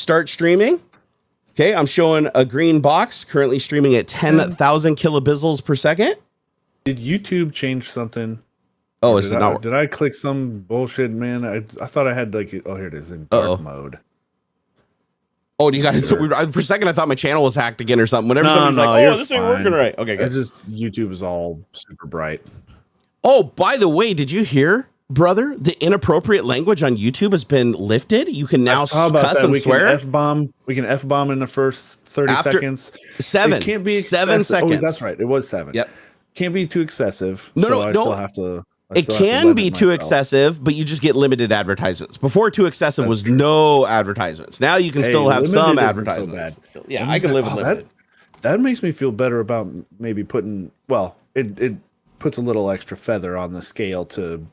Start streaming. Okay, I'm showing a green box currently streaming at 10,000 kilobizels per second. Did YouTube change something? Oh, is it not? Did I click some bullshit, man? I thought I had like, oh, here it is in dark mode. Oh, do you guys? For a second, I thought my channel was hacked again or something. Whenever somebody's like, "Oh, this ain't working right," okay, good. It's just YouTube is all super bright. Oh, by the way, did you hear, brother? The inappropriate language on YouTube has been lifted. You can now cuss and swear. We can F-bomb in the first 30 seconds. It can't be 7 seconds. Oh, that's right. It was 7. Yep. Can't be too excessive. No. I still have to. It can be too excessive, but you just get limited advertisements. Before, too excessive was no advertisements. Now you can still have some advertisements. So yeah, I can live with limited. That makes me feel better about maybe putting. Well, it puts a little extra feather on the scale to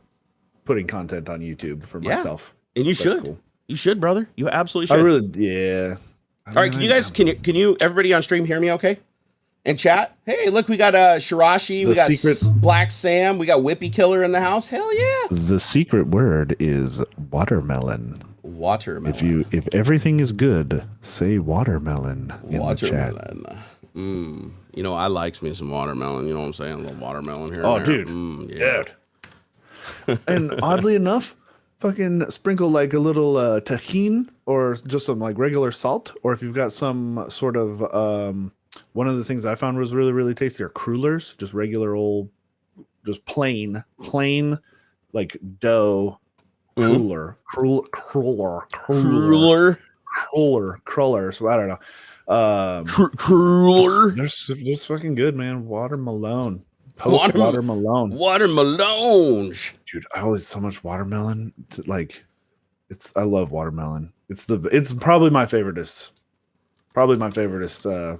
putting content on YouTube for myself. And you should. Cool. You should, brother. You absolutely should. Yeah. All right, can you guys? Can you? Everybody on stream hear me? Okay. And chat, hey, look, we got Shirashi, we got Black Sam, we got Whippy Killer in the house. Hell yeah! The secret word is watermelon. Watermelon. If everything is good, say watermelon in the chat. You know, I likes me some watermelon. You know what I'm saying? A little watermelon here. Oh, dude, And oddly enough, fucking sprinkle like a little tahini or just some like regular salt, or if you've got some sort of one of the things I found was really, really tasty are crullers, just regular old, just plain, like dough cruller. So I don't know. Cruller. They're fucking good, man. Watermelon. Watermelon. Dude, I always so much watermelon. I love watermelon. It's probably my favoriteest.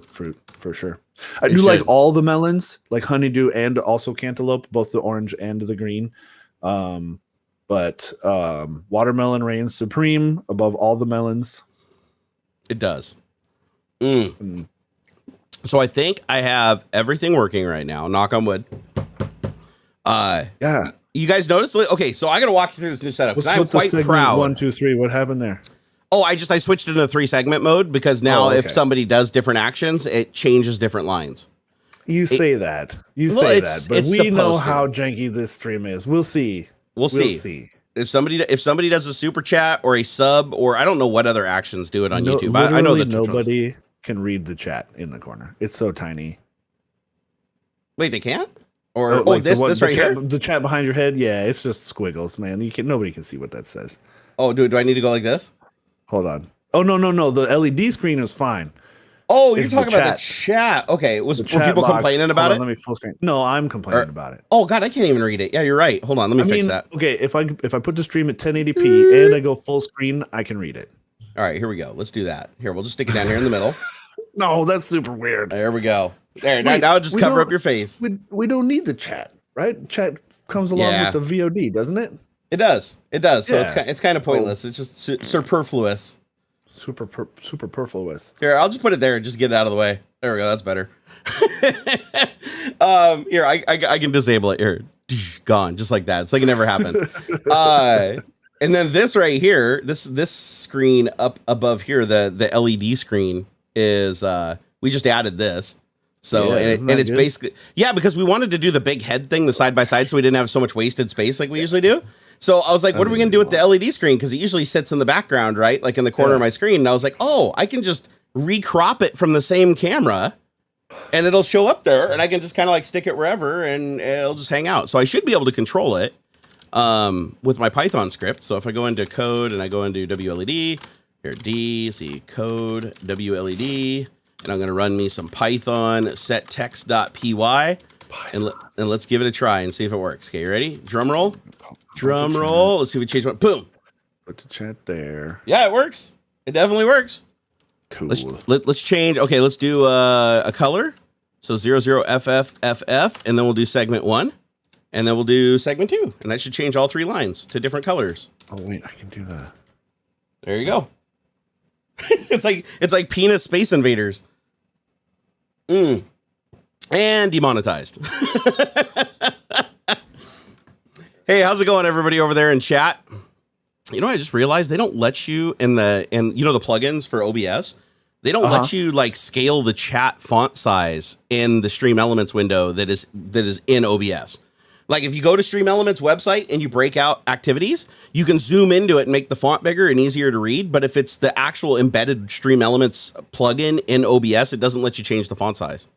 Fruit for sure. I do like all the melons, like honeydew and also cantaloupe, both the orange and the green. But watermelon reigns supreme above all the melons. It does. So I think I have everything working right now. Knock on wood. Yeah. You guys notice? Okay, so I got to walk you through this new setup because I'm quite proud. 1, 2, 3. What happened there? Oh, I switched it into 3-segment mode because now if somebody does different actions, it changes different lines. You say that. But we know how janky this stream is. We'll see. We'll see. If somebody does a super chat or a sub, or I don't know what other actions do it on YouTube. I know that nobody can read the chat in the corner. It's so tiny. Wait, they can't? Or this right here? The chat behind your head? Yeah, it's just squiggles, man. Nobody can see what that says. Oh, do I need to go like this? Hold on. Oh, no. The LED screen is fine. Oh, you're talking about the chat. Okay. Were people complaining about it? Let me full screen. No, I'm complaining about it. Oh, God, I can't even read it. Yeah, you're right. Hold on. Let me fix that. Okay, if I put the stream at 1080p and I go full screen, I can read it. All right, here we go. Let's do that. Here, we'll just stick it down here in the middle. No, that's super weird. There we go. There, now just cover up your face. We don't need the chat, right? Chat comes along with the VOD, doesn't it? It does. So it's kind of pointless. It's just superfluous. Superfluous. Here, I'll just put it there and just get it out of the way. There we go. That's better. Here, I can disable it. Here, gone, just like that. It's like it never happened. And then this right here, this screen up above here, the LED screen is we just added this. So it's basically because we wanted to do the big head thing, the side by side, so we didn't have so much wasted space like we usually do. So I was like, what are we gonna do with the LED screen? Because it usually sits in the background, right? Like in the corner of my screen. And I was like, oh, I can just recrop it from the same camera and it'll show up there and I can just kind of like stick it wherever and it'll just hang out. So I should be able to control it with my Python script. So if I go into code and I go into WLED, here, code, WLED, and I'm going to run me some Python set text.py and let's give it a try and see if it works. Okay, you ready? Drum roll. Let's see if we change one. Boom. Put the chat there. Yeah, it works. It definitely works. Cool. Let's change. Okay, let's do a color. So 00FFFF, and then we'll do segment 1, and then we'll do segment 2, and that should change all 3 lines to different colors. Oh wait, I can do that. There you go. it's like penis Space Invaders. And demonetized. Hey, how's it going, everybody over there in chat? You know, I just realized they don't let you in the plugins for OBS. They don't let you like scale the chat font size in the Stream Elements window that is in OBS. Like if you go to Stream Elements website and you break out activities, you can zoom into it and make the font bigger and easier to read. But if it's the actual embedded Stream Elements plugin in OBS, it doesn't let you change the font size.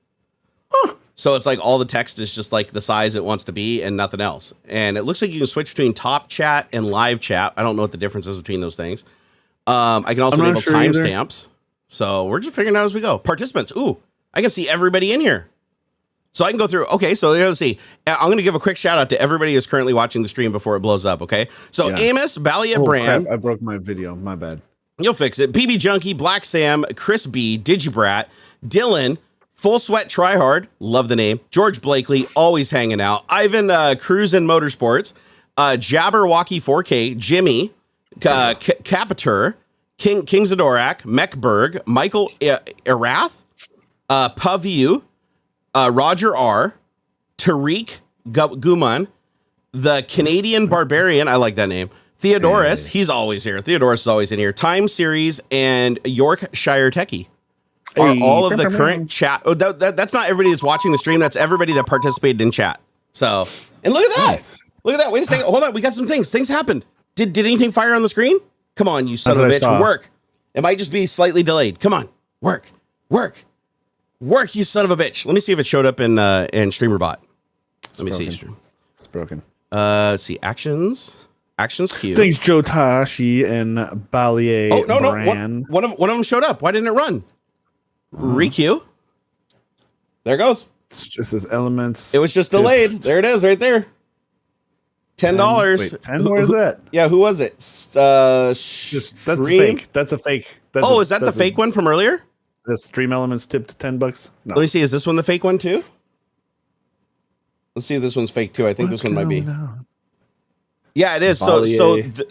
So it's like all the text is just like the size it wants to be and nothing else. And it looks like you can switch between top chat and live chat. I don't know what the difference is between those things. I can also enable timestamps. So we're just figuring it out as we go. Participants. Ooh, I can see everybody in here. So I can go through. Okay, so let's see. I'm going to give a quick shout out to everybody who's currently watching the stream before it blows up. Okay. So Amos, Balia Brand. Crap, I broke my video. My bad. You'll fix it. PB Junkie, Black Sam, Chris B, Digibrat, Dylan, Full Sweat Tryhard, love the name. George Blakely, always hanging out. Ivan Cruisin' Motorsports, Jabberwocky 4K, Jimmy, Capitur, King Zadorak, Mechberg, Michael Erath, Pavu, Roger R, Tariq Guman, the Canadian Barbarian, I like that name. Theodorus, he's always here. Theodorus is always in here. Time Series and Yorkshire Techie are all of the current chat. Oh, that's not everybody that's watching the stream. That's everybody that participated in chat. So, and look at that. Nice. Look at that. Wait a second. Hold on. We got some things. Things happened. Did anything fire on the screen? Come on, you son of a bitch. Work. It might just be slightly delayed. Come on. Work, you son of a bitch. Let me see if it showed up in StreamerBot. Let me see. It's broken. Let's see. Actions queue. Thanks, Joe Tashi and Balier. Oh, no. One of them showed up. Why didn't it run? Requeue. There it goes. It's just as elements. It was just delayed. There it is right there. $10. Wait, 10? Where is that? Yeah, who was it? That's fake. That's a fake. Is that the fake one from earlier? The Stream Elements tipped $10. No. Let me see. Is this one the fake one too? Let's see if this one's fake too. I think this one might be. Yeah, it is. So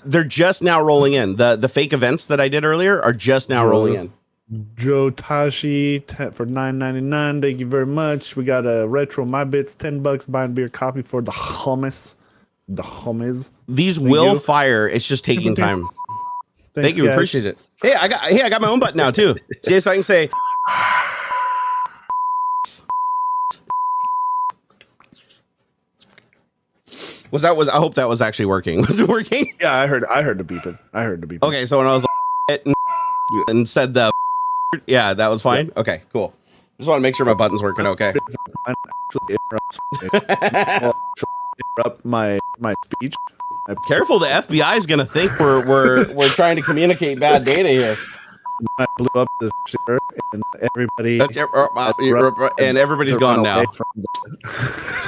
they're just now rolling in. The fake events that I did earlier are just now rolling in. Joe Tashi for $9.99. Thank you very much. We got a retro my bits $10. Buying beer copy for the hummus. These will fire. It's just taking time. Thank you. Guys. Appreciate it. Hey, I got my own button now too. See, so I can say. I hope that was actually working. Was it working? Yeah, I heard the beeping. Okay, so when I was like and said the yeah, that was fine. Yeah. Okay, cool. Just want to make sure my button's working. Okay. Interrupt my speech. Careful, the FBI is gonna think we're trying to communicate bad data here. I blew up this shit and everybody's gone now.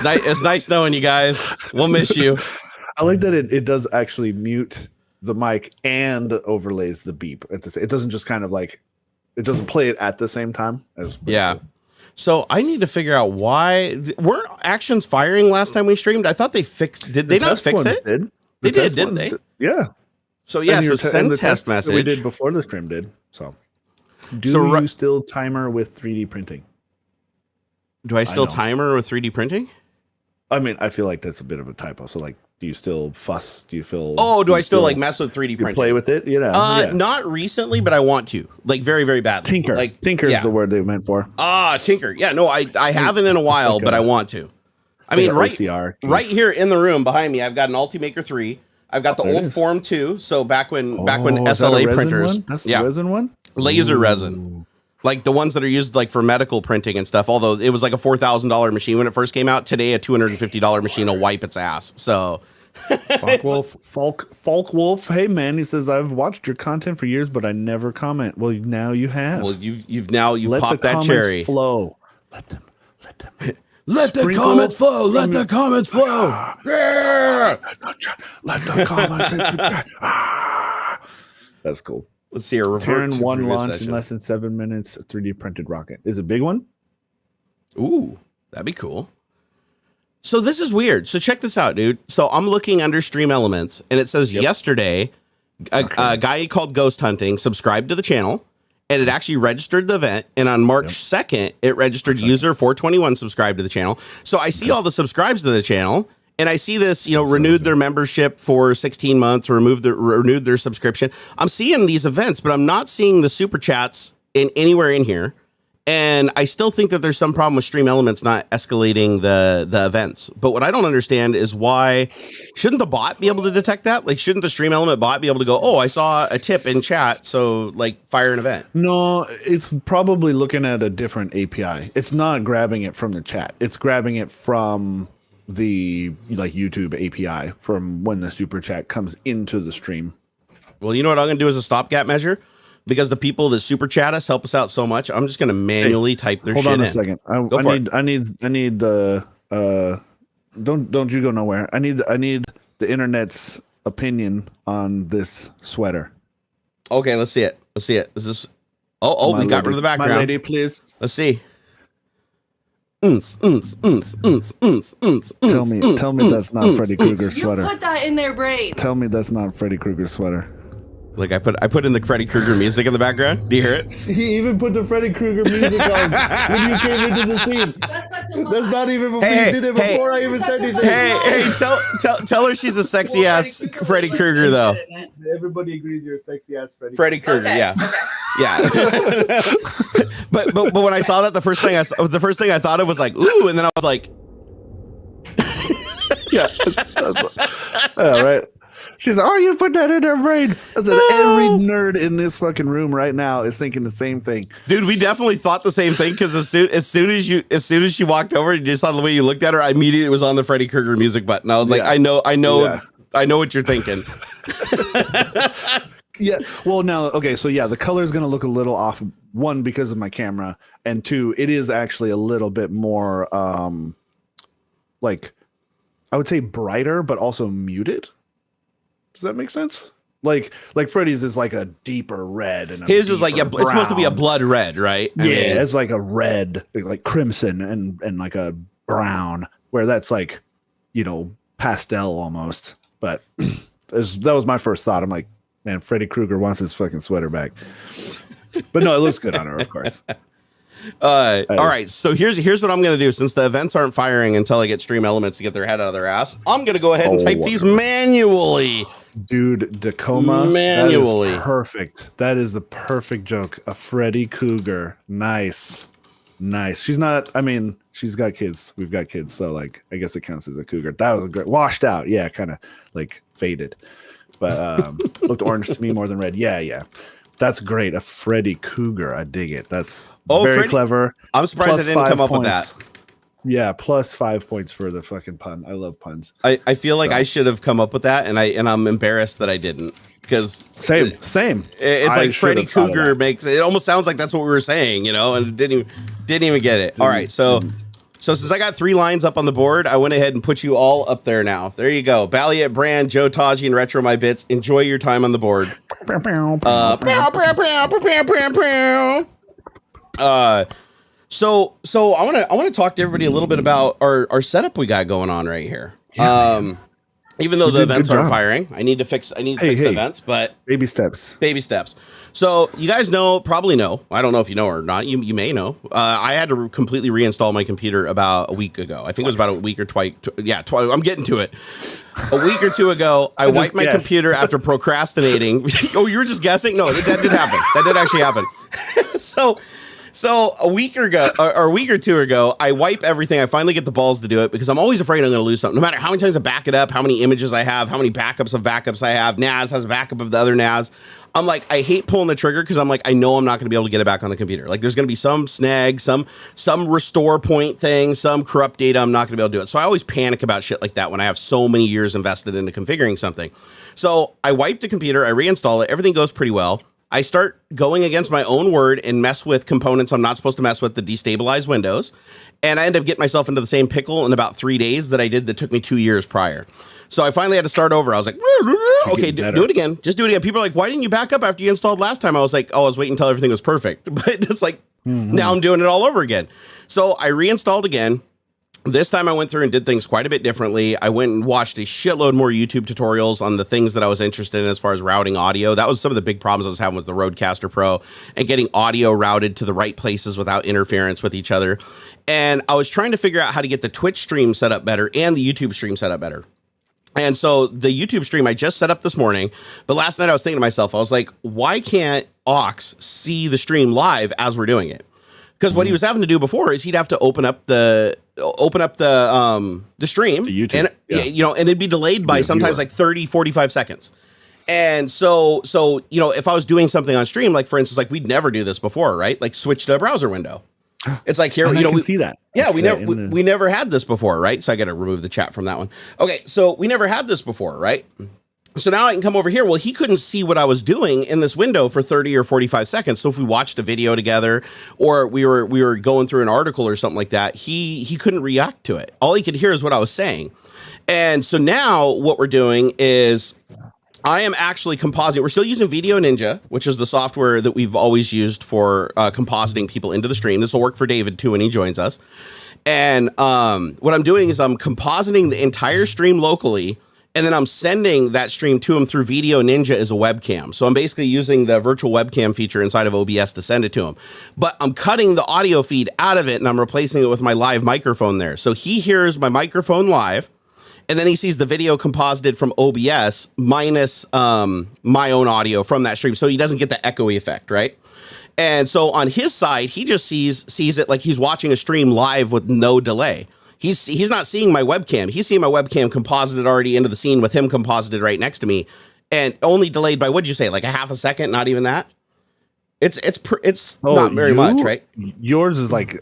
It's nice knowing you guys. We'll miss you. I like that it does actually mute the mic and overlays the beep at the same. It doesn't just kind of like it doesn't play it at the same time as So I need to figure out why weren't actions firing last time we streamed? I thought they fixed. Did they not fix it? They did, didn't they? Yeah. So so send test message. We did before the stream did. So you still timer with 3D printing? Do I still timer with 3D printing? I mean, I feel like that's a bit of a typo. So like, do you still fuss? Do you feel? Oh, do I still like mess with 3D printing? Play with it? Not recently, but I want to. Like very, very badly. Tinker. Like tinker is the word they meant for. Tinker. Yeah, no, I haven't in a while, but I want to. I mean, right here in the room behind me, I've got an Ultimaker 3. I've got the old Form 2. So back when SLA printers. That's the resin one? Laser resin. Like the ones that are used like for medical printing and stuff. Although it was like a $4,000 machine when it first came out. Today, a $250 machine will wipe its ass. So Falk Wolf. Hey man, he says I've watched your content for years, but I never comment. Well, now you have. Well, you've popped that cherry. Flow. Let them. Let the comments flow. Let the comments flow. Yeah. Let the comments. That's cool. Let's see a Terran 1 launch in less than 7 minutes. 3D printed rocket. Is it a big one? Ooh, that'd be cool. So this is weird. So check this out, dude. So I'm looking under Stream Elements, and it says yesterday, a guy called Ghost Hunting subscribed to the channel, and it actually registered the event. And on March 2nd, it registered user 421 subscribed to the channel. So I see all the subscribes to the channel, and I see this, renewed their membership for 16 months, renewed their subscription. I'm seeing these events, but I'm not seeing the super chats anywhere in here. And I still think that there's some problem with Stream Elements not escalating the events. But what I don't understand is why shouldn't the bot be able to detect that? Like, shouldn't the Stream Element bot be able to go, oh, I saw a tip in chat, so like fire an event? No, it's probably looking at a different API. It's not grabbing it from the chat. It's grabbing it from the YouTube API from when the super chat comes into the stream. Well, you know what I'm going to do as a stopgap measure? Because the people that super chat us help us out so much, I'm just going to manually type their shit in. Hold on a second. I need the don't you go nowhere. I need the internet's opinion on this sweater. Okay, let's see it. Is this? Oh, we got rid of the background. My lady, please. Let's see. Tell me that's not Freddy Krueger's sweater. You put that in their brain. Tell me that's not Freddy Krueger's sweater. Like I put in the Freddy Krueger music in the background. Do you hear it? He even put the Freddy Krueger music on when you came into the scene. That's such a lie. That's not even before you did it. Before I even said anything. Hey, tell her she's a sexy ass Freddy Krueger though. Everybody agrees you're a sexy ass Freddy Krueger. Okay, Yeah, okay. yeah. but when I saw that, the first thing I thought of was like, ooh, and then I was like, yeah, right. She's like, oh, you put that in her brain. I said, every nerd in this fucking room right now is thinking the same thing. Dude, we definitely thought the same thing because as soon as she walked over, you just saw the way you looked at her. I immediately was on the Freddy Krueger music button. I was like, I know what you're thinking. Yeah. Well, now, okay, so yeah, the color is going to look a little off. One, because of my camera, and two, it is actually a little bit more, like, I would say brighter, but also muted. Does that make sense? Like Freddy's is like a deeper red, and his is like it's supposed to be a blood red, right? I mean, it's like a red, like crimson, and like a brown, where that's like, pastel almost. But that was my first thought. I'm like, man, Freddy Krueger wants his fucking sweater back. But no, it looks good on her, of course. All right, so here's what I'm gonna do. Since the events aren't firing until I get Stream Elements to get their head out of their ass, I'm gonna go ahead and type these manually. Dude, Tacoma, manually. That is perfect. That is the perfect joke. A Freddy Krueger. Nice. She's not, she's got kids. We've got kids, so like I guess it counts as a cougar. That was a great washed out. Yeah, kind of like faded. But looked orange to me more than red. Yeah. That's great. A Freddy Krueger. I dig it. That's very clever. I'm surprised I didn't come up with that. Yeah, plus 5 points for the fucking pun. I love puns. I feel like I should have come up with that, and I'm embarrassed that I didn't. Because same. It's like Freddy Krueger makes it almost sounds like that's what we were saying, and it didn't even get it. All right, so since I got 3 lines up on the board, I went ahead and put you all up there now. There you go. Balliet, Brand, Joe Taji, and Retro My Bits. Enjoy your time on the board. So I want to talk to everybody a little bit about our setup we got going on right here. Even though the events aren't firing, I need to fix the events, but baby steps. So you guys probably know. I don't know if you know or not. You may know. I had to completely reinstall my computer about a week ago. I think it was about a week or twice. I'm getting to it. A week or 2 ago, I wiped my computer after procrastinating. Oh, you were just guessing? No, that did happen. That did actually happen. So a week or 2 ago, I wipe everything. I finally get the balls to do it because I'm always afraid I'm going to lose something. No matter how many times I back it up, how many images I have, how many backups of backups I have. NAS has a backup of the other NAS. I'm like, I hate pulling the trigger because I'm like, I know I'm not going to be able to get it back on the computer. Like there's going to be some snag, some restore point thing, some corrupt data. I'm not going to be able to do it. So I always panic about shit like that when I have so many years invested into configuring something. So I wipe the computer, I reinstall it. Everything goes pretty well. I start going against my own word and mess with components I'm not supposed to mess with, the destabilize Windows. And I end up getting myself into the same pickle in about 3 days that I did that took me 2 years prior. So I finally had to start over. I was like, okay, do it again. Just do it again. People are like, why didn't you back up after you installed last time? I was like, I was waiting until everything was perfect. But it's like, now I'm doing it all over again. So I reinstalled again. This time I went through and did things quite a bit differently. I went and watched a shitload more YouTube tutorials on the things that I was interested in as far as routing audio. That was some of the big problems I was having with the Rodecaster Pro and getting audio routed to the right places without interference with each other. And I was trying to figure out how to get the Twitch stream set up better and the YouTube stream set up better. And so the YouTube stream I just set up this morning, but last night I was thinking to myself, I was like, why can't Aux see the stream live as we're doing it? Because what he was having to do before is he'd have to open up the stream, the YouTube, and and it'd be delayed by sometimes like 30, 45 seconds. And so if I was doing something on stream, like for instance, like we'd never do this before, right? Like switch to a browser window. It's like here, we see that. Yeah, we never had this before, right? So I got to remove the chat from that one. Okay, so we never had this before, right? So now I can come over here. Well, he couldn't see what I was doing in this window for 30 or 45 seconds. So if we watched a video together or we were going through an article or something like that, he couldn't react to it. All he could hear is what I was saying. And so now what we're doing is I am actually compositing. We're still using Video Ninja, which is the software that we've always used for compositing people into the stream. This will work for David too when he joins us. And what I'm doing is I'm compositing the entire stream locally, and then I'm sending that stream to him through Video Ninja as a webcam. So I'm basically using the virtual webcam feature inside of OBS to send it to him. But I'm cutting the audio feed out of it, and I'm replacing it with my live microphone there. So he hears my microphone live, and then he sees the video composited from OBS minus my own audio from that stream. So he doesn't get the echoey effect, right? And so on his side, he just sees it like he's watching a stream live with no delay. He's not seeing my webcam. He's seeing my webcam composited already into the scene with him composited right next to me, and only delayed by, what'd you say, like a half a second? Not even that. It's not very much, right? Yours is like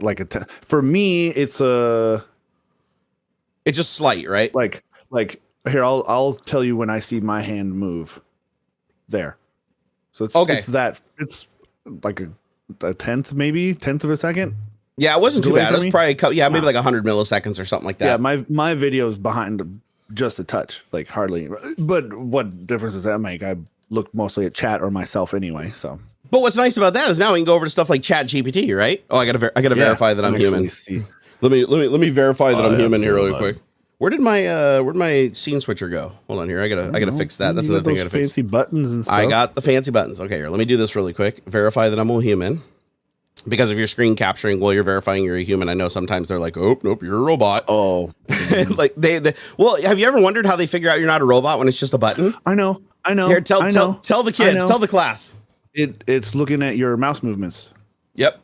for me, it's just slight, right? Like here, I'll tell you when I see my hand move there. So it's okay. It's like a tenth of a second. Yeah, it wasn't too bad. It was probably maybe like 100 milliseconds or something like that. Yeah, my video's behind just a touch, like hardly. But what difference does that make? I look mostly at chat or myself anyway. So. But what's nice about that is now we can go over to stuff like Chat GPT, right? Oh, I gotta verify that I'm human. Let me verify that I'm human here really quick. Where'd my scene switcher go? Hold on here. I gotta fix that. That's another thing I gotta fix. Fancy buttons and stuff. I got the fancy buttons. Okay, here. Let me do this really quick. Verify that I'm a human. Because if you're screen capturing while you're verifying you're a human, I know sometimes they're like, oh, nope, you're a robot. Oh. Like well, have you ever wondered how they figure out you're not a robot when it's just a button? I know. Here, tell the kids, tell the class. It's looking at your mouse movements. Yep.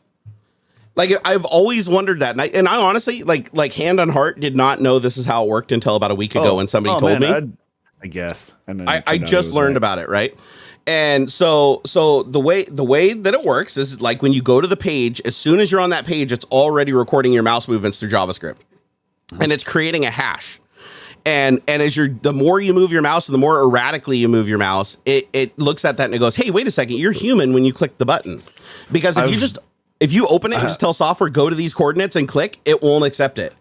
Like I've always wondered that, and I honestly, like hand on heart, did not know this is how it worked until about a week ago when somebody told me. I guessed. I just learned about it, right? And so the way that it works is like when you go to the page, as soon as you're on that page, it's already recording your mouse movements through JavaScript, and it's creating a hash. And as the more you move your mouse and the more erratically you move your mouse, it looks at that and it goes, hey, wait a second, you're human when you click the button. Because if you open it and just tell software, go to these coordinates and click, it won't accept it.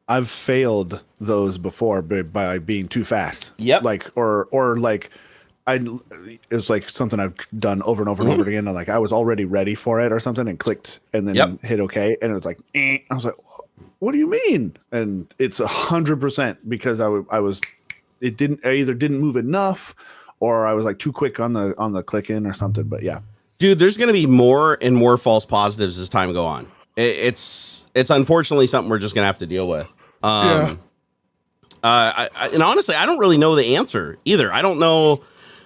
I've failed those before by being too fast. Yep. Like, or like, it's like something I've done over and over and over again. And like, I was already ready for it or something and clicked and then hit okay. And it was like, I was like, what do you mean? And it's 100% because I either didn't move enough or I was like too quick on the click in or something. But yeah. Dude, there's going to be more and more false positives as time go on. It's unfortunately something we're just going to have to deal with. And honestly, I don't really know the answer either. I don't know,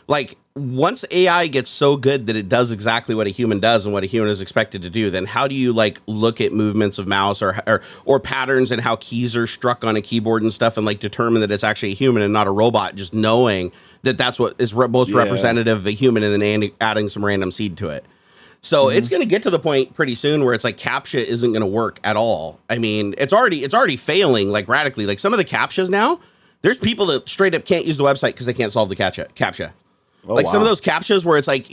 like, once AI gets so good that it does exactly what a human does and what a human is expected to do, then how do you like look at movements of mouse or patterns and how keys are struck on a keyboard and stuff and like determine that it's actually a human and not a robot, just knowing that that's what is most representative of a human and then adding some random seed to it. So it's going to get to the point pretty soon where it's like CAPTCHA isn't going to work at all. I mean, it's already failing like radically. Like some of the CAPTCHAs now, there's people that straight up can't use the website because they can't solve the CAPTCHA. Oh, like some of those CAPTCHAs where it's like,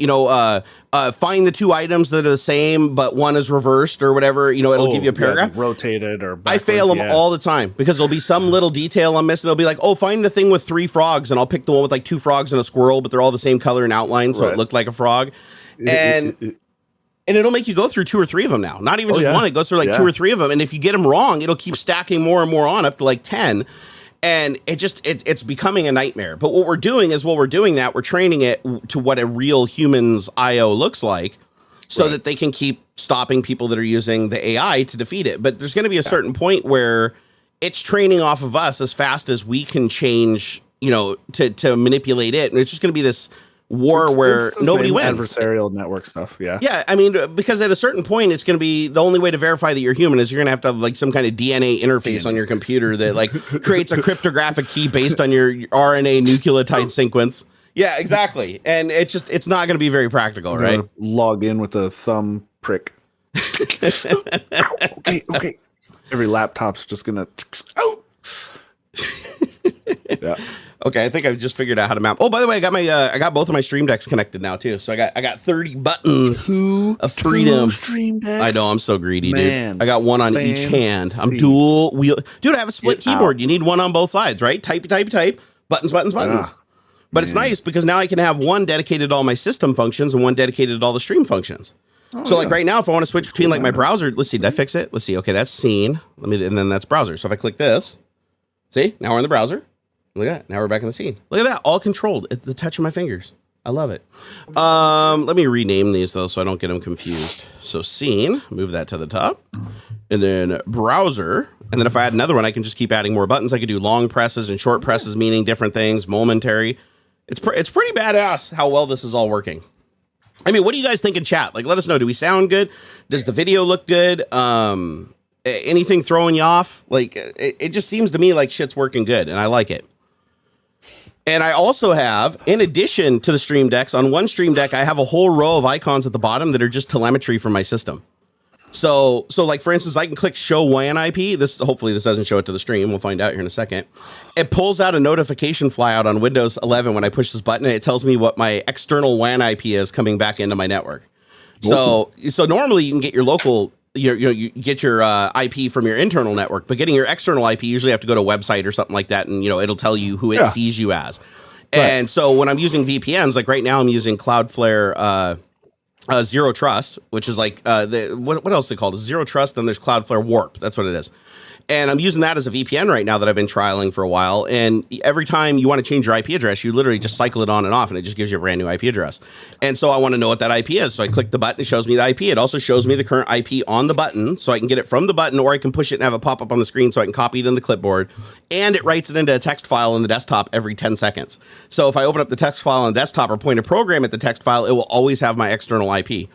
find the two items that are the same, but one is reversed or whatever, it'll give you a paragraph. Like rotated or backwards. I fail them all the time because there'll be some little detail I'm missing. They'll be like, oh, find the thing with 3 frogs. And I'll pick the one with like 2 frogs and a squirrel, but they're all the same color and outline. So it looked like a frog. And And it'll make you go through 2 or 3 of them now. Not even just one. It goes through like 2 or 3 of them. And if you get them wrong, it'll keep stacking more and more on up to like 10. And it's becoming a nightmare. But what we're doing is, while we're doing that, we're training it to what a real human's IO looks like, so that they can keep stopping people that are using the AI to defeat it. But there's going to be a certain point where it's training off of us as fast as we can change, to manipulate it. And it's just going to be this war where nobody wins. Adversarial network stuff. Yeah. Yeah. I mean, because at a certain point, it's going to be the only way to verify that you're human is you're going to have like some kind of DNA interface on your computer that like creates a cryptographic key based on your RNA nucleotide sequence. Yeah, exactly. And it's not going to be very practical, right? Log in with a thumb prick. Okay. Every laptop's just going to. Yeah. Okay, I think I've just figured out how to map. Oh, by the way, I got both of my stream decks connected now too. So I got 30 buttons of freedom. Stream decks? I know, I'm so greedy, dude. I got one on each hand. I'm dual wheel. Dude, I have a split keyboard. You need one on both sides, right? Type. Buttons. But it's nice because now I can have one dedicated to all my system functions and one dedicated to all the stream functions. So like right now, if I want to switch between like my browser, let's see, did I fix it? Let's see. Okay, that's scene. And then that's browser. So if I click this, see, now we're in the browser. Look at that. Now we're back in the scene. Look at that. All controlled at the touch of my fingers. I love it. Let me rename these though, so I don't get them confused. So scene, move that to the top, and then browser. And then if I add another one, I can just keep adding more buttons. I could do long presses and short presses, meaning different things, momentary. It's pretty badass how well this is all working. I mean, what do you guys think in chat? Like, let us know. Do we sound good? Does the video look good? Anything throwing you off? Like, it just seems to me like shit's working good, and I like it. And I also have, in addition to the stream decks, on one stream deck, I have a whole row of icons at the bottom that are just telemetry from my system. So like, for instance, I can click show WAN IP. Hopefully this doesn't show it to the stream. We'll find out here in a second. It pulls out a notification flyout on Windows 11 when I push this button, and it tells me what my external WAN IP is coming back into my network. So normally you can get your local, you get your IP from your internal network, but getting your external IP, you usually have to go to a website or something like that, and it'll tell you who it sees you as. Right. And so when I'm using VPNs, like right now I'm using Cloudflare Zero Trust, which is like what else they call it? Zero Trust. Then there's Cloudflare Warp. That's what it is. And I'm using that as a VPN right now that I've been trialing for a while. And every time you want to change your IP address, you literally just cycle it on and off, and it just gives you a brand new IP address. And so I want to know what that IP is. So I click the button, it shows me the IP. It also shows me the current IP on the button, so I can get it from the button, or I can push it and have it pop up on the screen so I can copy it in the clipboard. And it writes it into a text file in the desktop every 10 seconds. So if I open up the text file on the desktop or point a program at the text file, it will always have my external IP.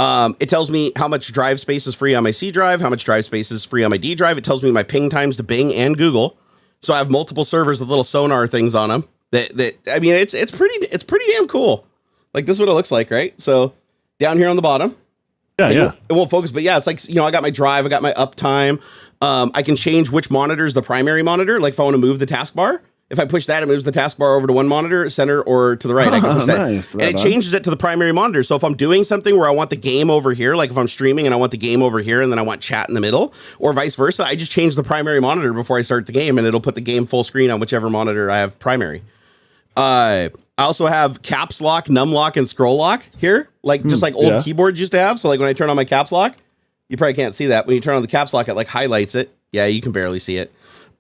It tells me how much drive space is free on my C drive, how much drive space is free on my D drive. It tells me my ping times to Bing and Google. So I have multiple servers with little sonar things on them. I mean, it's pretty damn cool. Like, this is what it looks like, right? So down here on the bottom, it won't focus, but yeah, it's like, I got my drive, I got my uptime. I can change which monitor is the primary monitor. Like if I want to move the taskbar, if I push that, it moves the taskbar over to one monitor, center, or to the right. I can push that. Nice. And it changes it to the primary monitor. So if I'm doing something where I want the game over here, like if I'm streaming and I want the game over here and then I want chat in the middle, or vice versa, I just change the primary monitor before I start the game, and it'll put the game full screen on whichever monitor I have primary. I also have caps lock, num lock, and scroll lock here, like just like old keyboards used to have. So like when I turn on my caps lock, you probably can't see that. When you turn on the caps lock, it like highlights it. Yeah, you can barely see it.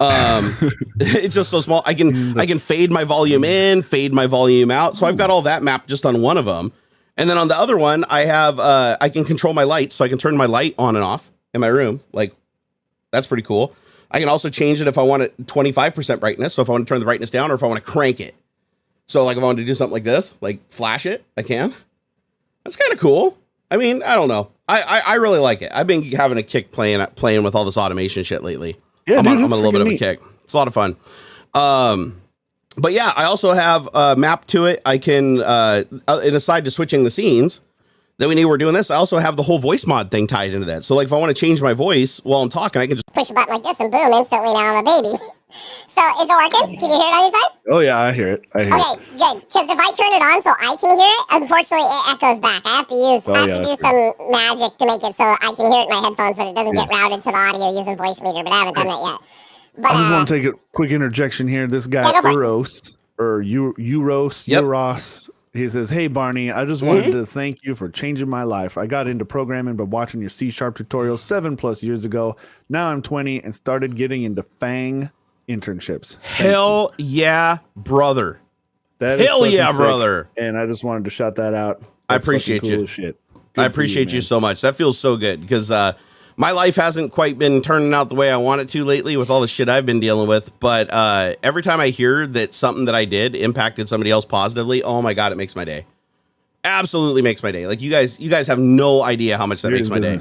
It's just so small. I can fade my volume in, fade my volume out. So I've got all that mapped just on one of them. And then on the other one, I have, I can control my lights. So I can turn my light on and off in my room. Like, that's pretty cool. I can also change it if I want it 25% brightness. So if I want to turn the brightness down, or if I want to crank it. So like if I want to do something like this, like flash it, I can. That's kind of cool. I mean, I don't know. I really like it. I've been having a kick playing with all this automation shit lately. Yeah, I'm on a little bit of a kick. It's a lot of fun. But yeah, I also have a map to it. I can, and aside to switching the scenes that we knew we're doing this, I also have the whole voice mod thing tied into that. So like if I want to change my voice while I'm talking, I can just push a button like this and boom, instantly now I'm a baby. So is it working? Can you hear it on your side? Oh yeah, I hear it. Okay, good. Because if I turn it on so I can hear it, unfortunately it echoes back. I have to do some magic to make it so I can hear it in my headphones, but it doesn't get routed to the audio using voice meter. But I haven't done that yet. But I just want to take a quick interjection here. This guy Uros or Euros, He says, "Hey Barney, I just wanted to thank you for changing my life. I got into programming by watching your C# tutorials 7+ years ago. Now I'm 20 and started getting into FANG internships. Hell yeah, brother. Hell yeah, brother. And I just wanted to shout that out. I appreciate you. Shit. I appreciate you so much. That feels so good because my life hasn't quite been turning out the way I want it to lately with all the shit I've been dealing with. But every time I hear that something that I did impacted somebody else positively, oh my God, it makes my day. Absolutely makes my day. Like you guys have no idea how much that makes my day.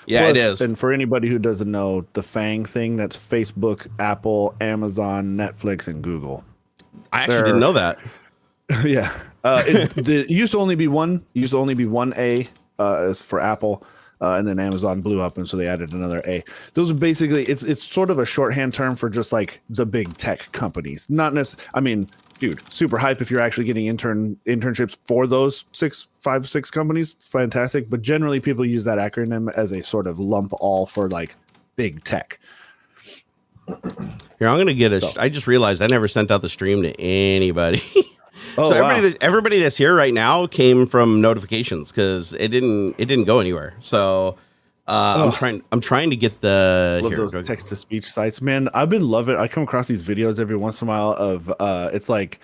Yeah, Plus, it is. And for anybody who doesn't know, the FANG thing, that's Facebook, Apple, Amazon, Netflix, and Google. I actually didn't know that. Yeah. It used to only be one. Used to only be one A as for Apple. And then Amazon blew up, and so they added another A. Those are basically, it's sort of a shorthand term for just like the big tech companies. Not necessarily, I mean, dude, super hype if you're actually getting internships for those 6 companies. Fantastic. But generally people use that acronym as a sort of lump all for like big tech. Here, I'm gonna get I just realized I never sent out the stream to anybody. So everybody that's here right now came from notifications because it didn't go anywhere. So I'm trying to get the those text to speech sites, man. I've been loving. I come across these videos every once in a while of it's like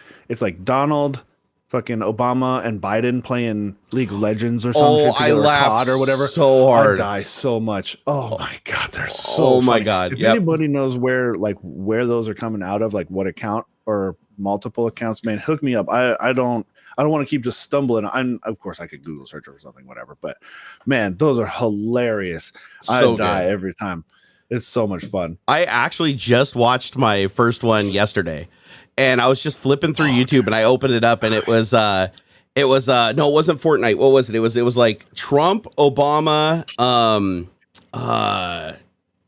Donald, fucking Obama, and Biden playing League of Legends or something. I laugh or whatever. So hard. I die so much. Oh my God, they're so. My funny. God. If anybody knows where those are coming out of, like what account or multiple accounts, man, hook me up. I don't want to keep just stumbling. Of course I could Google search or something, whatever, but man, those are hilarious. I die every time. It's so much fun. I actually just watched my first one yesterday, and I was just flipping through YouTube, and I opened it up, and it was no, it wasn't Fortnite. What was it? It was like Trump, Obama,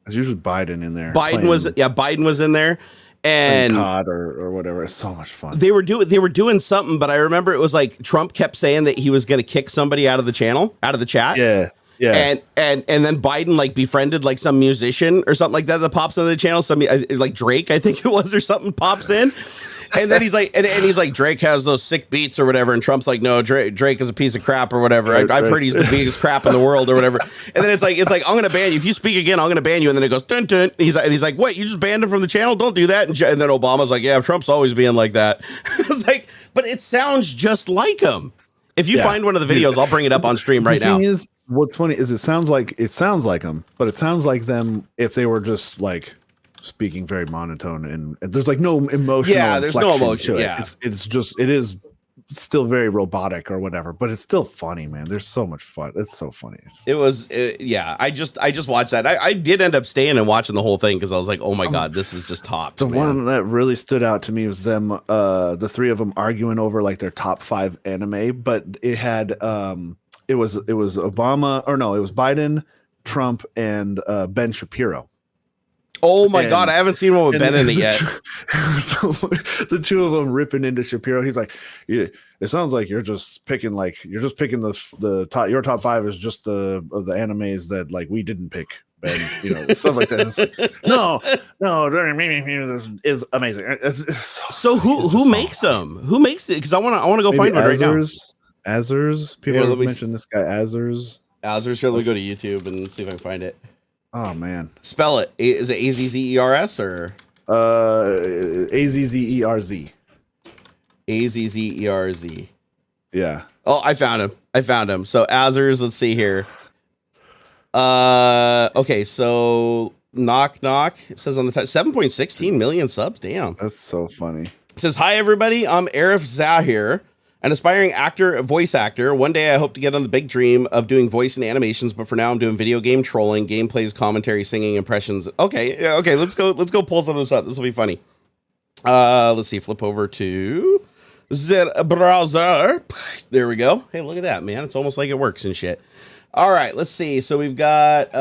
There's usually Biden in there. Biden was in there. And COD or whatever. It's so much fun. They were doing something, but I remember it was like Trump kept saying that he was going to kick somebody out of the chat. Yeah. And then Biden like befriended like some musician or something like that pops into the channel. Some like Drake, I think it was, or something pops in. And then he's like, and he's like, Drake has those sick beats or whatever. And Trump's like, no, Drake is a piece of crap or whatever. I've heard he's the biggest crap in the world or whatever. And then it's like, I'm going to ban you. If you speak again, I'm going to ban you. And then it goes, dun, dun. And he's like, what? You just banned him from the channel? Don't do that. And then Obama's like, yeah, Trump's always being like that. It's like, but it sounds just like him. If you find one of the videos, I'll bring it up on stream right now. The thing is, what's funny is it sounds like them, but it sounds like them if they were just like speaking very monotone and there's like no emotion. Yeah, there's no emotion. Yeah, it is still very robotic or whatever, but it's still funny, man. There's so much fun. It's so funny. I just watched that. I did end up staying and watching the whole thing because I was like, oh my God, this is just tops. The one that really stood out to me was them, the three of them arguing over like their top 5 anime, but it had it was Obama, or no, it was Biden, Trump, and Ben Shapiro. Oh my God, I haven't seen one with Ben in it yet. So the two of them ripping into Shapiro. He's like, yeah, it sounds like you're just picking the top. Your top 5 is just the animes that like we didn't pick, Ben. Stuff like that. Like, no, this is amazing. So who makes them? Who makes it? Because I want to go find one right now. AuxxZillary. People mention this guy AuxxZillary. AuxxZillary. Here, let me go to YouTube and see if I can find it. Oh man, spell it. Is it AZZERS or AZZERZ? AZZERZ. Yeah. Oh, I found him. So AuxxZillary. Let's see here. Okay. So knock. It says on the top 7.16 million subs. Damn. That's so funny. It says, hi everybody. I'm Arif Zahir, an aspiring voice actor. One day I hope to get on the big dream of doing voice and animations, but for now I'm doing video game trolling, gameplays, commentary, singing, impressions. Okay, let's go pull some of this up. This will be funny. Let's see, flip over to the browser. There we go. Hey, look at that, man. It's almost like it works and shit. All right, let's see. So we've got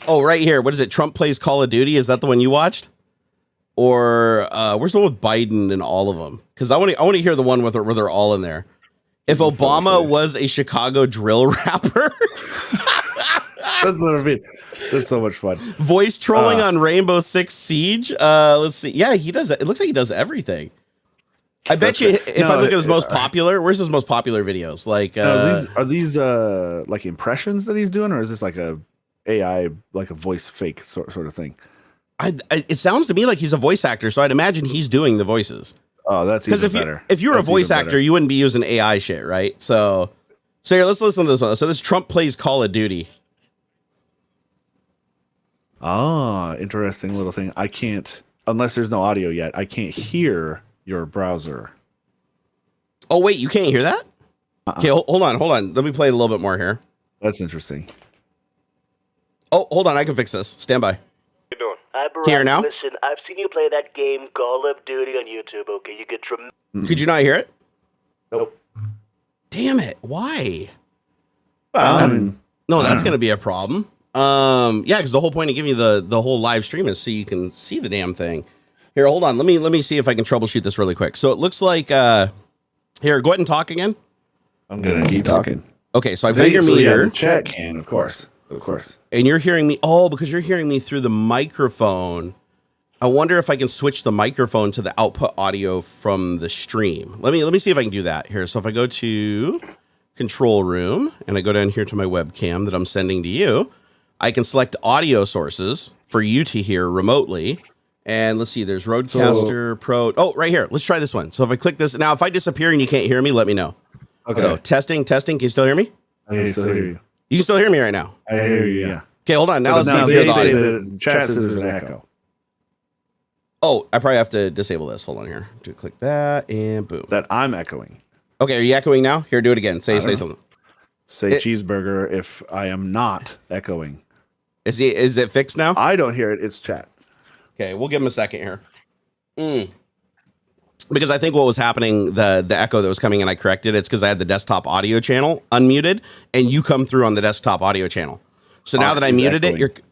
right here. What is it? Trump plays Call of Duty. Is that the one you watched? Or where's the one with Biden and all of them? Because I want to hear the one where they're all in there. If Obama was a Chicago drill rapper. That's what I mean. That's so much fun. Voice trolling on Rainbow Six Siege. Let's see. Yeah, he does. It looks like he does everything. I bet you if I look at his most popular, where's his most popular videos? Like, are these like impressions that he's doing, or is this like a AI, like a voice fake sort of thing? It sounds to me like he's a voice actor, so I'd imagine he's doing the voices. Oh, that's even better. If you were a voice actor, you wouldn't be using AI shit, right? So here, let's listen to this one. So this Trump plays Call of Duty. Ah, interesting little thing. I can't, unless there's no audio yet, I can't hear your browser. Oh, wait, you can't hear that? Okay, hold on. Let me play it a little bit more here. That's interesting. Oh, hold on. I can fix this. Stand by. You doing? Here now? Listen, I've seen you play that game Call of Duty on YouTube, okay? You get Could you not hear it? Nope. Damn it. Why? No, that's going to be a problem. Yeah, because the whole point of giving you the whole live stream is so you can see the damn thing. Here, hold on. Let me see if I can troubleshoot this really quick. So it looks like here, go ahead and talk again. I'm gonna keep talking. Okay, so I've got your meter. The chat can, of course. And you're hearing me. Oh, because you're hearing me through the microphone. I wonder if I can switch the microphone to the output audio from the stream. Let me see if I can do that here. So if I go to control room and I go down here to my webcam that I'm sending to you, I can select audio sources for you to hear remotely. And let's see, there's Rodecaster Pro. Oh, right here. Let's try this one. So if I click this now, if I disappear and you can't hear me, let me know. Okay. So testing. Can you still hear me? I can still hear you. You can still hear me right now. I hear you. Yeah. Okay, hold on. Now let's see if there's audio. The chat says there's an echo. Oh, I probably have to disable this. Hold on here. To click that and boom. That I'm echoing. Okay, are you echoing now? Here, do it again. Say something. Say cheeseburger if I am not echoing. Is it fixed now? I don't hear it. It's chat. Okay, we'll give him a second here. Because I think what was happening, the echo that was coming in, I corrected. It's because I had the desktop audio channel unmuted, and you come through on the desktop audio channel. So now that I muted it,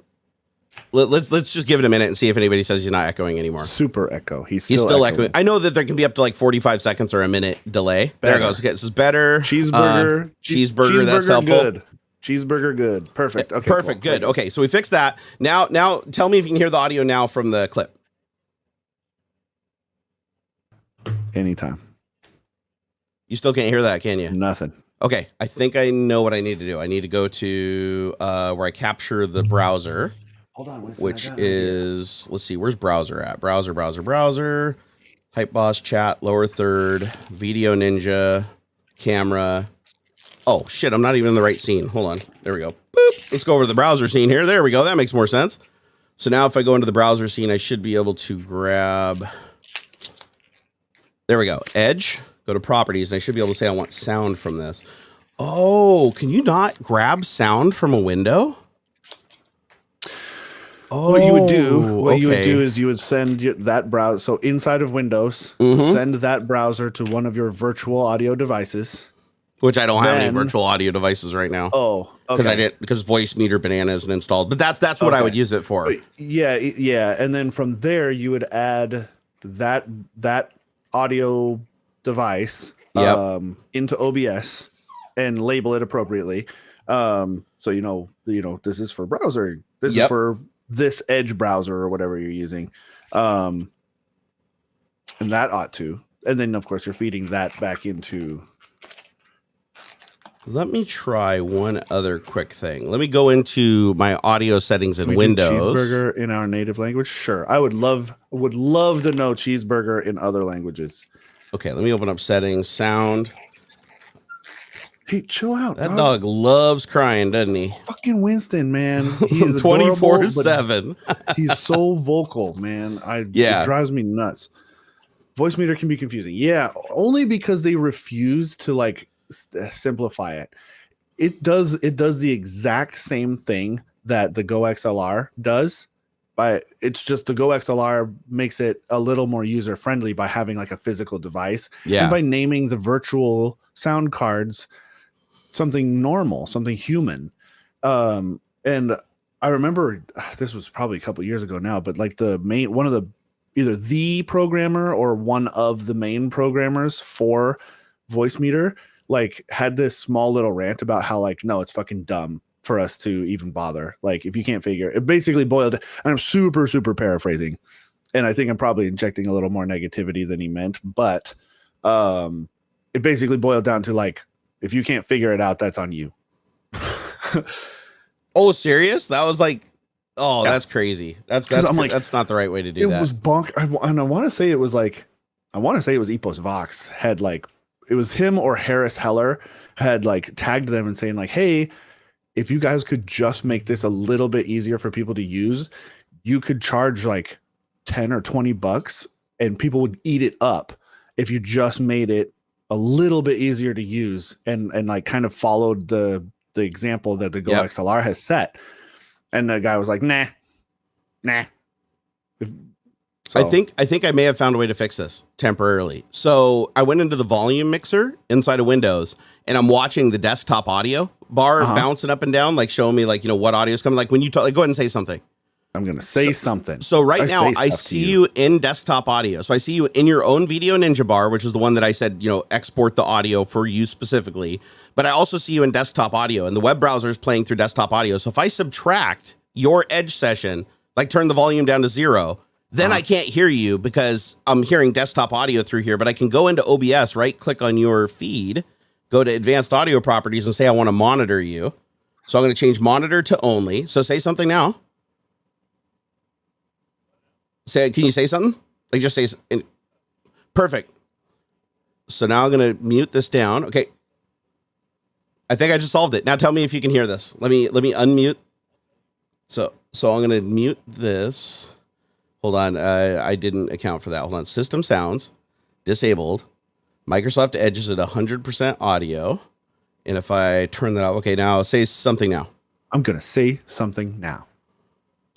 let's just give it a minute and see if anybody says he's not echoing anymore. Super echo. He's still echoing. I know that there can be up to like 45 seconds or a minute delay. Better. There it goes. Okay, this is better. Cheeseburger. Cheeseburger. That's helpful. Good. Cheeseburger. Good. Perfect. Okay. Perfect. Cool. Good. Okay, so we fixed that. Now, tell me if you can hear the audio now from the clip. Anytime. You still can't hear that, can you? Nothing. Okay, I think I know what I need to do. I need to go to where I capture the browser. Hold on, which is, let's see, where's browser at? Browser. Hypeboss chat, lower third, Video Ninja, camera. Oh, shit, I'm not even in the right scene. Hold on. There we go. Boop. Let's go over to the browser scene here. There we go. That makes more sense. So now if I go into the browser scene, I should be able to grab... There we go. Edge. Go to properties. And I should be able to say I want sound from this. Oh, can you not grab sound from a window? Oh, what you would do is you would send that browser. So inside of Windows, send that browser to one of your virtual audio devices. Which I don't have any virtual audio devices right now. Oh, okay. Because Voice Meter Banana isn't installed. But that's what I would use it for. Yeah. And then from there you would add that audio device into OBS and label it appropriately. So you know this is for browser. This is for this Edge browser or whatever you're using. And that ought to. And then of course you're feeding that back into. Let me try one other quick thing. Let me go into my audio settings in Windows. Cheeseburger in our native language? Sure. I would love to know cheeseburger in other languages. Okay, let me open up settings, sound. Hey, chill out. That dog loves crying, doesn't he? Fucking Winston, man. He's 24/7. He's so vocal, man. It drives me nuts. Voice meter can be confusing. Yeah, only because they refuse to like simplify it. It does the exact same thing that the Go XLR does, but it's just the Go XLR makes it a little more user friendly by having like a physical device and by naming the virtual sound cards something normal, something human. And I remember this was probably a couple years ago now, but like either the programmer or one of the main programmers for Voice Meter like had this small little rant about how like, no, it's fucking dumb for us to even bother. Like if you can't figure it, basically boiled, and I'm super, super paraphrasing. And I think I'm probably injecting a little more negativity than he meant, but It basically boiled down to like, if you can't figure it out, that's on you. Oh, serious? That was like, oh, Yeah. that's crazy. That's I'm like, that's not the right way to do It that. was bonk. And I want to say it was like, I want to say it was Epos Vox had like, it was him or Harris Heller had like tagged them and saying like, hey, if you guys could just make this a little bit easier for people to use, you could charge like 10 or 20 bucks and people would eat it up if you just made it a little bit easier to use and like kind of followed the example that the Go Yep. XLR has set. And the guy was like, nah. I think I may have found a way to fix this temporarily. So I went into the volume mixer inside of Windows, and I'm watching the desktop audio bar bouncing up and down, like showing me like, you know, what audio is coming. Like when you talk, like, go ahead and say something. I'm gonna say something. So right now I see you in desktop audio. So I see you in your own Video Ninja bar, which is the one that I said, you know, export the audio for you specifically. But I also see you in desktop audio, and the web browser is playing through desktop audio. So if I subtract your Edge session, like turn the volume down to 0, then I can't hear you because I'm hearing desktop audio through here. But I can go into OBS, right click on your feed, go to advanced audio properties and say, I want to monitor you. So I'm going to change monitor to only. So say something now. Can you say something? Like just say, perfect. So now I'm going to mute this down. Okay. I think I just solved it. Now tell me if you can hear this. Let me unmute. So I'm going to mute this. Hold on. I didn't account for that. Hold on. System sounds disabled. Microsoft Edge is at 100% audio. And if I turn that off, okay, now say something now. I'm going to say something now.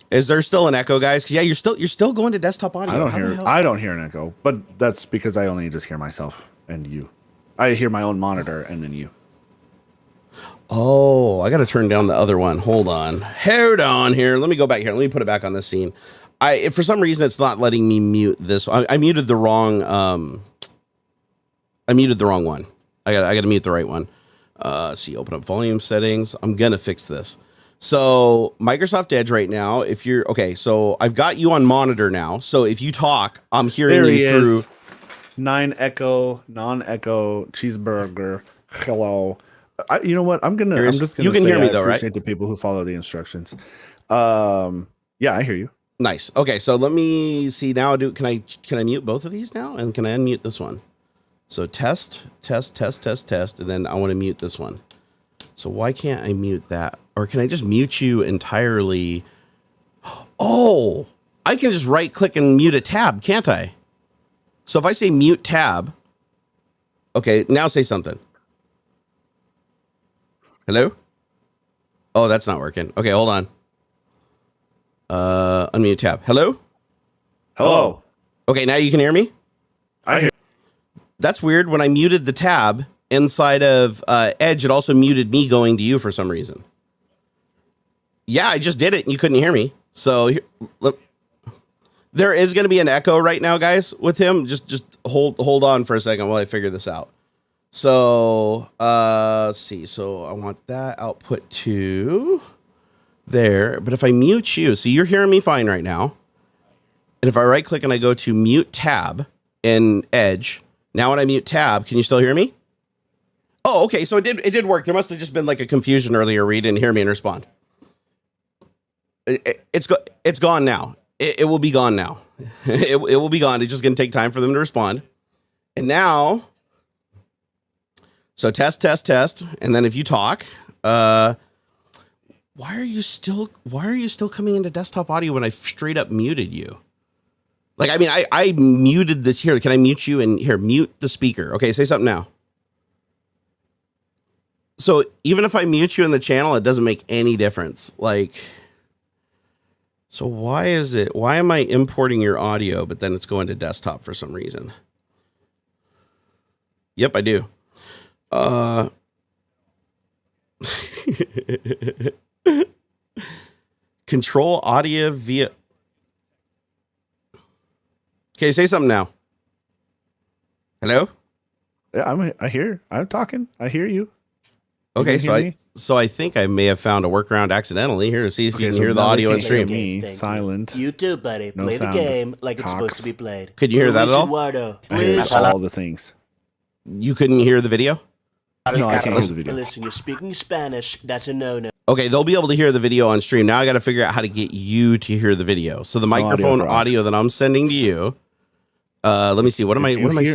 Is there still an echo, guys? 'Cause yeah, you're still going to desktop audio. I don't hear an echo, but that's because I only just hear myself and you. I hear my own monitor and then you. Oh, I got to turn down the other one. Hold on here. Let me go back here. Let me put it back on this scene. If for some reason it's not letting me mute this. I muted the wrong. I muted the wrong one. I got to mute the right one. See, open up volume settings. I'm gonna fix this. So Microsoft Edge right now, if you're okay, so I've got you on monitor now. So if you talk, I'm hearing you through 9 echo, non-echo, cheeseburger. Hello. You know what? I'm just gonna. You can say hear me I though, right? appreciate the people who follow the instructions. Yeah, I hear you. Nice. Okay, so let me see now. Can I mute both of these now? And can I unmute this one? So test, and then I want to mute this one. So why can't I mute that? Or can I just mute you entirely? Oh, I can just right click and mute a tab, can't I? So if I say mute tab, okay, now say something. Hello? Oh, that's not working. Okay, hold on. Unmute tab. Hello? Hello. Okay, now you can hear me? I hear. That's weird. When I muted the tab inside of Edge, it also muted me going to you for some reason. Yeah, I just did it and you couldn't hear me. So there is going to be an echo right now, guys, with him. Just hold on for a second while I figure this out. So let's see. So I want that output to there. But if I mute you, so you're hearing me fine right now. And if I right click and I go to mute tab in Edge, now when I mute tab, can you still hear me? Oh, okay. So it did work. There must have just been like a confusion earlier where you didn't hear me and respond. It's gone now. It will be gone now. it will be gone. It's just going to take time for them to respond. And now, so test. And then if you talk, why are you still coming into desktop audio when I straight up muted you? Like, I mean, I muted this here. Can I mute you? And here, mute the speaker. Okay, say something now. So even if I mute you in the channel, it doesn't make any difference. Like, so why am I importing your audio, but then it's going to desktop for some reason? Yep, I do. Control audio via. Okay, say something now. Hello? Yeah, I'm talking. I hear you. Okay, so I think I may have found a workaround accidentally here to see if you can hear the audio and stream. Me silent. You too, buddy. No Play the sound. game like it's Cox. supposed to be played. Could you hear that at all? Eduardo, I hear please. all the things. You couldn't hear the video? No, I can't hear the video. Listen, you're speaking Spanish. That's a no-no. Okay, they'll be able to hear the video on stream. Now I got to figure out how to get you to hear the video. So the microphone audio that I'm sending to you. Let me see. What am I?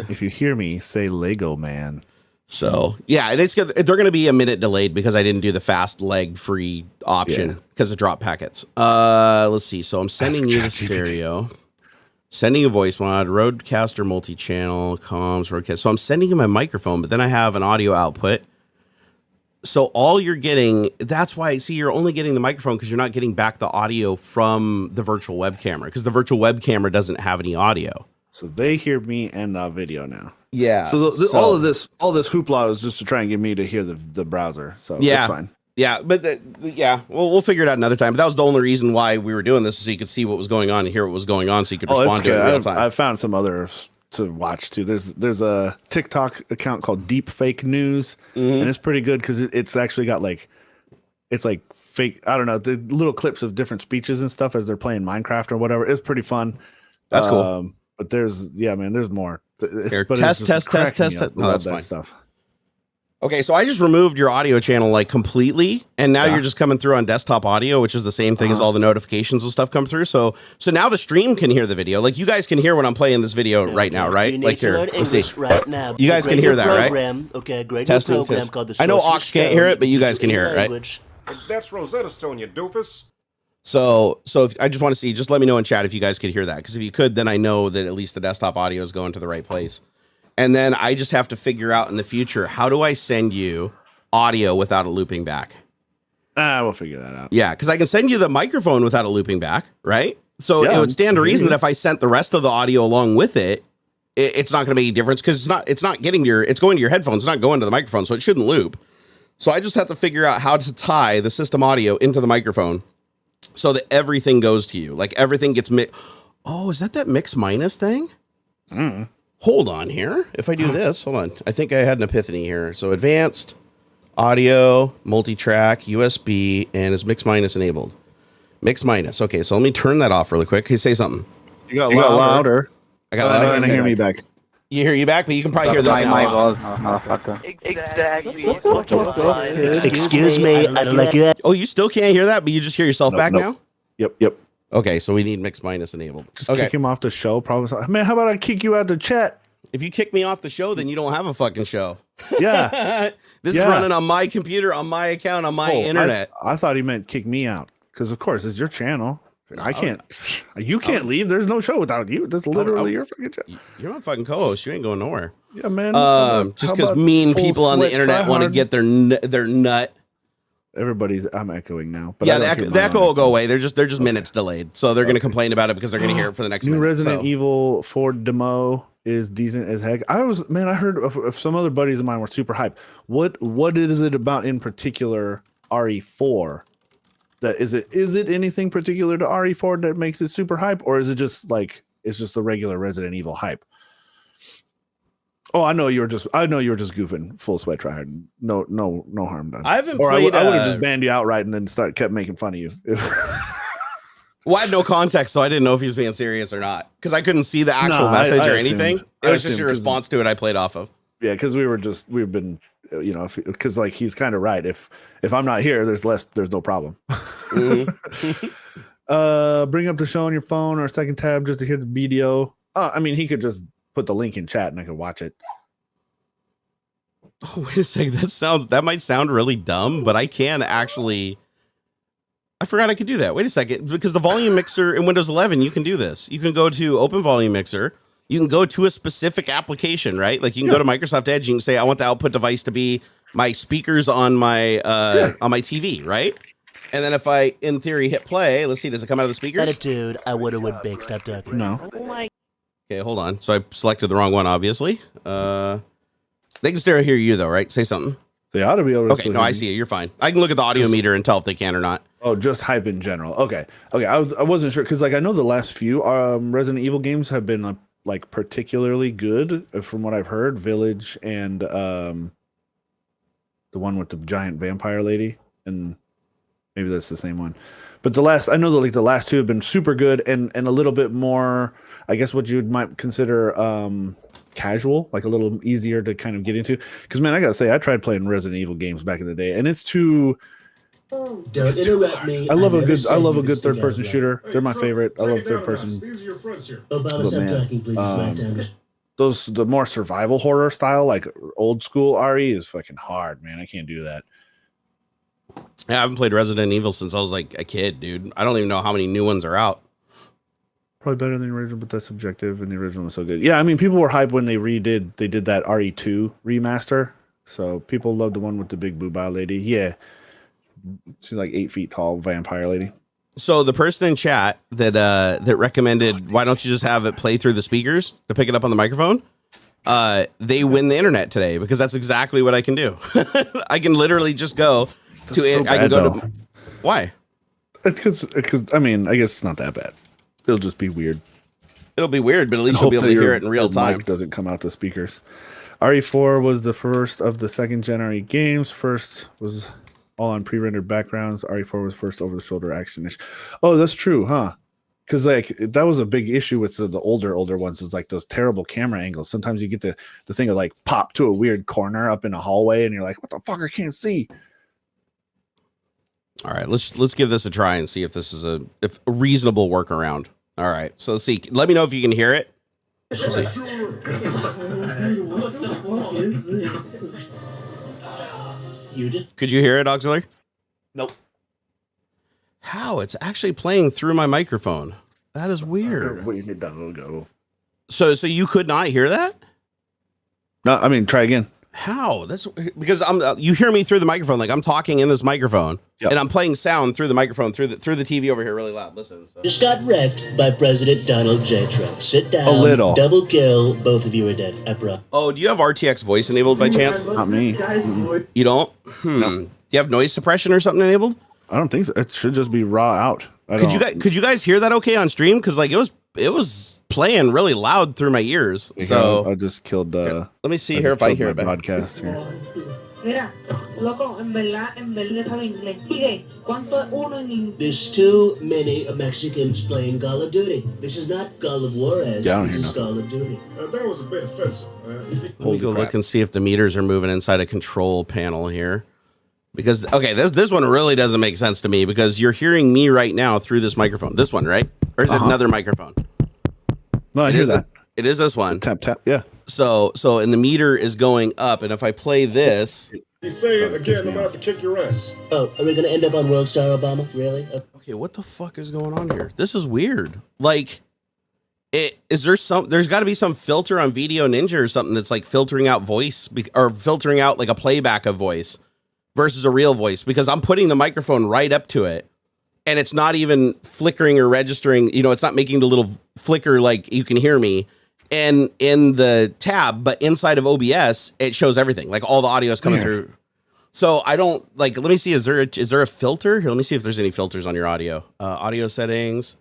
If you hear me say Lego Man. So yeah, and they're going to be a minute delayed because I didn't do the fast leg free option because of drop packets. Let's see. So I'm sending you the stereo, sending a voice mod, Roadcaster multi-channel, comms, Roadcaster. So I'm sending you my microphone, but then I have an audio output. So all you're getting, that's why, see, you're only getting the microphone because you're not getting back the audio from the virtual web camera because the virtual web camera doesn't have any audio. So they hear me and the video now. Yeah. So, all this hoopla is just to try and get me to hear the browser. So that's fine. Yeah, but we'll figure it out another time. But that was the only reason why we were doing this, so you could see what was going on and hear what was going on, so you could respond to it in real time. I found some others to watch too. There's a TikTok account called Deep Fake News, and it's pretty good because it's actually got it's like fake. I don't know, the little clips of different speeches and stuff as they're playing Minecraft or whatever. It's pretty fun. That's cool. But there's more. Here, test. No, that's fine. Stuff. Okay, so I just removed your audio channel like completely, and now you're just coming through on desktop audio, which is the same thing as all the notifications and stuff come through. So now the stream can hear the video. Like you guys can hear when I'm playing this video right now, right? You like here, let's see. Right now. You guys can hear that, right? Okay, great Testing. program called the I know Aux can't hear it, but you guys can hear it, right? That's Rosetta Stone, you doofus. So if, I just want to see, just let me know in chat if you guys could hear that, because if you could, then I know that at least the desktop audio is going to the right place. And then I just have to figure out in the future, how do I send you audio without a looping back? We'll figure that out. Yeah, because I can send you the microphone without a looping back, right? So it would stand to reason that if I sent the rest of the audio along with it, it's not going to make any difference because it's not getting it's going to your headphones, it's not going to the microphone, so it shouldn't loop. So I just have to figure out how to tie the system audio into the microphone so that everything goes to you, like everything gets mixed. Oh, is that mix minus thing? Hold on here. If I do this, hold on. I think I had an epiphany here. So advanced audio, multi-track, USB, and is mix minus enabled? Mix minus. Okay, so let me turn that off really quick. Can you say something? You got louder. I got louder. And I hear me back. You hear you back, but you can probably hear this now. Excuse me, I'd like you. Oh, you still can't hear that, but you just hear yourself back now? Yep. Okay, so we need mix minus enabled. Just kick him off the show. Probably. Man, how about I kick you out the chat? If you kick me off the show, then you don't have a fucking show. Yeah. This is running on my computer, on my account, on my internet. I thought he meant kick me out. Because, of course, it's your channel. I can't. You can't leave. There's no show without you. That's literally your fucking channel. You're my fucking co-host. You ain't going nowhere. Yeah, man. Just because mean people on the internet want to get their nut. I'm echoing now. But yeah, the echo will go away. They're just minutes delayed. So they're going to complain about it because they're going to hear it for the next minute. Resident Evil 4 demo is decent as heck. I heard of some other buddies of mine were super hyped. What is it about in particular RE4? That is it anything particular to RE4 that makes it super hype, or is it just like it's just the regular Resident Evil hype? Oh, I know you were just goofing, full sweat tryhard. No harm done. I haven't or played. I would have just banned you outright and then kept making fun of you. Well, I had no context, so I didn't know if he was being serious or not because I couldn't see the actual message or anything. It was just your response to it. I played off of. Yeah, because we've been, because like he's kind of right. If I'm not here, there's no problem. Mm-hmm. Bring up the show on your phone or second tab just to hear the video. I mean, he could just put the link in chat and I could watch it. Oh, wait a second. That might sound really dumb, but I can actually. I forgot I could do that. Wait a second, because the volume mixer in Windows 11, you can do this. You can go to Open Volume Mixer. You can go to a specific application, right? Like you can go to Microsoft Edge. You can say, I want the output device to be my speakers on my TV, right? And then if I, in theory, hit play, let's see, does it come out of the speakers? Attitude, I would have went big. Stop talking. No. Okay, hold on. So I selected the wrong one, obviously. They can still hear you, though, right? Say something. They ought to be able to. Okay, no, I see it. You're fine. I can look at the audio meter and tell if they can or not. Oh, just hype in general. Okay. I wasn't sure because like I know the last few Resident Evil games have been like particularly good from what I've heard. Village and the one with the giant vampire lady, and maybe that's the same one. But the last two have been super good and a little bit more, I guess what you might consider casual, like a little easier to kind of get into. Because man, I gotta say, I tried playing Resident Evil games back in the day, and it's too. Don't interrupt me. I love a good third person shooter. They're my favorite. I love third person. These are your friends here. Obama, stop talking, please. The more survival horror style, like old school RE, is fucking hard, man. I can't do that. Yeah, I haven't played Resident Evil since I was like a kid, dude. I don't even know how many new ones are out. Probably better than the original, but that's subjective, and the original was so good. Yeah, I mean, people were hyped when they did that RE2 remaster. So people loved the one with the big boobah lady. Yeah. She's like 8 feet tall, vampire lady. So the person in chat that recommended, why don't you just have it play through the speakers to pick it up on the microphone? They win the internet today because that's exactly what I can do. I can literally just go to it. I can go to. Why? Because I mean, I guess it's not that bad. It'll just be weird. It'll be weird, but at least you'll be able to hear it in real time. Mic doesn't come out the speakers. RE4 was the first of the second gen RE games. First was all on pre-rendered backgrounds. RE4 was first over-the-shoulder action-ish. Oh, that's true, huh? Because like that was a big issue with the older ones. Was like those terrible camera angles. Sometimes you get the thing of like pop to a weird corner up in a hallway, and you're like, "What the fuck? I can't see." All right, let's give this a try and see if this is a reasonable workaround. All right, so let's see. Let me know if you can hear it. You did? Could you hear it, AuxxZillary? Nope. How? It's actually playing through my microphone. That is weird. So you could not hear that? No, I mean, try again. How? That's because you hear me through the microphone, like I'm talking in this microphone, and I'm playing sound through the microphone through the TV over here really loud. Listen. So. Just got wrecked by President Donald J. Trump. Sit down. A little. Double kill. Both of you are dead. Epra. Oh, do you have RTX voice enabled by chance? Not me. You don't? No. Do you have noise suppression or something enabled? I don't think so. It should just be raw out. Could you guys hear that okay on stream? Because like it was playing really loud through my ears. So I just killed let me see here if I hear it back. Podcast here. There's too many Mexicans playing Call of Duty. This is not Call of Juarez. This is Call of Duty. That was a bit offensive. Let me go look and see if the meters are moving inside a control panel here. Because, okay, this one really doesn't make sense to me because you're hearing me right now through this microphone. This one, right? Or is it another microphone? No, I hear that. It is this one. Tap, yeah. So, and the meter is going up. And if I play this. You say it again, I'm about to kick your ass. Oh, are we going to end up on World Star Obama? Really? Okay, what the fuck is going on here? This is weird. Like, there's got to be some filter on Video Ninja or something that's like filtering out voice or filtering out like a playback of voice versus a real voice, because I'm putting the microphone right up to it and it's not even flickering or registering. You know, it's not making the little flicker like you can hear me and in the tab, but inside of OBS, it shows everything. Like all the audio is coming through. So I don't like, let me see. Is there a filter here? Let me see if there's any filters on your audio. Audio settings.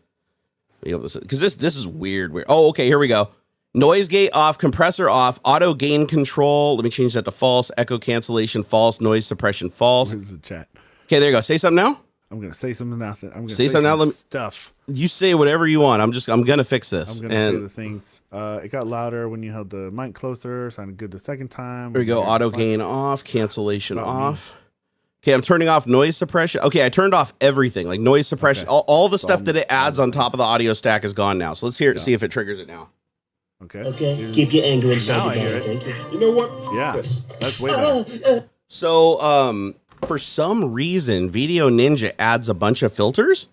Because this is weird. Oh, okay. Here we go. Noise gate off, compressor off, auto gain control. Let me change that to false. Echo cancellation false. Noise suppression false. Where's the chat? Okay, there you go. Say something now. I'm gonna say something now. I'm gonna say something now. Let me stuff. You say whatever you want. I'm gonna fix this. I'm gonna say the things. It got louder when you held the mic closer. Sounded good the second time. There we go. Auto gain off. Cancellation off. Okay, I'm turning off noise suppression. Okay, I turned off everything, like noise suppression. Okay. All the stuff that it adds on top of the audio stack is gone now. So let's see if it triggers it now. Okay. Keep your anger inside your body. Thank you. You know what? Yeah, that's way better. So, for some reason, Video Ninja adds a bunch of filters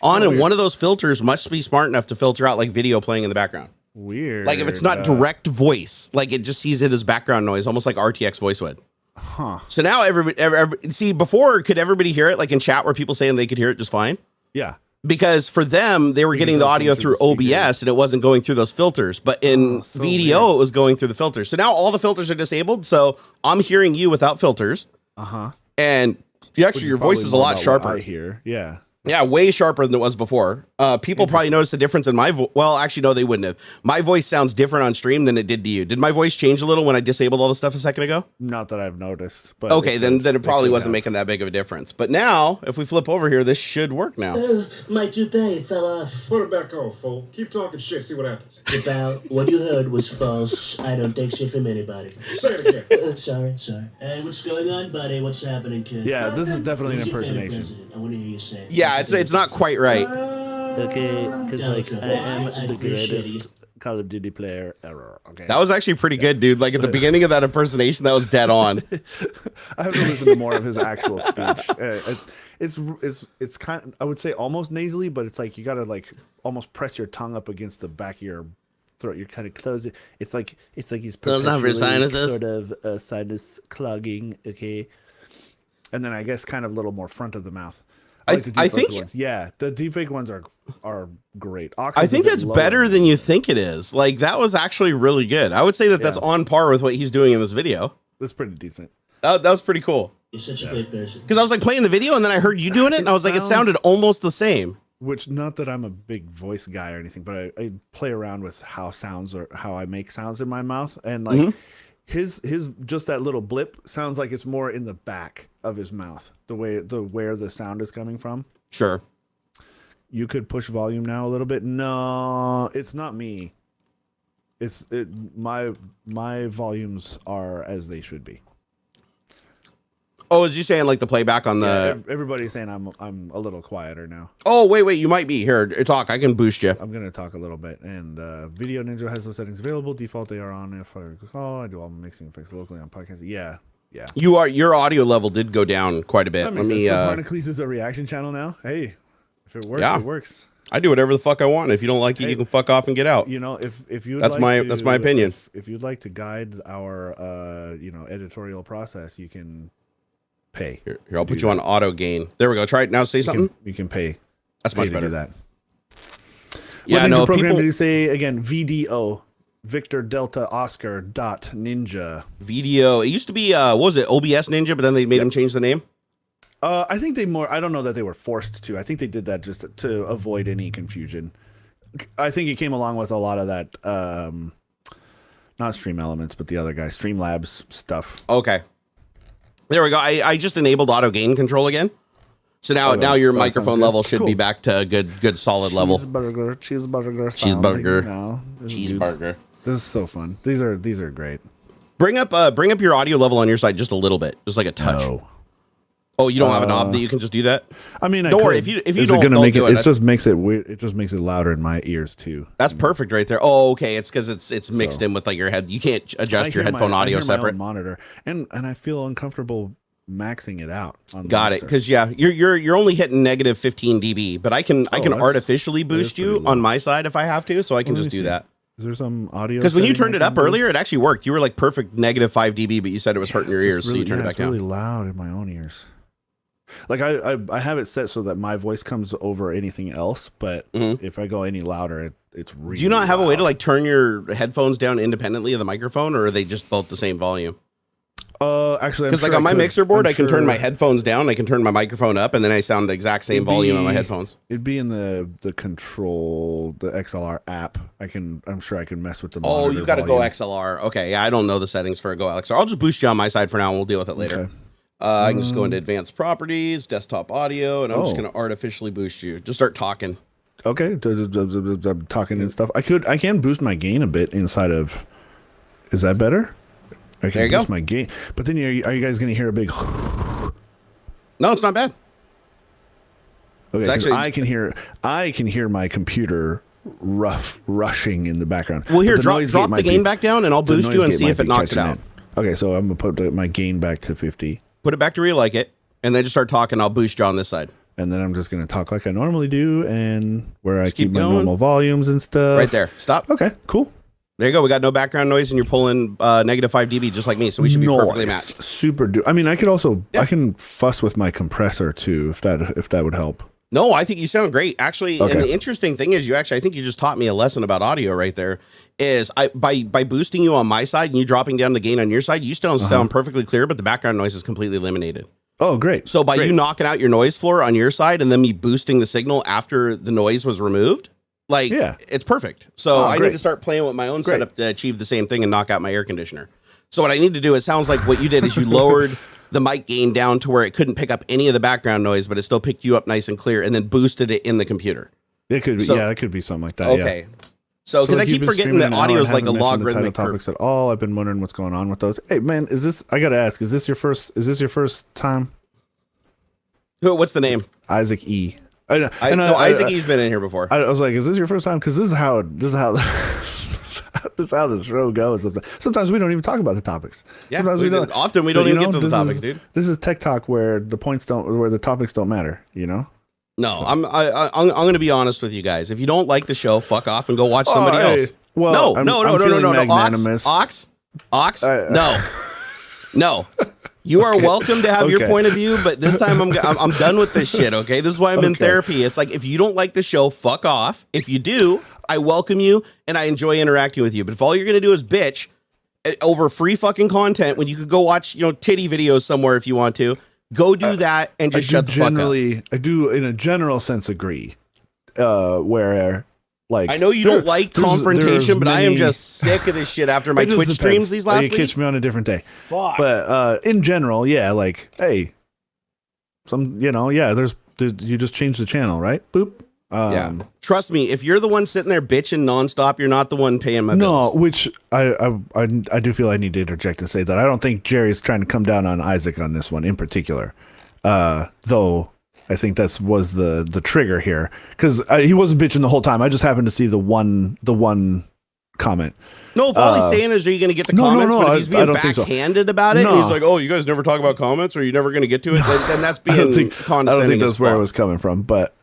on, and one of those filters must be smart enough to filter out like video playing in the background. Weird. Like if it's not direct voice, like it just sees it as background noise, almost like RTX voice would. Huh. So now everybody see, before, could everybody hear it like in chat where people saying they could hear it just fine? Yeah. Because for them, they were getting the audio through OBS and it wasn't going through those filters. But in VDO, weird. It was going through the filters. So now all the filters are disabled. So I'm hearing you without filters. Uh-huh. And your voice is a lot sharper. I hear. Yeah. Yeah, way sharper than it was before. People probably noticed a difference in my voice. Well, actually, no, they wouldn't have. My voice sounds different on stream than it did to you. Did my voice change a little when I disabled all the stuff a second ago? Not that I've noticed. But Okay, then it probably wasn't making that big of a difference. But now, if we flip over here, this should work now. My toupee fell off. Put it back on, fool. Keep talking shit, see what happens. Val, what you heard was false. I don't take shit from anybody. Say it again. Sorry. Hey, what's going on, buddy? What's happening, kid? Yeah, this is definitely an Who's your favorite impersonation. president? I want to hear you say it. Yeah, it's not quite right. Okay, because Donald like I am Trump. the I'd appreciate greatest Call of Duty player ever. Okay, That was actually pretty good, dude. Like at the beginning of that impersonation, that was dead on. I have to listen to more of his actual speech. It's kind of, I would say almost nasally, but it's like you gotta like almost press your tongue up against the back of your throat. You're kind of closing. It's like he's Those not for perpetually sinuses? sort of sinus clogging. Okay, and then I guess kind of a little more front of the mouth. I like the deepfake think- ones. Yeah, the deepfake ones are great. I think that's better than you think it is. Like that was actually really good. I would say that that's on par with what he's doing in this video. That's pretty decent. That was pretty cool. You're such a great person. Because I was like playing the video and then I heard you doing it, and I was like, it sounds- sounded almost the same. Which, not that I'm a big voice guy or anything, but I play around with how I make sounds in my mouth, and like his just that little blip sounds like it's more in the back of his mouth, where the sound is coming from. Sure. You could push volume now a little bit. No, it's not me. My volumes are as they should be. Oh, is you saying like the playback on the? Everybody's saying I'm a little quieter now. Oh, wait, you might be here. Talk. I can boost you. I'm gonna talk a little bit. And Video Ninja has those settings available. Default they are on. If I recall, I do all mixing effects locally on podcasts. Yeah. Your audio level did go down quite a bit. Let me. Barnacules is a reaction channel now. Hey, if it works, it works. I do whatever the fuck I want. If you don't like it, you can fuck off and get out. You know, if you that's my opinion. If you'd like to guide our editorial process, you can pay. Here I'll put you on auto gain. There we go. Try it now. Say something. You can pay. That's much to better. Do that. Yeah, what no. Ninja program People. did you say again? VDO. Victor Delta Oscar dot Ninja. Video. It used to be what was it? OBS Ninja, but then they made him change the name. I think I don't know that they were forced to. I think they did that just to avoid any confusion. I think it came along with a lot of that, not Stream Elements, but the other guy, Streamlabs stuff. Okay. There we go. I just enabled auto gain control again. So now your microphone level should be back to a good solid level. Cheeseburger. Cheeseburger. This is so fun. These are great. Bring up your audio level on your side just a little bit, just like a touch. No. Oh, you don't have a knob that you can just do that? I mean, don't worry. If you don't make do it, it, it just makes it weird. It just makes it louder in my ears too. That's perfect right there. Oh, okay. It's because it's mixed in with like your head. You can't adjust your headphone audio separate. My own monitor, and I feel uncomfortable maxing it out. On Got it. Because you're only hitting negative 15 dB, but I can artificially boost you on my side if I have to, so I can just do that. Is there some audio? Because when you turned it up earlier, it actually worked. You were like perfect negative 5 dB, but you said it was hurting your ears, so you turned it back down. It's really loud in my own ears. Like I have it set so that my voice comes over anything else, but if I go any louder, it's really. Do you not have loud. a way to like turn your headphones down independently of the microphone, or are they just both the same volume? Actually, because like on my mixer board, I can turn my headphones down, I can turn my microphone up, and then I sound the exact same volume on my headphones. It'd be in the control, the XLR app. I'm sure I can mess with the. Oh, you got to go XLR. Okay, yeah, I don't know the settings for a Go XLR. I'll just boost you on my side for now, and we'll deal with it later. Okay. I can just go into advanced properties, desktop audio, and I'm just going to artificially boost you. Just start talking. Okay, I'm talking and stuff. I can boost my gain a bit inside of. Is that better? I can boost my gain, but then are you guys going to hear a big? No, it's not bad. Okay, actually, I can hear my computer rushing in the background. Well, here, drop the gain back down, and I'll boost you and see if it knocks it out. Okay, so I'm gonna put my gain back to 50. Put it back to where you like it, and then just start talking. I'll boost you on this side. And then I'm just gonna talk like I normally do, and where I keep my normal volumes and stuff. Right there. Stop. Okay, cool. There you go. We got no background noise, and you're pulling negative 5 dB just like me, so we should be perfectly matched. Super. I mean, I could also I can fuss with my compressor too, if that would help. No, I think you sound great. Actually, and the interesting thing is I think you just taught me a lesson about audio right there. Is by boosting you on my side and you dropping down the gain on your side, you still sound perfectly clear, but the background noise is completely eliminated. Oh, great. So by great. you knocking out your noise floor on your side and then me boosting the signal after the noise was removed, like it's perfect. So I need to start playing with my own setup to achieve the same thing and knock out my air conditioner. So what I need to do, it sounds like what you did is you lowered the mic gain down to where it couldn't pick up any of the background noise, but it still picked you up nice and clear, and then boosted it in the computer. It could be, it could be something like that. Okay. Yeah. So because I keep forgetting that audio is like a logarithmic curve. Topics at all. I've been wondering what's going on with those. Hey man, is this? I gotta ask. Is this your first time? What's the name? Isaac E. Isaac E's been in here before. I was like, is this your first time? Because this is how this is how this show goes. Sometimes we don't even talk about the topics. Yeah, sometimes we don't. Often we don't even get to the topics, dude. This is tech talk where the topics don't matter. You know. No, so. I'm going to be honest with you guys. If you don't like the show, fuck off and go watch somebody else. Well, no. Ox, no. You are welcome to have your point of view, but this time I'm done with this shit. Okay, this is why I'm in therapy. It's like if you don't like the show, fuck off. If you do, I welcome you and I enjoy interacting with you. But if all you're going to do is bitch over free fucking content when you could go watch titty videos somewhere if you want to. Go do that and just shut the fuck up. I do, in a general sense, agree. Where, like, I know you don't like confrontation, but I am just sick of this shit after my Twitch streams these last weeks. You catch me on a different day. Fuck. But in general, yeah, like, hey, you just change the channel, right? Boop. Yeah. Trust me, if you're the one sitting there bitching nonstop, you're not the one paying my bills. No, which I do feel I need to interject and say that I don't think Jerry's trying to come down on Isaac on this one in particular. Though I think that was the trigger here because he wasn't bitching the whole time. I just happened to see the one comment. No, if all he's saying is, are you going to get to comments? But if he's being backhanded about it, and he's like, oh, you guys never talk about comments, or you're never going to get to it, then that's being condescending. I don't think that's where it was coming from, but.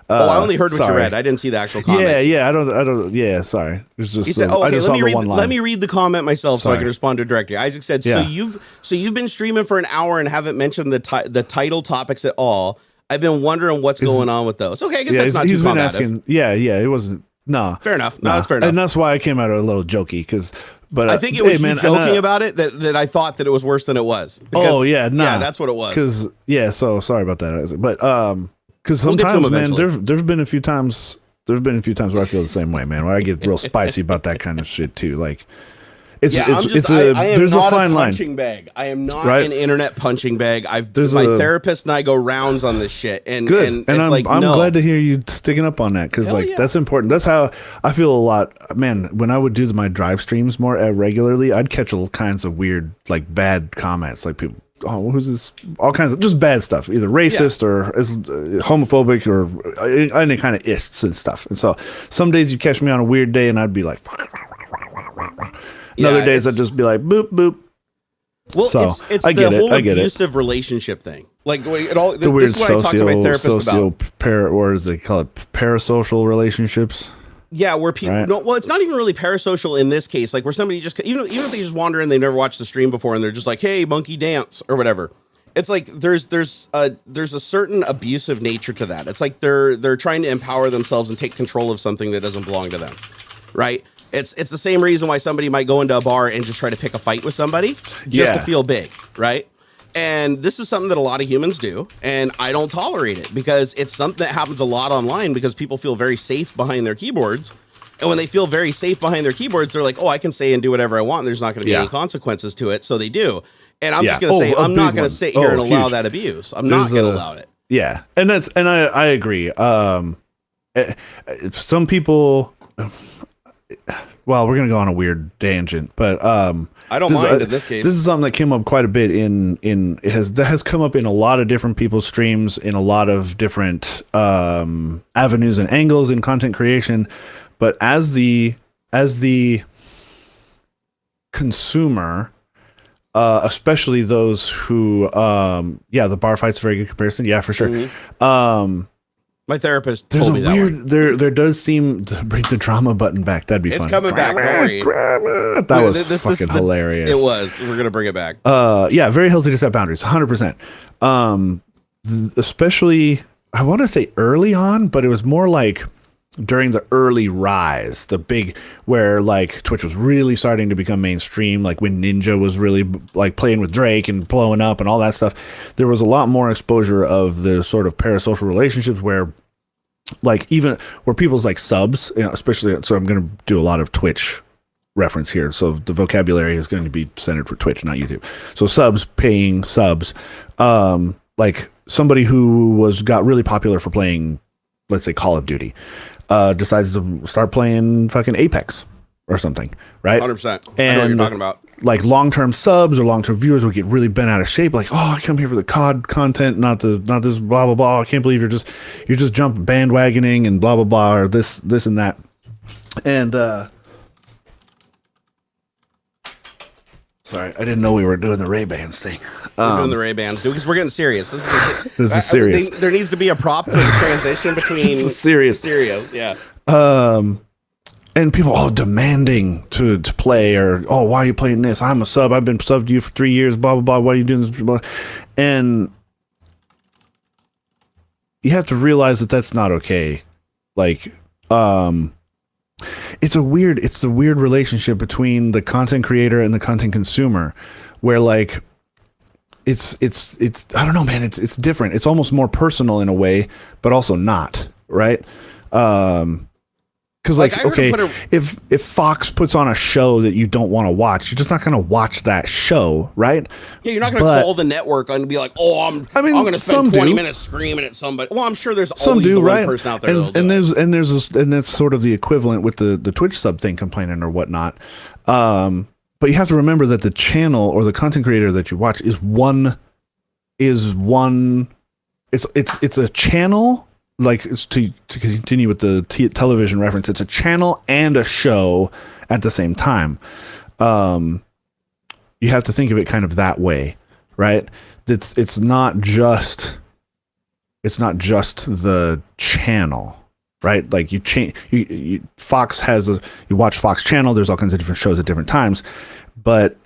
I only heard what you read. I didn't see the actual comment. Yeah. I don't. Yeah, sorry. It's just. He said, "Okay, let me read the comment myself, so I can respond to it directly." Isaac said, "So you've been streaming for an hour and haven't mentioned the title topics at all. I've been wondering what's going on with those." Okay, I guess that's not too combative. It wasn't. No, fair enough. No, that's fair enough. And that's why I came out a little jokey but I think it was you joking about it that I thought that it was worse than it was. Because, yeah, that's what it was. So sorry about that, but because sometimes, man, there've been a few times where I feel the same way, man, where I get real spicy about that kind of shit too. Like, there's a fine line. Punching bag. I am not an internet punching bag. My therapist and I go rounds on this shit, and I'm glad to hear you sticking up on that because that's important. That's how I feel a lot, man. When I would do my drive streams more regularly, I'd catch all kinds of weird, like bad comments, like people. Oh, who's this? All kinds of just bad stuff, either racist or homophobic or any kind of ists and stuff. And so some days you catch me on a weird day and I'd be like, and other days I'd just be like, boop, boop. Well, so, it's the whole abusive relationship thing. Like it all. The weird this is what I talk to my therapist about. Or is they call it parasocial relationships? Yeah, where people it's not even really parasocial in this case. Like where somebody just even if they just wander in, they've never watched the stream before, and they're just like, "Hey, monkey dance" or whatever. It's like there's a certain abusive nature to that. It's like they're trying to empower themselves and take control of something that doesn't belong to them, right? It's the same reason why somebody might go into a bar and just try to pick a fight with somebody just to feel big, right? And this is something that a lot of humans do, and I don't tolerate it because it's something that happens a lot online because people feel very safe behind their keyboards. And when they feel very safe behind their keyboards, they're like, oh, I can say and do whatever I want. And there's not going to be any consequences to it. So they do. And I'm just going to say, I'm not going to sit here and allow that abuse. I'm not going to allow it. Yeah. And I agree. Some people, well, we're going to go on a weird tangent, but, I don't mind in this case. This is something that came up quite a bit that has come up in a lot of different people's streams in a lot of different avenues and angles in content creation. But as the consumer, especially those who, the bar fight's a very good comparison. Yeah, for sure. Mm-hmm. My therapist told me that one. There does seem to bring the drama button back. That'd be fun. It's coming back. That was fucking hilarious. It was. We're gonna bring it back. Very healthy to set boundaries. 100%. Especially, I want to say early on, but it was more like during the early rise, the big where like Twitch was really starting to become mainstream, like when Ninja was really like playing with Drake and blowing up and all that stuff, there was a lot more exposure of the sort of parasocial relationships where like even where people's like subs, you know, especially, so I'm going to do a lot of Twitch reference here. So the vocabulary is going to be centered for Twitch, not YouTube. So subs, paying subs, like somebody who got really popular for playing, let's say Call of Duty, decides to start playing fucking Apex or something, right? 100%. And I know what you're talking about. Like long-term subs or long-term viewers would get really bent out of shape. Like, oh, I come here for the COD content, not this blah blah blah. I can't believe you're just jumping bandwagoning and blah blah blah or this and that. And sorry, I didn't know we were doing the Ray-Bans thing. We're doing the Ray-Bans, dude, because we're getting serious. This is serious. There needs to be a prop for the transition between This is serious. Yeah. And people demanding to play, or why are you playing this? I'm a sub. I've been subbed to you for 3 years. Blah blah blah. Why are you doing this? Blah, blah. And you have to realize that that's not okay. Like, it's the weird relationship between the content creator and the content consumer, where like it's I don't know, man. It's different. It's almost more personal in a way, but also not, right? Because like okay, if Fox puts on a show that you don't want to watch, you're just not going to watch that show, right? Yeah, you're not going to call the network and be like, "Oh, I'm going to spend 20 minutes screaming at somebody." Well, I'm sure there's always the one person out there. And that's sort of the equivalent with the Twitch sub thing complaining or whatnot. But you have to remember that the channel or the content creator that you watch is one. It's a channel. Like, it's to continue with the television reference, it's a channel and a show at the same time. You have to think of it kind of that way, right? It's not just the channel, right? Like Fox has you watch Fox channel. There's all kinds of different shows at different times, but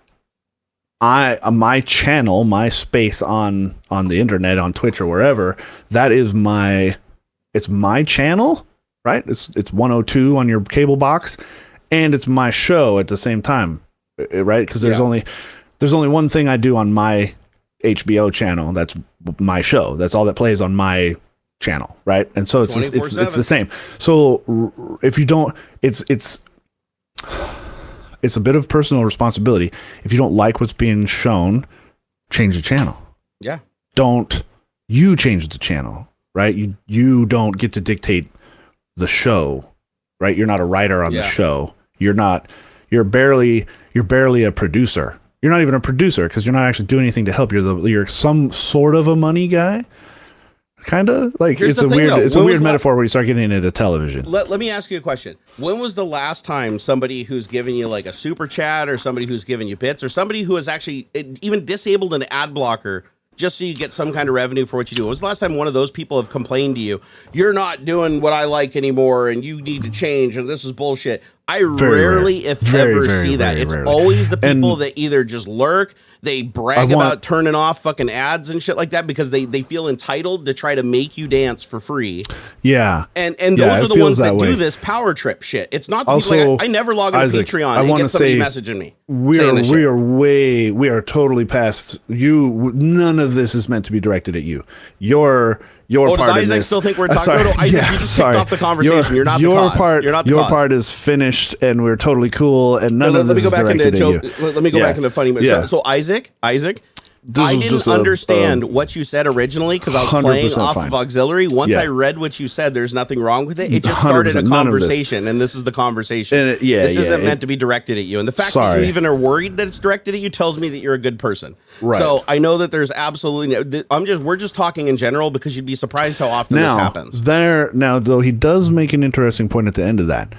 my channel, my space on the internet, on Twitch or wherever, that is it's my channel, right? It's 102 on your cable box, and it's my show at the same time, right? Because there's only one thing I do on my HBO channel. That's my show. That's all that plays on my channel, right? And so it's the same. So if you don't, it's a bit of personal responsibility. If you don't like what's being shown, change the channel. Yeah. Don't you change the channel. Right, you don't get to dictate the show, right? You're not a writer on the show. You're barely a producer. You're not even a producer because you're not actually doing anything to help. You're some sort of a money guy, kind of like. It's a weird metaphor where you start getting into television. Let me ask you a question. When was the last time somebody who's giving you like a super chat, or somebody who's giving you bits, or somebody who has actually even disabled an ad blocker just so you get some kind of revenue for what you do? When was the last time one of those people have complained to you, you're not doing what I like anymore and you need to change and this is bullshit? I rarely, if ever, see that. It's always the people that either just lurk, they brag about turning off fucking ads and shit like that because they feel entitled to try to make you dance for free. Yeah. And those are the ones that do this power trip shit. It's not the people like, I never log on to Patreon and get somebody messaging me. We are totally past you. None of this is meant to be directed at you. Your part does Isaac still think we're talking? No, Isaac, you just kicked off the conversation. You're not the cause. You're not the cause. Part is finished, and we're totally cool, and none of this is directed at you. Let me go back into funny. So Isaac, I didn't understand what you said originally because I was playing off of AuxxZillary. Once I read what you said, there's nothing wrong with it. It just started a conversation, and this is the conversation. This isn't meant to be directed at you. And the fact that you even are worried that it's directed at you tells me that you're a good person. Right. So I know that there's absolutely we're just talking in general because you'd be surprised how often this happens. Now, though, he does make an interesting point at the end of that.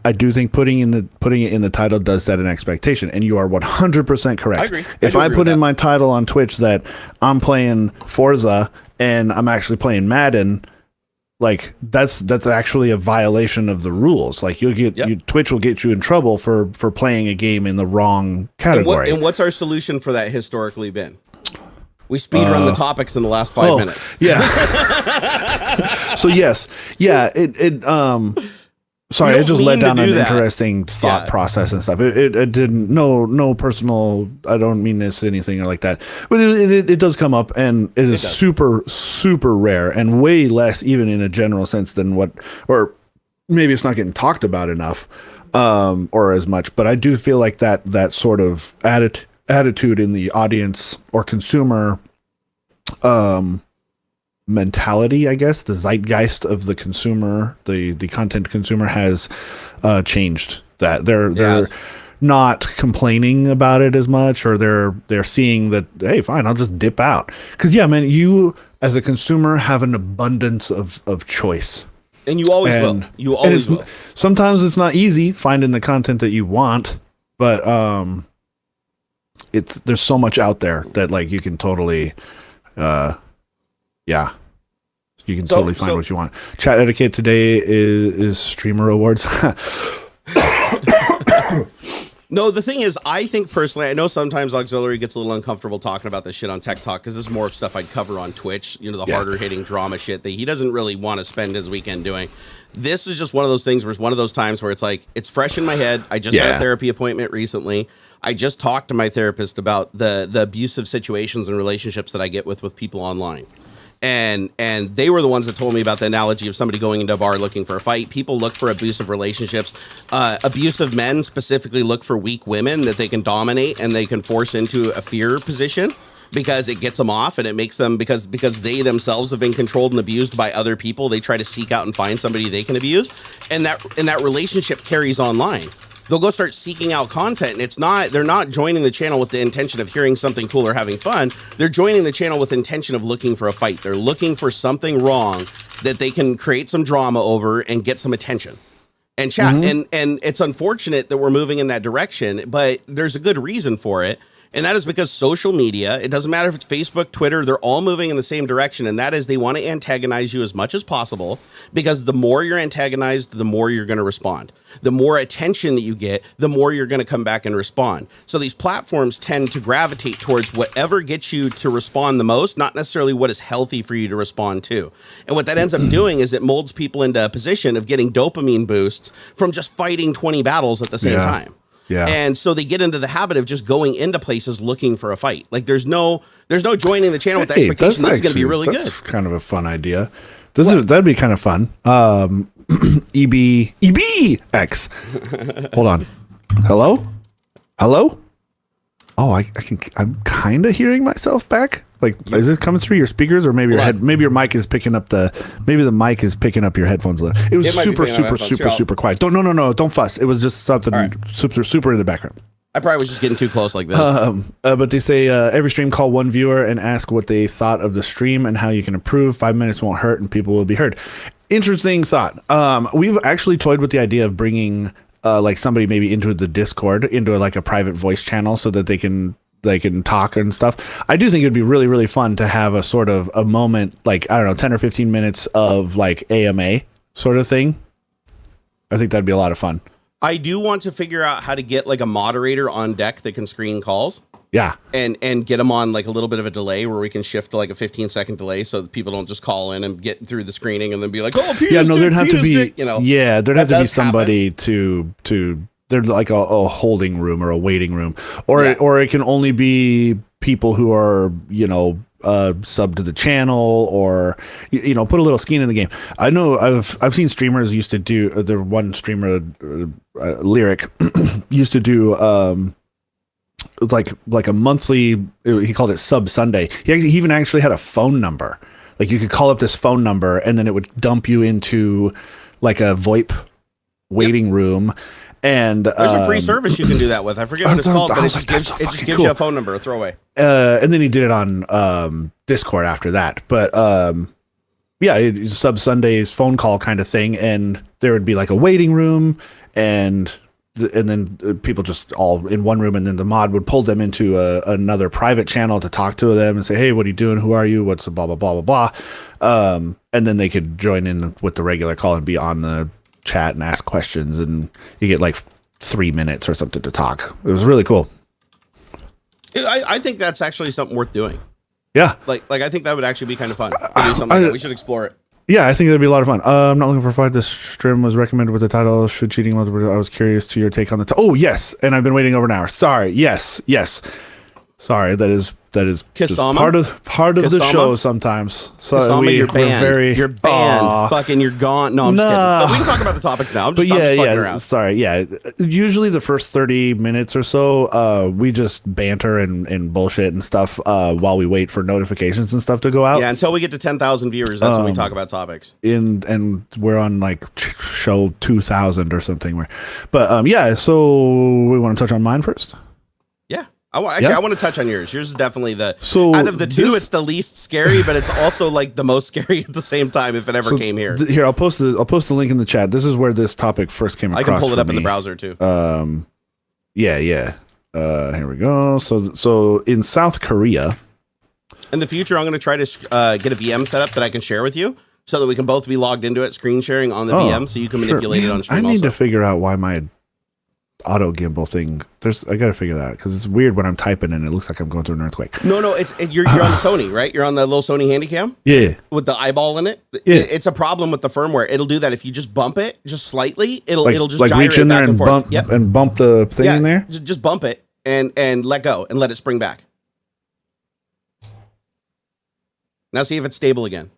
I do think putting it in the title does set an expectation, and you are 100% correct. I agree. If I put in my title on Twitch that I'm playing Forza and I'm actually playing Madden, like that's actually a violation of the rules. Like Twitch will get you in trouble for playing a game in the wrong category. And what's our solution for that historically been? We speed run the topics in the last 5 minutes. Yeah. So yes, yeah. Sorry, I just led down an interesting thought process and stuff. It didn't. No personal. I don't mean this anything like that. But it does come up, and it is super rare, and way less even in a general sense than what, or maybe it's not getting talked about enough, or as much. But I do feel like that sort of attitude in the audience or consumer mentality, I guess, the zeitgeist of the consumer, the content consumer has changed. That they're not complaining about it as much, or they're seeing that, hey, fine, I'll just dip out. Because yeah, man, you as a consumer have an abundance of choice. And you always will. You always will. Sometimes it's not easy finding the content that you want, but there's so much out there that like you can totally you can totally find what you want. Chat etiquette today is streamer awards. No, the thing is, I think personally, I know sometimes AuxxZillary gets a little uncomfortable talking about this shit on Tech Talk because this is more stuff I'd cover on Twitch, the harder hitting drama shit that he doesn't really want to spend his weekend doing. This is just one of those things where it's one of those times where it's like, it's fresh in my head. I just had a therapy appointment recently. I just talked to my therapist about the abusive situations and relationships that I get with people online. And they were the ones that told me about the analogy of somebody going into a bar looking for a fight. People look for abusive relationships. Abusive men specifically look for weak women that they can dominate and they can force into a fear position because it gets them off and it makes them, because they themselves have been controlled and abused by other people. They try to seek out and find somebody they can abuse. And that relationship carries online. They'll go start seeking out content, and they're not joining the channel with the intention of hearing something cool or having fun. They're joining the channel with the intention of looking for a fight. They're looking for something wrong that they can create some drama over and get some attention and chat. And it's unfortunate that we're moving in that direction, but there's a good reason for it. And that is because social media, it doesn't matter if it's Facebook, Twitter, they're all moving in the same direction. And that is they want to antagonize you as much as possible, because the more you're antagonized, the more you're going to respond. The more attention that you get, the more you're going to come back and respond. So these platforms tend to gravitate towards whatever gets you to respond the most, not necessarily what is healthy for you to respond to. And what that ends up doing is it molds people into a position of getting dopamine boosts from just fighting 20 battles at the same time. Yeah. And so they get into the habit of just going into places looking for a fight. Like there's no joining the channel with the expectation this is going to be really good. That's kind of a fun idea. That'd be kind of fun. EBX. Hold on. Hello? Oh, I'm kind of hearing myself back. Like, is it coming through your speakers, or maybe your maybe your mic is picking up the mic is picking up your headphones a little. It was super quiet. No, don't fuss. It was just something super in the background. I probably was just getting too close like this. But they say every stream, call one viewer and ask what they thought of the stream and how you can improve. 5 minutes won't hurt and people will be heard. Interesting thought. We've actually toyed with the idea of bringing like somebody maybe into the Discord, into like a private voice channel, so that they can talk and stuff. I do think it'd be really, really fun to have a sort of a moment, like, I don't know, 10 or 15 minutes of like AMA sort of thing. I think that'd be a lot of fun. I do want to figure out how to get like a moderator on deck that can screen calls. Yeah. And get them on like a little bit of a delay where we can shift to like a 15-second delay so that people don't just call in and get through the screening and then be like, oh, there'd have to be, there'd have to be somebody to there's like a holding room or a waiting room, or it can only be people who are, sub to the channel, or, put a little skin in the game. I know I've seen streamers used to do, the one streamer, Lyric, used to do, like a monthly, he called it Sub Sunday. He even actually had a phone number. Like you could call up this phone number and then it would dump you into like a VoIP waiting room. And there's a free service you can do that with. I forget what it's called, but it just gives you a phone number, a throwaway. And then he did it on Discord after that. But it's Sub Sunday's phone call kind of thing, and there would be like a waiting room, and then people just all in one room, and then the mod would pull them into another private channel to talk to them and say, hey, what are you doing? Who are you? What's the blah, blah, blah, blah, blah. And then they could join in with the regular call and be on the chat and ask questions, and you get like 3 minutes or something to talk. It was really cool. I think that's actually something worth doing. Yeah. Like I think that would actually be kind of fun to do something like that. We should explore it. Yeah, I think that'd be a lot of fun. I'm not looking for a fight. This stream was recommended with the title "Should Cheating?" I was curious to your take on the. Oh yes, and I've been waiting over an hour. Sorry. Yes. Sorry, that is just Kisama? part of the Kisama? show sometimes. So Kisama, you're we're banned. You're banned. Aw. Fucking, you're gone. No, I'm just kidding. But we can talk about the topics now. I'm just fucking around. Sorry, yeah. Usually the first 30 minutes or so, we just banter and bullshit and stuff while we wait for notifications and stuff to go out. Yeah, until we get to 10,000 viewers, that's when we talk about topics. And we're on like show 2000 or something. But yeah, so we want to touch on mine first. Yeah. I want to touch on yours. Yours is definitely out of the two, it's the least scary, but it's also like the most scary at the same time if it ever came here. Here, I'll post the link in the chat. This is where this topic first came across. I can pull it up in me. the browser too. Yeah. Here we go. So in South Korea. In the future, I'm going to try to get a VM set up that I can share with you so that we can both be logged into it, screen sharing on the VM, so you can manipulate it on stream. I need to figure out why my auto gimbal thing. I got to figure that out because it's weird when I'm typing and it looks like I'm going through an earthquake. No, you're on the Sony, right? You're on the little Sony Handycam. Yeah, with the eyeball in it. Yeah, it's a problem with the firmware. It'll do that if you just bump it just slightly. It'll just like gyrate reach in there back and forth. bump and bump the thing in there. Just bump it and let go and let it spring back. Now see if it's stable again.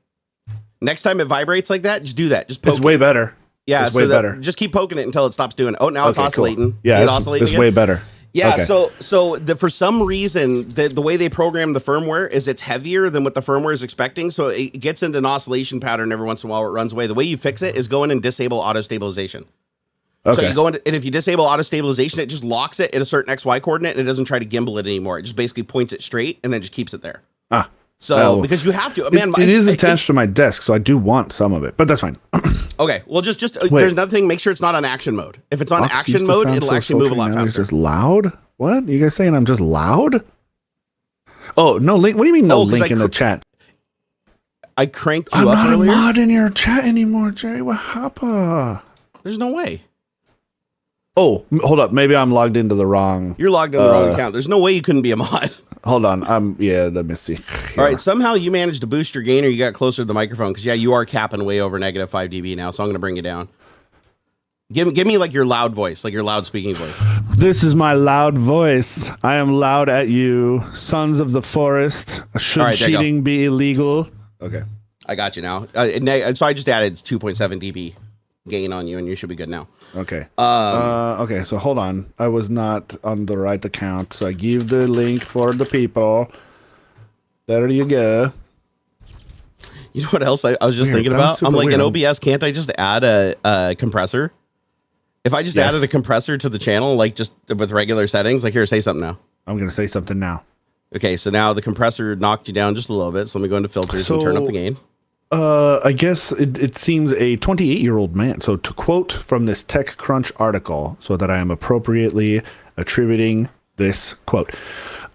Next time it vibrates like that, just do that. Just poke it's way better. Yeah, it's way better. Just keep poking it until it stops doing it. Oh, now it's oscillating. Cool. Yeah, it's way better. Yeah, okay. so for some reason, the way they program the firmware is it's heavier than what the firmware is expecting, so it gets into an oscillation pattern every once in a while where it runs away. The way you fix it is go in and disable auto stabilization. Okay. So you go in, and if you disable auto stabilization, it just locks it at a certain XY coordinate, and it doesn't try to gimbal it anymore. It just basically points it straight and then just keeps it there. So because you have to, man, it is attached to my desk, so I do want some of it, but that's fine. Okay, well, just there's another thing. Make sure it's not on action mode. If it's on action mode, it'll actually move a lot faster. Just loud? What? You guys saying I'm just loud? Oh, no link. What do you mean no link in the chat? I cranked you up earlier. I'm not a mod in your chat anymore, Jerry. What happened? There's no way. Oh, hold up. Maybe I'm logged into the wrong. You're logged in the wrong account. There's no way you couldn't be a mod. Hold on. Yeah, let me see. All right. Somehow you managed to boost your gain or you got closer to the microphone because, yeah, you are capping way over negative 5 dB now. So I'm going to bring you down. Give me like your loud voice, like your loud speaking voice. This is my loud voice. I am loud at you, sons of the forest. Should cheating be illegal? Okay. I got you now. So I just added 2.7 dB gain on you and you should be good now. Okay. Okay, so hold on. I was not on the right account, so I give the link for the people. There you go. You know what else I was just thinking about? I'm like, in OBS, can't I just add a compressor? If I just added a compressor to the channel, like just with regular settings, like here, say something now. I'm going to say something now. Okay, so now the compressor knocked you down just a little bit. So let me go into filters and turn up the gain. I guess it seems a 28-year-old man. So to quote from this TechCrunch article, so that I am appropriately attributing this quote.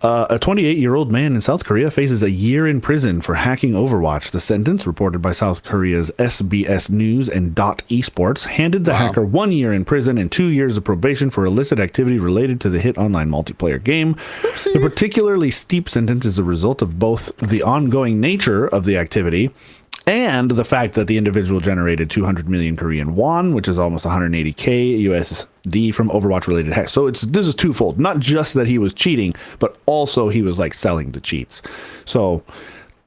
A 28-year-old man in South Korea faces a year in prison for hacking Overwatch. The sentence, reported by South Korea's SBS News and Dot Esports, handed the hacker 1 year in prison and 2 years of probation for illicit activity related to the hit online multiplayer game. The particularly steep sentence is a result of both the ongoing nature of the activity and the fact that the individual generated 200 million Korean won, which is almost 180K USD from Overwatch-related hacks. So this is twofold. Not just that he was cheating, but also he was like selling the cheats. So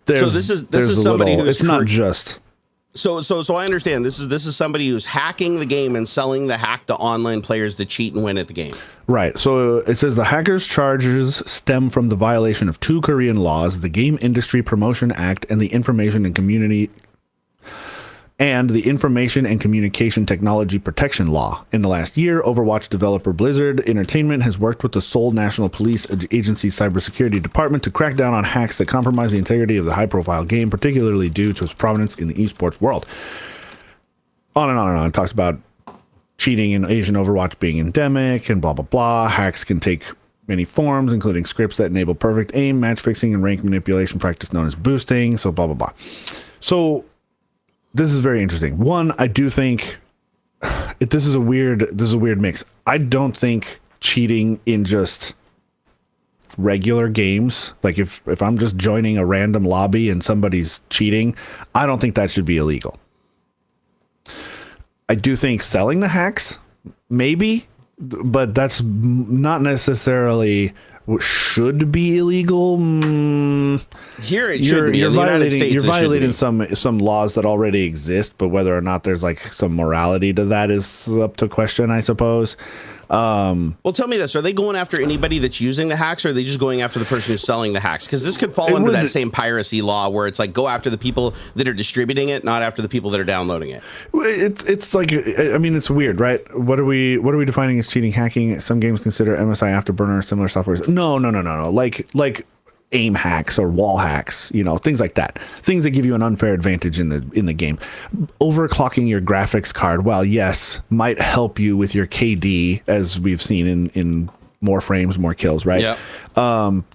this is somebody who's not just. So I understand this is somebody who's hacking the game and selling the hack to online players to cheat and win at the game. Right. So it says the hacker's charges stem from the violation of 2 Korean laws, the Game Industry Promotion Act and the Information and Communication Technology Protection Law. In the last year, Overwatch developer Blizzard Entertainment has worked with the Seoul National Police Agency's cybersecurity department to crack down on hacks that compromise the integrity of the high-profile game, particularly due to its prominence in the esports world. On and on and on. It talks about cheating in Asian Overwatch being endemic and blah, blah, blah. Hacks can take many forms, including scripts that enable perfect aim, match fixing, and rank manipulation practice known as boosting. So blah, blah, blah. So this is very interesting. One, I do think this is a weird mix. I don't think cheating in just regular games, like if I'm just joining a random lobby and somebody's cheating, I don't think that should be illegal. I do think selling the hacks, maybe, but that's not necessarily should be illegal. Here it should be. You're In the United States, you're it violating shouldn't be. some laws that already exist, but whether or not there's like some morality to that is up to question, I suppose. Well, tell me this: are they going after anybody that's using the hacks, or are they just going after the person who's selling the hacks? Because this could fall under that same piracy law, where it's like go after the people that are distributing it, not after the people that are downloading it. It's like, I mean, it's weird, right? What are we defining as cheating? Hacking? Some games consider MSI Afterburner or similar software. No. Like aim hacks or wall hacks, things like that. Things that give you an unfair advantage in the game. Overclocking your graphics card, while yes, might help you with your KD, as we've seen in more frames, more kills, right? Yeah.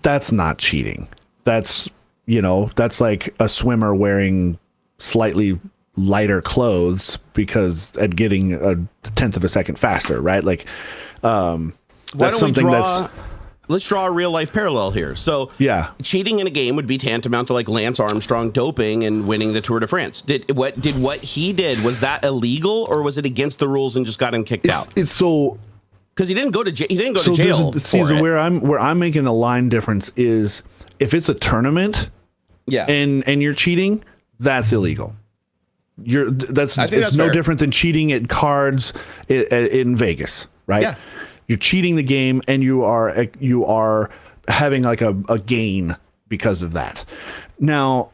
That's not cheating. That's like a swimmer wearing slightly lighter clothes because at getting a tenth of a second faster, right? Like that's something Let's draw a real life parallel here. So yeah, cheating in a game would be tantamount to like Lance Armstrong doping and winning the Tour de France. Did what he did, was that illegal, or was it against the rules and just got him kicked out? It's so, because he didn't go to jail. Where I'm making a line difference is if it's a tournament, yeah, and you're cheating, that's illegal. It's no fair. different than cheating at cards in Vegas, right? Yeah. You're cheating the game, and you are having like a gain because of that. Now,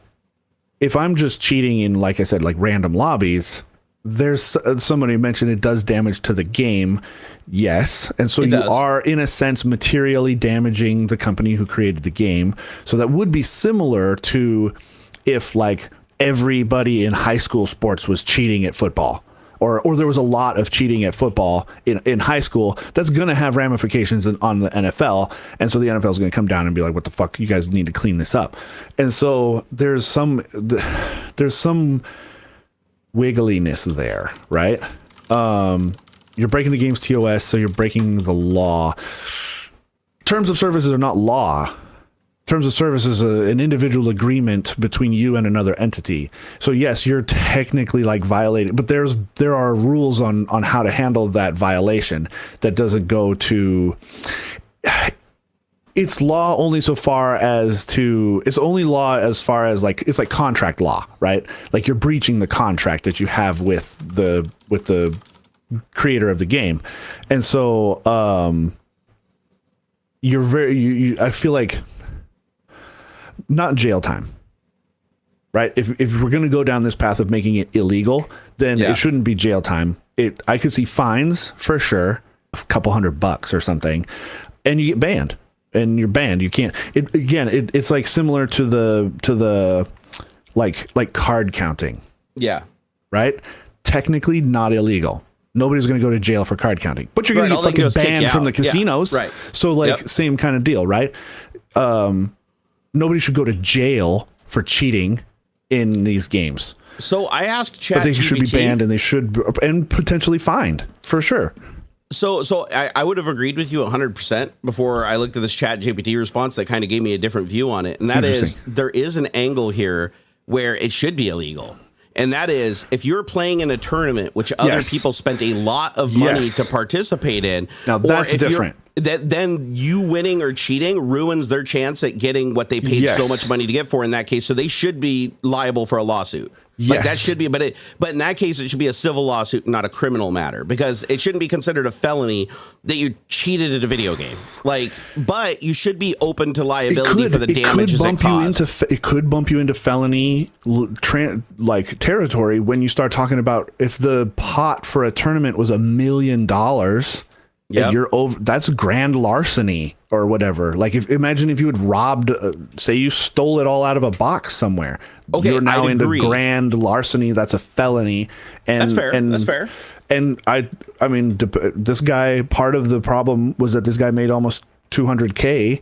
if I'm just cheating in, like I said, like random lobbies, there's somebody mentioned it does damage to the game. Yes. And so you are, in a sense, materially damaging the company who created the game. So that would be similar to if like everybody in high school sports was cheating at football. Or there was a lot of cheating at football in high school. That's going to have ramifications on the NFL. And so the NFL is going to come down and be like, what the fuck? You guys need to clean this up. And so there's some wiggliness there, right? You're breaking the game's TOS, so you're breaking the law. Terms of services are not law. Terms of service is an individual agreement between you and another entity. So yes, you're technically like violating, but there are rules on how to handle that violation that doesn't go to. It's law only so far as to. It's only law as far as like it's like contract law, right? Like you're breaching the contract that you have with the creator of the game, and so I feel like. Not jail time, right? If we're going to go down this path of making it illegal, then it shouldn't be jail time. I could see fines for sure, a couple $100 or something, and you get banned. And you're banned. You can't. It's like similar to the like card counting. Yeah. Right. Technically not illegal. Nobody's going to go to jail for card counting, but you're going to get fucking banned from the casinos. Yeah. Right. So same kind of deal, right? Nobody should go to jail for cheating in these games. So I asked ChatGPT. But they should be banned, and they should and potentially fined for sure. So I would have agreed with you 100% before I looked at this ChatGPT response that kind of gave me a different view on it. And that is, there is an angle here where it should be illegal. And that is, if you're playing in a tournament, which other people spent a lot of money to participate in. Now that's different. Then you winning or cheating ruins their chance at getting what they paid so much money to get for in that case. So they should be liable for a lawsuit. Like that should be, but in that case, it should be a civil lawsuit, not a criminal matter, because it shouldn't be considered a felony that you cheated at a video game. But you should be open to liability for the damages it caused. It could bump you into felony territory when you start talking about if the pot for a tournament was $1 million. Yeah, you're over. That's grand larceny or whatever. Like, imagine if you had robbed, say, you stole it all out of a box somewhere. Okay, you're now into grand larceny. That's a felony. And that's fair. That's fair. And I mean, this guy. Part of the problem was that this guy made almost $200K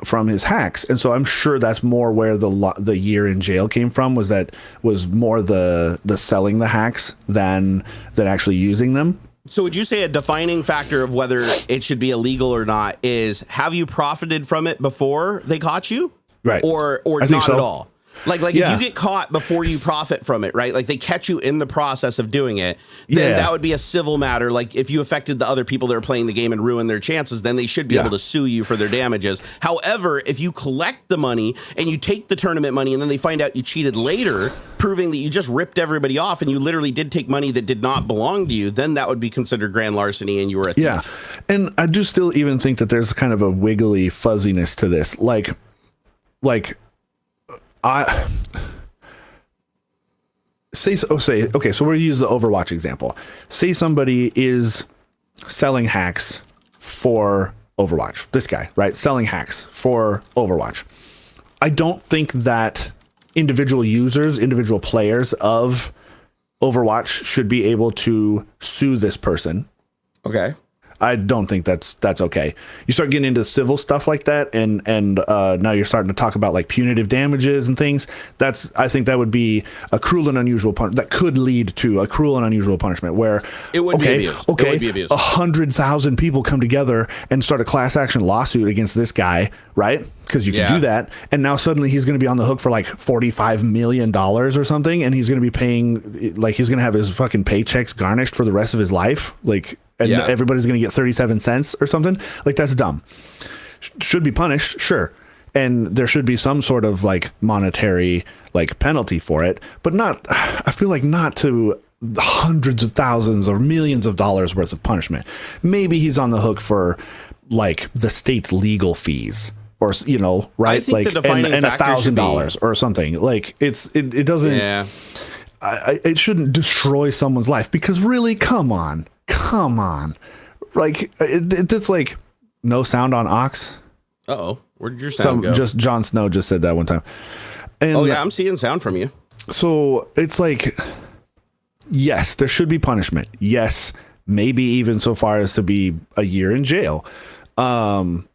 from his hacks, and so I'm sure that's more where the year in jail came from. Was more the selling the hacks than actually using them. So would you say a defining factor of whether it should be illegal or not is have you profited from it before they caught you? Right. Or not at all? Like if you get caught before you profit from it, right? Like they catch you in the process of doing it, then that would be a civil matter. Like if you affected the other people that are playing the game and ruined their chances, then they should be able to sue you for their damages. However, if you collect the money and you take the tournament money and then they find out you cheated later, proving that you just ripped everybody off and you literally did take money that did not belong to you, then that would be considered grand larceny and you were a thief. Yeah. And I do still even think that there's kind of a wiggly fuzziness to this. Like so we'll use the Overwatch example. Say somebody is selling hacks for Overwatch. This guy, right? Selling hacks for Overwatch. I don't think that individual users, individual players of Overwatch should be able to sue this person. Okay. I don't think that's okay. You start getting into civil stuff like that, and now you're starting to talk about like punitive damages and things. I think that would be a cruel and unusual that could lead to a cruel and unusual punishment where it would be abused. Okay, it would be abused. 100,000 people come together and start a class action lawsuit against this guy, right? Because you can do that, and now suddenly he's going to be on the hook for like $45 million or something, and he's going to be paying, like, he's going to have his fucking paychecks garnished for the rest of his life, like. And everybody's going to get 37 cents or something. Like, that's dumb. Should be punished, sure. And there should be some sort of like monetary like penalty for it, but not, I feel like not to hundreds of thousands or millions of dollars worth of punishment. Maybe he's on the hook for like the state's legal fees or, you know, right? I think like, the defining and factor $1,000 or something. Like it doesn't, it shouldn't destroy someone's life because really, come on. Like it's like no sound on Aux. Uh-oh. Where did your sound go? Just Jon Snow just said that one time. And I'm seeing sound from you. So it's like, yes, there should be punishment. Yes, maybe even so far as to be a year in jail. But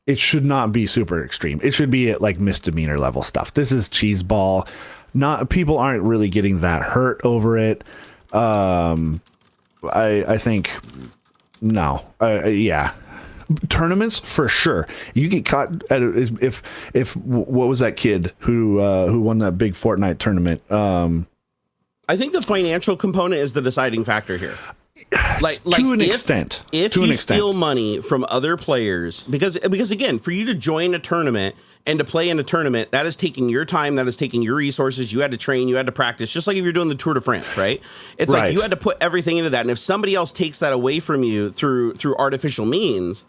it should not be super extreme. It should be at like misdemeanor level stuff. This is cheeseball. People aren't really getting that hurt over it. I think no. Tournaments for sure. You get caught at if what was that kid who won that big Fortnite tournament? I think the financial component is the deciding factor here. Like to an extent. If you steal money from other players, because again, for you to join a tournament and to play in a tournament, that is taking your time, that is taking your resources. You had to train, you had to practice, just like if you're doing the Tour de France, right? It's like you had to put everything into that. And if somebody else takes that away from you through artificial means,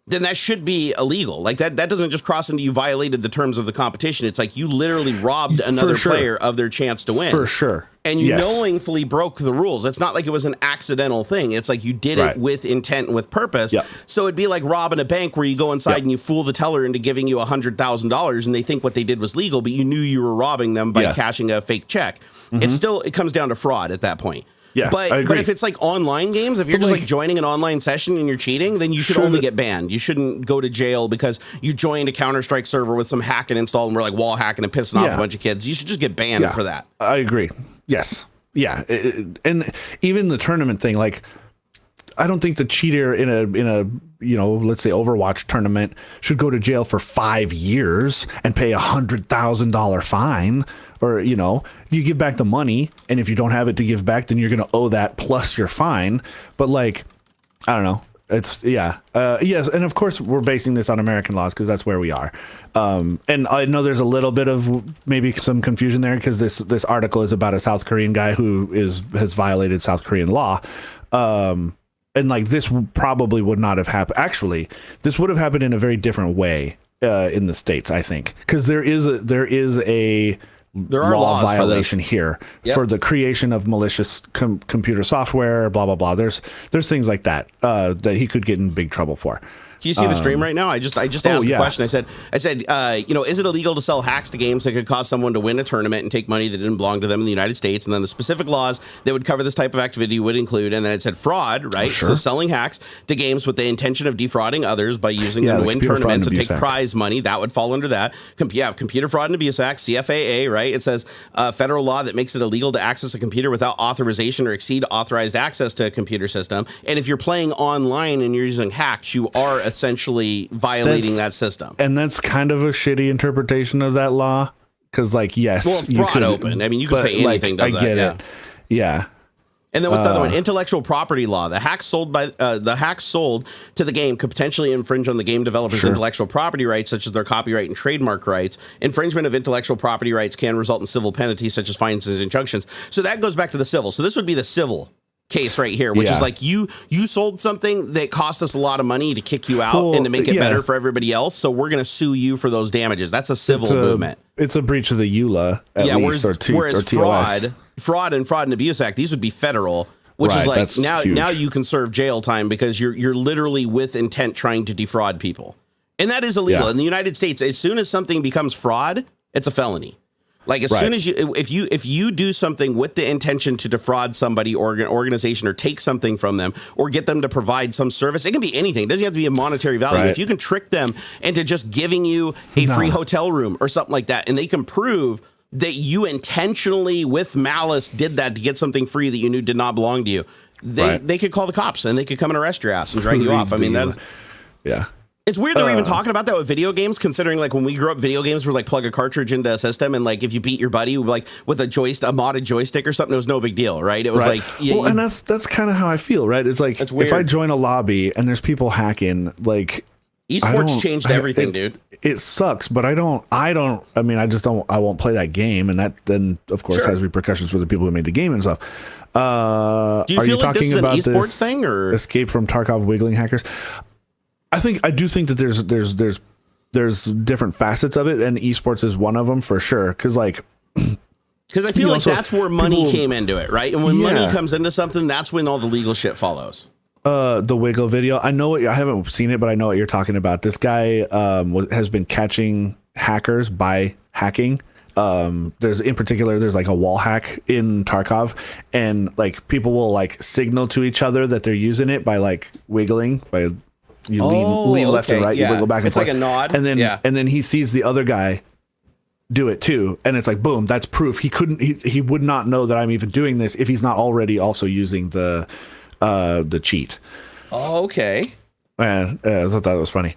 then that should be illegal. Like that doesn't just cross into you violated the terms of the competition. It's like you literally robbed another player of their chance to win. For sure. And you knowingly broke the rules. It's not like it was an accidental thing. It's like you did it with intent and with purpose. Yep. So it'd be like robbing a bank where you go inside and you fool the teller into giving you $100,000 and they think what they did was legal, but you knew you were robbing them by cashing a fake check. It comes down to fraud at that point. Yeah, but if it's like online games, if you're just like joining an online session and you're cheating, then you should only get banned. You shouldn't go to jail because you joined a Counter-Strike server with some hacking installed and we're like wall hacking and pissing off a bunch of kids. You should just get banned for that. I agree. Yes. Yeah. And even the tournament thing, like, I don't think the cheater in a let's say Overwatch tournament should go to jail for 5 years and pay $100,000 fine. Or, you give back the money, and if you don't have it to give back, then you're going to owe that plus your fine. But, like, I don't know. It's, yes. And, of course, we're basing this on American laws because that's where we are. And I know there's a little bit of maybe some confusion there because this article is about a South Korean guy who has violated South Korean law. And, like, this probably would not have happened. Actually, this would have happened in a very different way in the States, I think. Because there is a law violation here for the creation of malicious computer software, blah blah blah. There's things like that that he could get in big trouble for. Can you see the stream right now? I just asked a question. I said, is it illegal to sell hacks to games that could cause someone to win a tournament and take money that didn't belong to them in the United States? And then the specific laws that would cover this type of activity would include, and then it said fraud, right? Sure. So selling hacks to games with the intention of defrauding others by using them to win tournaments and take prize money, that would fall under that. Computer Fraud and Abuse Act, CFAA, right? It says federal law that makes it illegal to access a computer without authorization or exceed authorized access to a computer system. And if you're playing online and you're using hacks, you are essentially violating that system. And that's kind of a shitty interpretation of that law. Because, yes, it's broad open. I mean, you can say anything. I get it. Yeah. And then what's the other one? Intellectual property law. The hacks sold to the game could potentially infringe on the game developer's intellectual property rights, such as their copyright and trademark rights. Infringement of intellectual property rights can result in civil penalties, such as fines and injunctions. So that goes back to the civil. So this would be the civil case right here, which is like you sold something that cost us a lot of money to kick you out and to make it better for everybody else. So we're going to sue you for those damages. That's a civil movement. It's a breach of the EULA, least, whereas fraud and abuse act, these would be federal, which is like now you can serve jail time because you're literally with intent trying to defraud people, and that is illegal in the United States. As soon as something becomes fraud, it's a felony. Like as soon as if you do something with the intention to defraud somebody or an organization or take something from them or get them to provide some service, it can be anything. It doesn't have to be a monetary value. If you can trick them into just giving you a free hotel room or something like that, and they can prove that you intentionally with malice did that to get something free that you knew did not belong to you, they could call the cops and they could come and arrest your ass and drag you off. I mean, that's It's weird that we're even talking about that with video games, considering like when we grew up, video games were like plug a cartridge into a system, and like if you beat your buddy like with a modded joystick or something, it was no big deal, right? It was like, and that's kind of how I feel, right? It's like if I join a lobby and there's people hacking, like esports changed everything, dude. It sucks, but I won't play that game, and that then of course has repercussions for the people who made the game and stuff. Do you feel like this is an esports thing or escape from Tarkov wiggling hackers? I do think that there's different facets of it, and esports is one of them for sure. Because I feel like that's where money came into it, right? And when money comes into something, that's when all the legal shit follows. The Wiggle video, I haven't seen it, but I know what you're talking about. This guy has been catching hackers by hacking. There's like a wall hack in Tarkov, and like people will like signal to each other that they're using it by like wiggling by. You lean left and right. You wiggle back and forth. It's like a nod. And then he sees the other guy do it too, and it's like boom, that's proof. He would not know that I'm even doing this if he's not already also using the cheat. Oh, okay. And I thought that was funny.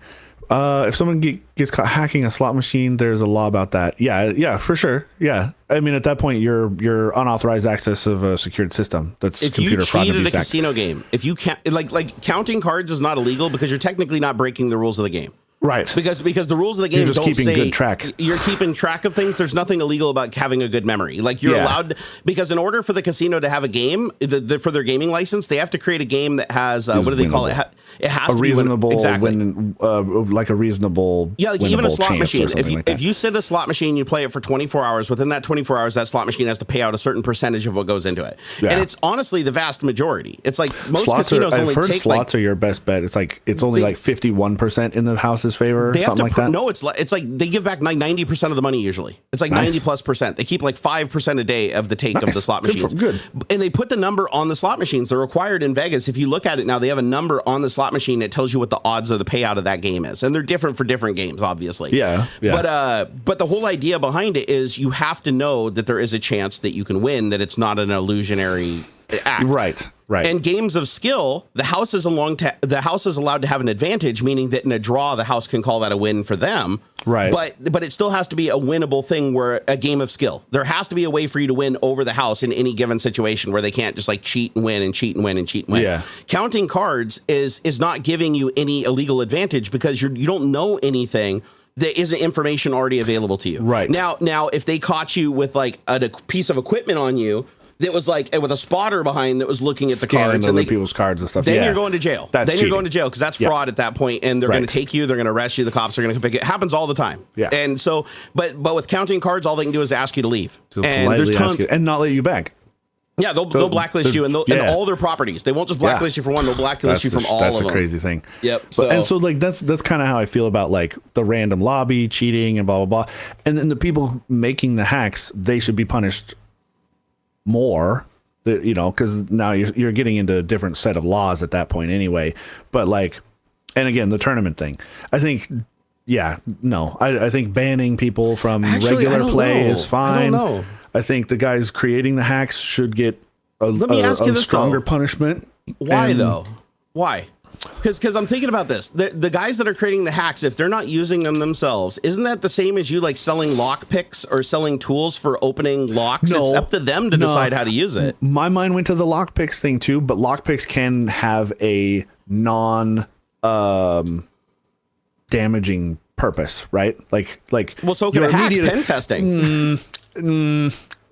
If someone gets caught hacking a slot machine, there's a law about that. Yeah, for sure. Yeah, I mean at that point you're unauthorized access of a secured system. That's if computer you fraud cheated abuse a act. casino game. If you can't like counting cards is not illegal because you're technically not breaking the rules of the game. Right. Because the rules of the game don't say good track. You're keeping track of things. There's nothing illegal about having a good memory. Like you're allowed, because in order for the casino to have a game, for their gaming license, they have to create a game that has what do they call it? It has to be reasonable, exactly. Like a reasonable, like even a slot machine. If you set a slot machine, you play it for 24 hours. Within that 24 hours, that slot machine has to pay out a certain percentage of what goes into it. Yeah. And it's honestly the vast majority. It's like most casinos only take slots are your best bet. It's only like 51% in the house's favor. They have to that? No, it's like they give back like 90% of the money usually. It's like 90+%. They keep like 5% a day of the take of the slot machines. Good. And they put the number on the slot machines. They're required in Vegas. If you look at it now, they have a number on the slot machine that tells you what the odds of the payout of that game is. And they're different for different games, obviously. Yeah. But the whole idea behind it is you have to know that there is a chance that you can win, that it's not an illusionary act. Right. And games of skill, the house is allowed to have an advantage, meaning that in a draw, the house can call that a win for them. Right. But it still has to be a winnable thing where a game of skill. There has to be a way for you to win over the house in any given situation where they can't just like cheat and win and cheat and win and cheat and win. Yeah. Counting cards is not giving you any illegal advantage because you don't know anything that isn't information already available to you. Right. Now, if they caught you with like a piece of equipment on you, that was like with a spotter behind that was looking at the cards and people's cards and stuff. Then you're going to jail. You're going to jail because that's fraud at that point, and they're going to take you. They're going to arrest you. The cops are going to pick it. It happens all the time. Yeah. And so, but with counting cards, all they can do is ask you to leave. And there's tons and not let you back. Yeah, they'll blacklist you and all their properties. They won't just blacklist you for one; they'll blacklist you from all of them. That's a crazy thing. Yep. So like that's kind of how I feel about like the random lobby cheating and blah blah blah. And then the people making the hacks, they should be punished more. Because now you're getting into a different set of laws at that point anyway. But like, and again, the tournament thing, I think. Yeah, no, I think banning people from regular play is fine. I think the guys creating the hacks should get a stronger punishment. Why though? Why? Because I'm thinking about this. The guys that are creating the hacks, if they're not using them themselves, isn't that the same as you like selling lock picks or selling tools for opening locks? No, it's up to them to decide how to use it. My mind went to the lock picks thing too, but lock picks can have a non damaging purpose, right? Like well, so can a hack pen testing.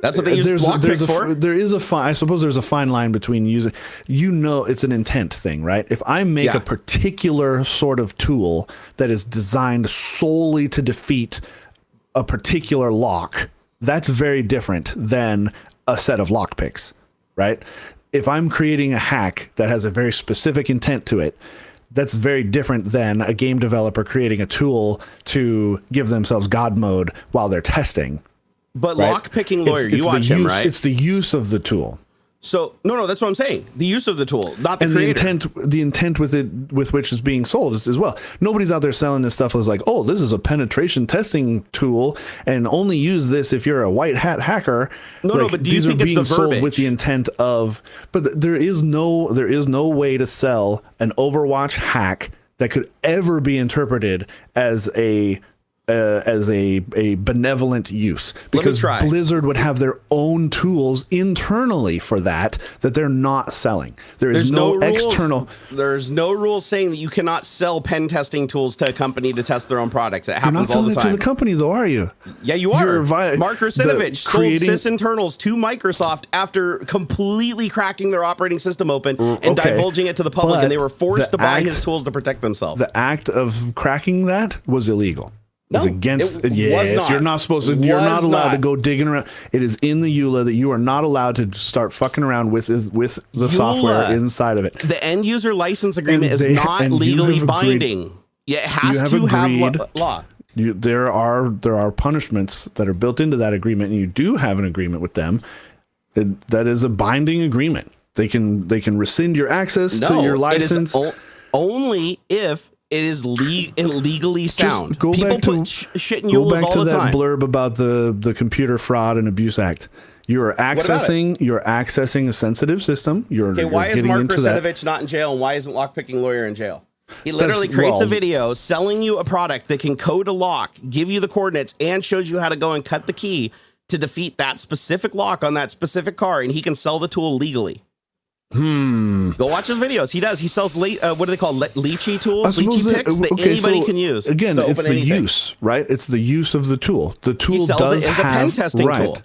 That's what they use lock picks for. There is a fine. I suppose there's a fine line between using. It's an intent thing, right? If I make a particular sort of tool that is designed solely to defeat a particular lock, that's very different than a set of lock picks, right? If I'm creating a hack that has a very specific intent to it, that's very different than a game developer creating a tool to give themselves God mode while they're testing. But right? Lock-picking lawyer, you watch him, right? It's the use of the tool. So no, that's what I'm saying. The use of the tool, not the creator. The intent with which is being sold as well. Nobody's out there selling this stuff as like, oh, this is a penetration testing tool, and only use this if you're a white hat hacker. No, but do you think it's the sold verbiage with the intent of? But there is no way to sell an Overwatch hack that could ever be interpreted as a benevolent use, because Blizzard would have their own tools internally for that they're not selling. There's no external. There's no rules saying that you cannot sell pen testing tools to a company to test their own products. It happens all the time. You're not selling it to the company, though, are you? Yeah, you are. Mark Russinovich sold sysinternals to Microsoft after completely cracking their operating system open and divulging it to the public, and they were forced to buy his tools to protect themselves. The act of cracking that was illegal. No, against yes, you're not supposed to. You're not allowed to go digging around. It is in the EULA that you are not allowed to start fucking around with the software inside of it. The end user license agreement is not legally binding. Yeah, it has to have law. There are punishments that are built into that agreement, and you do have an agreement with them. That is a binding agreement. They can rescind your access to your license only if it is legally sound. People put shit in EULAs all the time. Go back to that blurb about the Computer Fraud and Abuse Act. You're accessing a sensitive system. Why is Mark Russinovich not in jail, and why isn't Lockpicking Lawyer in jail? He literally creates a video selling you a product that can code a lock, give you the coordinates, and shows you how to go and cut the key to defeat that specific lock on that specific car, and he can sell the tool legally. Go watch his videos. He does. He sells what do they call leechy tools, leechy picks that anybody can use. Again, it's the use, right? It's the use of the tool. The tool does it as a pen testing tool.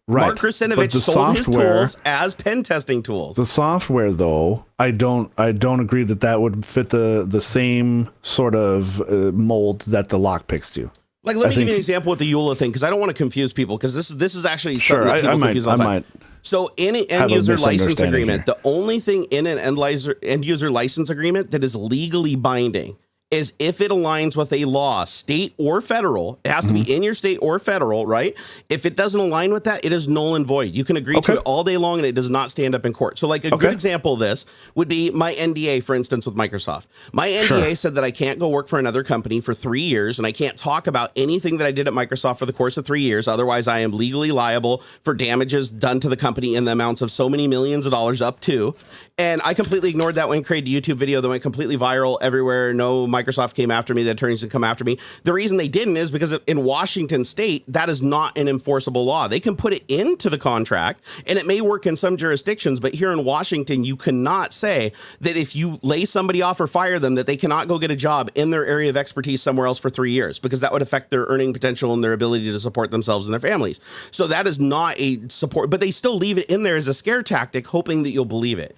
Right. Mark Russinovich sold his tools as pen testing tools. The software, though, I don't agree that would fit the same sort of mold that the lockpicks do. Like, let me give you an example with the EULA thing, because I don't want to confuse people, because this is actually something that people confuse all the time. So in an end user license agreement, the only thing in an end user license agreement that is legally binding is if it aligns with a law, state or federal. It has to be in your state or federal, right? If it doesn't align with that, it is null and void. You can agree to it all day long, and it does not stand up in court. So like a good example of this would be my NDA, for instance, with Microsoft. My NDA said that I can't go work for another company for 3 years, and I can't talk about anything that I did at Microsoft for the course of 3 years. Otherwise, I am legally liable for damages done to the company in the amounts of so many millions of dollars up to. And I completely ignored that when I created a YouTube video that went completely viral everywhere. No, Microsoft came after me. The attorneys didn't come after me. The reason they didn't is because in Washington state, that is not an enforceable law. They can put it into the contract, and it may work in some jurisdictions, but here in Washington, you cannot say that if you lay somebody off or fire them, that they cannot go get a job in their area of expertise somewhere else for 3 years, because that would affect their earning potential and their ability to support themselves and their families. So that is not a support, but they still leave it in there as a scare tactic, hoping that you'll believe it.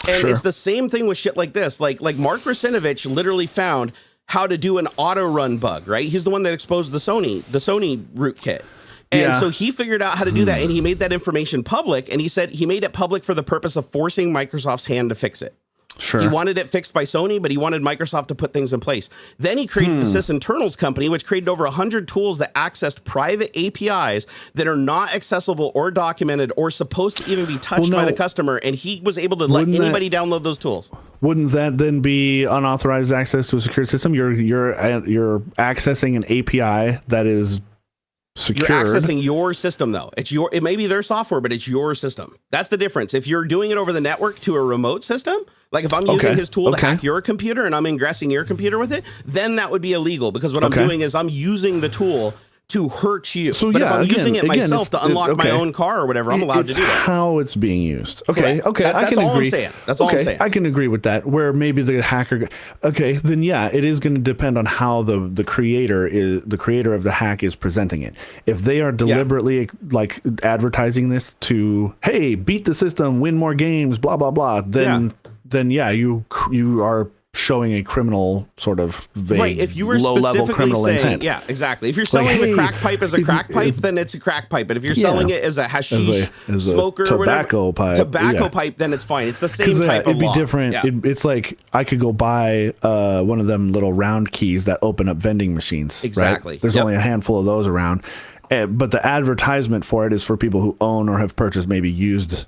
And it's the same thing with shit like this. Like Mark Russinovich literally found how to do an auto run bug, right? He's the one that exposed the Sony rootkit. And so he figured out how to do that, and he made that information public. And he said he made it public for the purpose of forcing Microsoft's hand to fix it. Sure. He wanted it fixed by Sony, but he wanted Microsoft to put things in place. Then he created the SysInternals company, which created over 100 tools that accessed private APIs that are not accessible or documented or supposed to even be touched by the customer. And he was able to let anybody download those tools. Wouldn't that then be unauthorized access to a secure system? You're accessing an API that is secured. You're accessing your system, though. It may be their software, but it's your system. That's the difference. If you're doing it over the network to a remote system, like if I'm using his tool to hack your computer and I'm ingressing your computer with it, then that would be illegal, because what I'm doing is I'm using the tool to hurt you. So, but if I'm using it myself to unlock my own car or whatever, I'm allowed to do that. How it's being used. Okay. Correct. Okay. That's I can all agree. I'm saying. That's all I'm saying. I can agree with that. Where maybe the hacker. Okay. Then yeah, it is going to depend on how the creator of the hack is presenting it. If they are deliberately like advertising this to, hey, beat the system, win more games, blah blah blah, then you are showing a criminal sort of vague, if you were low-level criminal saying, intent. Yeah, exactly. If you're selling the crack pipe as a crack pipe, then it's a crack pipe. But if you're selling it as a hashish smoker or tobacco pipe, then it's fine. It's the same type of it'd be law. different. Yeah. It's like I could go buy one of them little round keys that open up vending machines. Exactly. Right? There's only a handful of those around. But the advertisement for it is for people who own or have purchased maybe used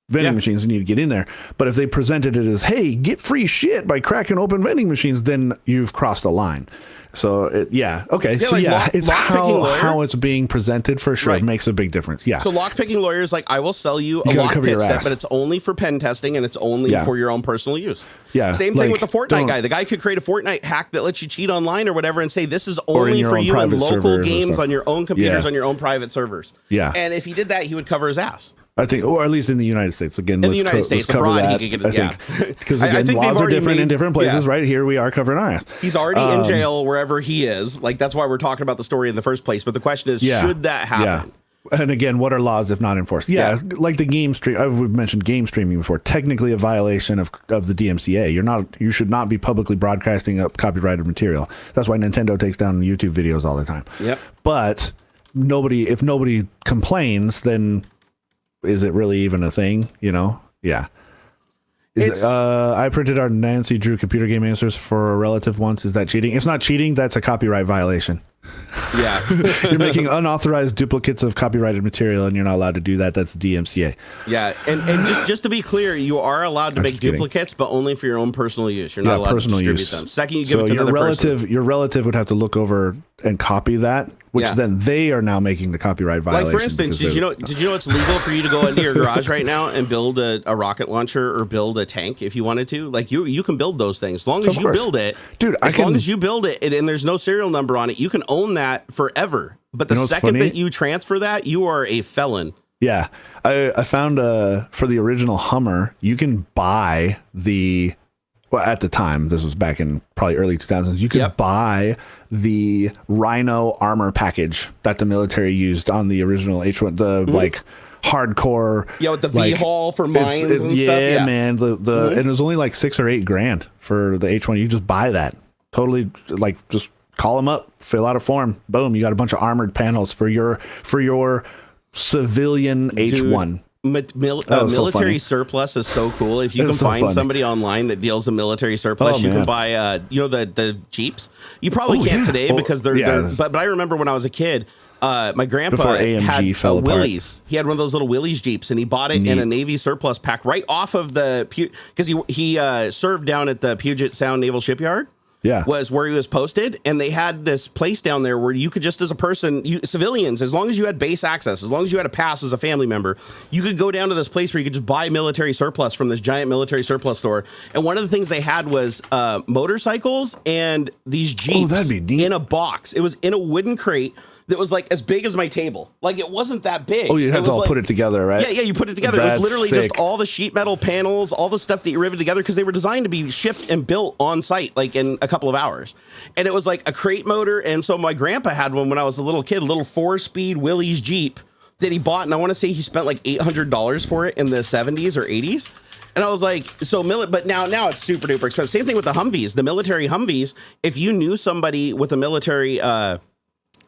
vending machines and need to get in there. But if they presented it as, hey, get free shit by cracking open vending machines, then you've crossed a line. So it's how it's being presented for sure. It makes a big difference. Yeah. So lockpicking lawyers, like, I will sell you a lockpick set, but it's only for pen testing and it's only for your own personal use. Yeah. Same thing with the Fortnite guy. The guy could create a Fortnite hack that lets you cheat online or whatever and say this is only for you in local games on your own computers on your own private servers. Yeah. And if he did that, he would cover his ass. I think, or at least in the United States. Again, in the United States, abroad, he could get it. Because again, laws are different in different places, right? Here we are covering our ass. He's already in jail wherever he is. Like, that's why we're talking about the story in the first place. But the question is, should that happen? Yeah. And again, what are laws if not enforced? Yeah, like the game stream. I've mentioned game streaming before. Technically, a violation of the DMCA. You should not be publicly broadcasting up copyrighted material. That's why Nintendo takes down YouTube videos all the time. Yep. But if nobody complains, then is it really even a thing? Yeah. I printed our Nancy Drew computer game answers for a relative once. Is that cheating? It's not cheating. That's a copyright violation. Yeah. You're making unauthorized duplicates of copyrighted material and you're not allowed to do that. That's DMCA. Yeah. And just to be clear, you are allowed to make duplicates, but only for your own personal use. You're not allowed to distribute them. Second, you give it to another person. Your relative would have to look over and copy that, which then they are now making the copyright violation. Like, for instance, did you know it's legal for you to go into your garage right now and build a rocket launcher or build a tank if you wanted to? Like, you can build those things. As long as you build it, dude, as long as you build it and there's no serial number on it, you can own that forever. But the second that you transfer that, you are a felon. Yeah. I found for the original Hummer, you can buy at the time, this was back in probably early 2000s, you could buy the Rhino armor package that the military used on the original H1, like hardcore. Yeah, with the V-Hull for mines and stuff. Yeah, man. And it was only like $6,000 or $8,000 for the H1. You just buy that. Totally, like, just call them up, fill out a form. Boom, you got a bunch of armored panels for your civilian H1. Military surplus is so cool. If you can find somebody online that deals in military surplus, you can buy the Jeeps. You probably can't today because they're but I remember when I was a kid, my grandpa had Willys. He had one of those little Willys Jeeps, and he bought it in a Navy surplus pack right off of the because he served down at the Puget Sound Naval Shipyard. Yeah, was where he was posted, and they had this place down there where you could just, as a person, civilians, as long as you had base access, as long as you had a pass as a family member, you could go down to this place where you could just buy military surplus from this giant military surplus store. And one of the things they had was motorcycles and these Jeeps in a box. It was in a wooden crate that was like as big as my table. Like, it wasn't that big. Oh, you have to all put it together, right? Yeah, you put it together. It was literally just all the sheet metal panels, all the stuff that you riveted together, because they were designed to be shipped and built on site, like in a couple of hours. And it was like a crate motor. And so my grandpa had one when I was a little kid, a little 4-speed Willys Jeep that he bought. And I want to say he spent like $800 for it in the 70s or 80s. And I was like, but now it's super duper expensive. Same thing with the Humvees, the military Humvees. If you knew somebody with a military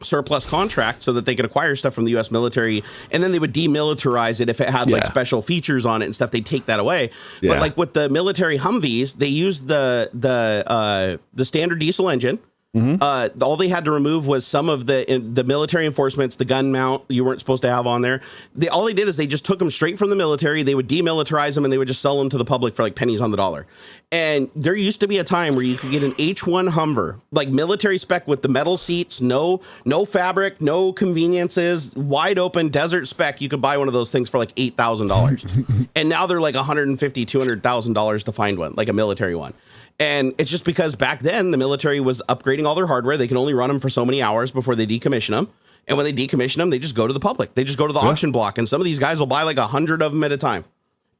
surplus contract so that they could acquire stuff from the U.S. military, and then they would demilitarize it if it had like special features on it and stuff. They'd take that away. But like with the military Humvees, they used the standard diesel engine. All they had to remove was some of the military enforcements, the gun mount you weren't supposed to have on there. All they did is they just took them straight from the military. They would demilitarize them and they would just sell them to the public for like pennies on the dollar. And there used to be a time where you could get an H1 Hummer, like military spec with the metal seats, no fabric, no conveniences, wide open desert spec. You could buy one of those things for like $8,000. And now they're like $150,000, $200,000 to find one, like a military one. And it's just because back then the military was upgrading all their hardware. They can only run them for so many hours before they decommission them. And when they decommission them, they just go to the public. They just go to the auction block. And some of these guys will buy like 100 of them at a time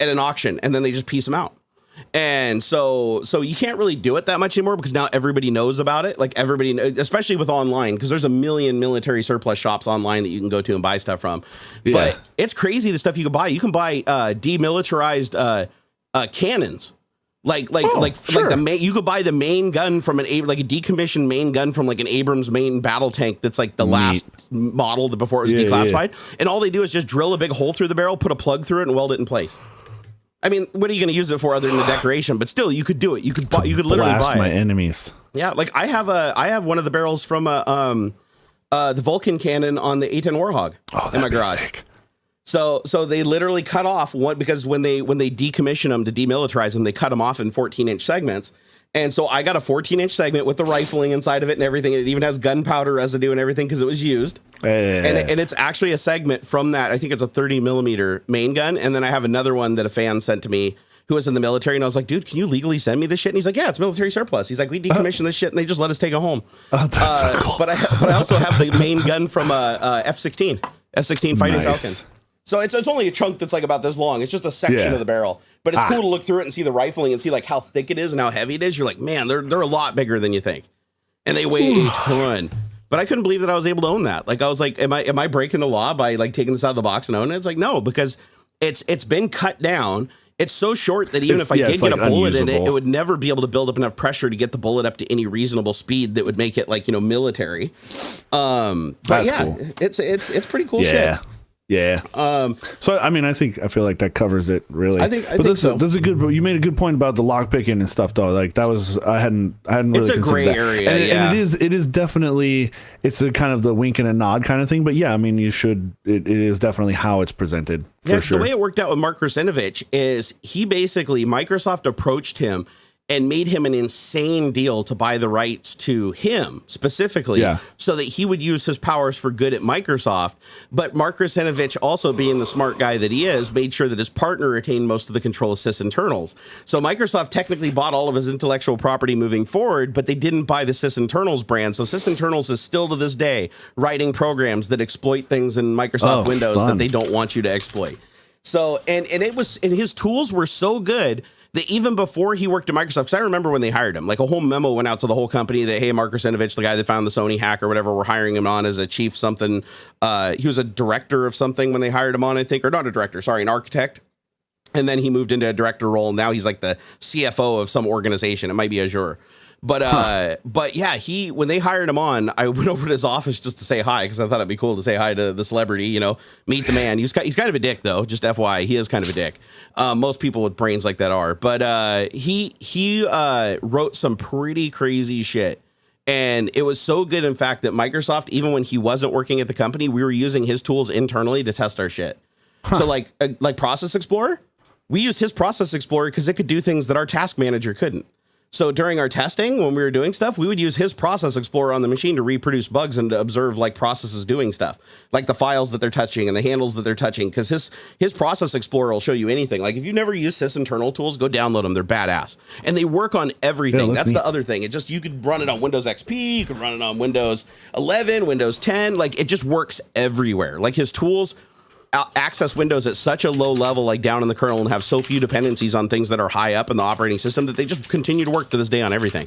at an auction. And then they just piece them out. And so you can't really do it that much anymore because now everybody knows about it. Like everybody, especially with online, because there's a million military surplus shops online that you can go to and buy stuff from. Yeah. But it's crazy the stuff you can buy. You can buy demilitarized cannons. Like the main, you could buy the main gun from a decommissioned main gun from like an Abrams main battle tank that's like the last model before it was declassified. And all they do is just drill a big hole through the barrel, put a plug through it, and weld it in place. I mean, what are you going to use it for other than the decoration? But still, you could do it. You could literally blast buy my it. enemies. Yeah, like I have one of the barrels from the Vulcan cannon on the A10 Warhog in my garage. Sick. So they literally cut off one because when they decommission them to demilitarize them, they cut them off in 14-inch segments. And so I got a 14-inch segment with the rifling inside of it and everything. It even has gunpowder residue and everything because it was used. And it's actually a segment from that. I think it's a 30 millimeter main gun. And then I have another one that a fan sent to me who was in the military. And I was like, dude, can you legally send me this shit? And he's like, yeah, it's military surplus. He's like, we decommissioned this shit and they just let us take it home. So cool. But I also have the main gun from F-16 Fighting Falcon. So it's only a chunk that's like about this long. It's just a section of the barrel, but it's cool to look through it and see the rifling and see like how thick it is and how heavy it is. You're like, man, they're a lot bigger than you think, and they weigh a ton. But I couldn't believe that I was able to own that. Like I was like, am I breaking the law by like taking this out of the box and owning it? It's like no, because it's been cut down. It's so short that even if I did get a bullet in it, it would never be able to build up enough pressure to get the bullet up to any reasonable speed that would make it like military. But cool. It's pretty cool shit. Yeah. So I mean, I feel like that covers it really. I think so. That's a good. You made a good point about the lock picking and stuff though. Like that was I hadn't really. It's a gray area, and it is definitely it's a kind of the wink and a nod kind of thing. But yeah, I mean, you should. It is definitely how it's presented. For sure. The way it worked out with Mark Russinovich is he basically Microsoft approached him and made him an insane deal to buy the rights to him specifically so that he would use his powers for good at Microsoft. But Mark Russinovich, also being the smart guy that he is, made sure that his partner retained most of the control of sysinternals. So Microsoft technically bought all of his intellectual property moving forward, but they didn't buy the sysinternals brand. So sysinternals is still to this day writing programs that exploit things in Microsoft Windows that they don't want you to exploit. So, and his tools were so good that even before he worked at Microsoft, because I remember when they hired him, like a whole memo went out to the whole company that, hey, Mark Russinovich, the guy that found the Sony hack or whatever, we're hiring him on as a chief something. He was a director of something when they hired him on, I think, or not a director, sorry, an architect. And then he moved into a director role. Now he's like the CFO of some organization. It might be Azure. But yeah, when they hired him on, I went over to his office just to say hi because I thought it'd be cool to say hi to the celebrity, meet the man. He's kind of a dick though, just FYI, he is kind of a dick. Most people with brains like that are, but he wrote some pretty crazy shit. And it was so good, in fact, that Microsoft, even when he wasn't working at the company, we were using his tools internally to test our shit. So like Process Explorer, we used his Process Explorer because it could do things that our task manager couldn't. So during our testing, when we were doing stuff, we would use his Process Explorer on the machine to reproduce bugs and to observe like processes doing stuff, like the files that they're touching and the handles that they're touching. Because his Process Explorer will show you anything. Like if you've never used sysinternal tools, go download them. They're badass. And they work on everything. That's the other thing. You could run it on Windows XP. You could run it on Windows 11, Windows 10. Like it just works everywhere. Like his tools access Windows at such a low level, like down in the kernel, and have so few dependencies on things that are high up in the operating system that they just continue to work to this day on everything.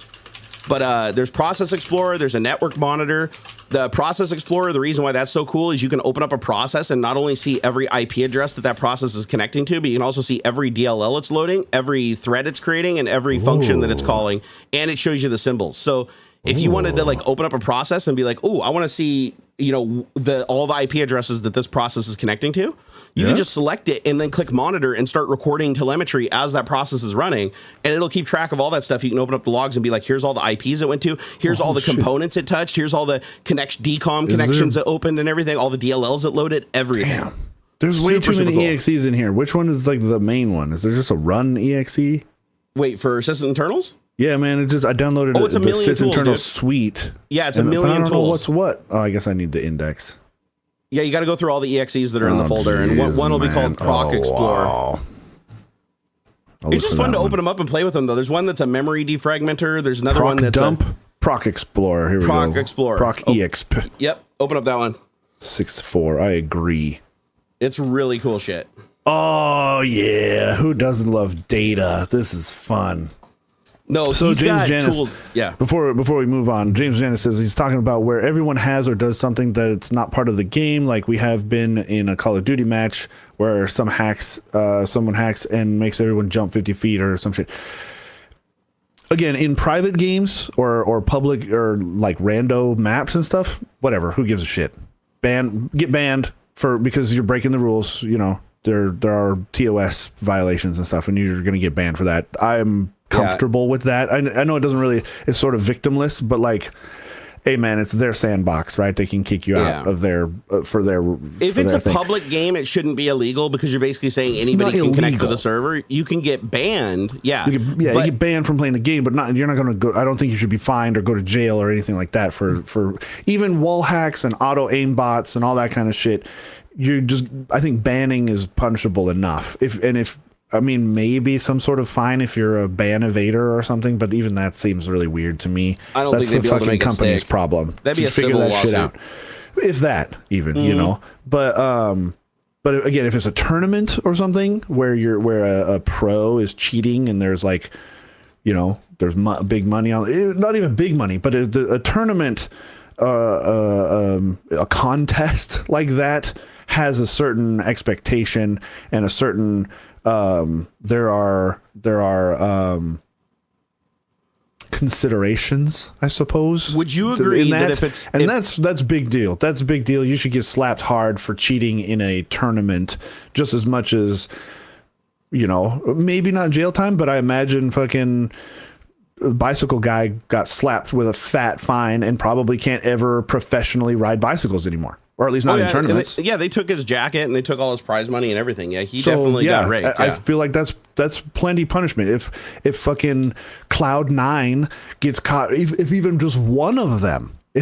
But there's Process Explorer, there's a network monitor. The Process Explorer, the reason why that's so cool is you can open up a process and not only see every IP address that process is connecting to, but you can also see every DLL it's loading, every thread it's creating, and every function that it's calling, and it shows you the symbols. So if you wanted to like open up a process and be like, oh, I want to see all the IP addresses that this process is connecting to. You can just select it and then click monitor and start recording telemetry as that process is running, and it'll keep track of all that stuff. You can open up the logs and be like, here's all the IPs it went to, here's all the components it touched, here's all the decom connections that opened and everything, all the DLLs that loaded, everything. Damn. There's way too many EXEs in here. Which one is like the main one? Is there just a run EXE? Wait, for System Internals? Yeah, man. I downloaded it's a the million System tools, Internal dude. suite. Yeah, it's a million I don't know tools. what's what. Oh, I guess I need the index. Yeah, you got to go through all the EXEs that are in the folder, and one will be called Proc Explorer. Wow. It's just fun to open them up and play with them, though. There's one that's a memory defragmenter. There's another Proc one that's dump. Proc Explorer. Here we go. Proc Explorer. Proc EXP. Yep, open up that one. 6.4. I agree. It's really cool shit. Oh yeah, who doesn't love data? This is fun. No, so he's James got Janis, tools. Yeah. Before we move on, James Janis says he's talking about where everyone has or does something that's not part of the game, like we have been in a Call of Duty match where someone hacks and makes everyone jump 50 feet or some shit. Again, in private games or public or like rando maps and stuff, whatever. Who gives a shit? Get banned because you're breaking the rules. You know, there are TOS violations and stuff, and you're going to get banned for that. I'm comfortable with that. I know it doesn't really, it's sort of victimless, but like, hey man, it's their sandbox, right? They can kick you out of their if it's a public game, it shouldn't be illegal because you're basically saying anybody can connect to the server. You can get banned. You get banned from playing the game, but you're not going to go. I don't think you should be fined or go to jail or anything like that for even wall hacks and auto aim bots and all that kind of shit. I think banning is punishable enough. Maybe some sort of fine if you're a ban evader or something, but even that seems really weird to me. I don't think they'd be able to make company's stick. problem. That'd be a civil lawsuit. If that even, you know. But again, if it's a tournament or something where a pro is cheating and there's like, you know, there's big money on, not even big money, but a tournament, a contest like that has a certain expectation and a certain there are considerations, I suppose. Would you agree that that's big deal? That's a big deal. You should get slapped hard for cheating in a tournament just as much as, you know, maybe not jail time, but I imagine fucking bicycle guy got slapped with a fat fine and probably can't ever professionally ride bicycles anymore. Or at least not in tournaments. They took his jacket and they took all his prize money and everything. Yeah, he definitely got raped. I feel like that's plenty punishment. If fucking Cloud9 gets caught, if even just one of them, I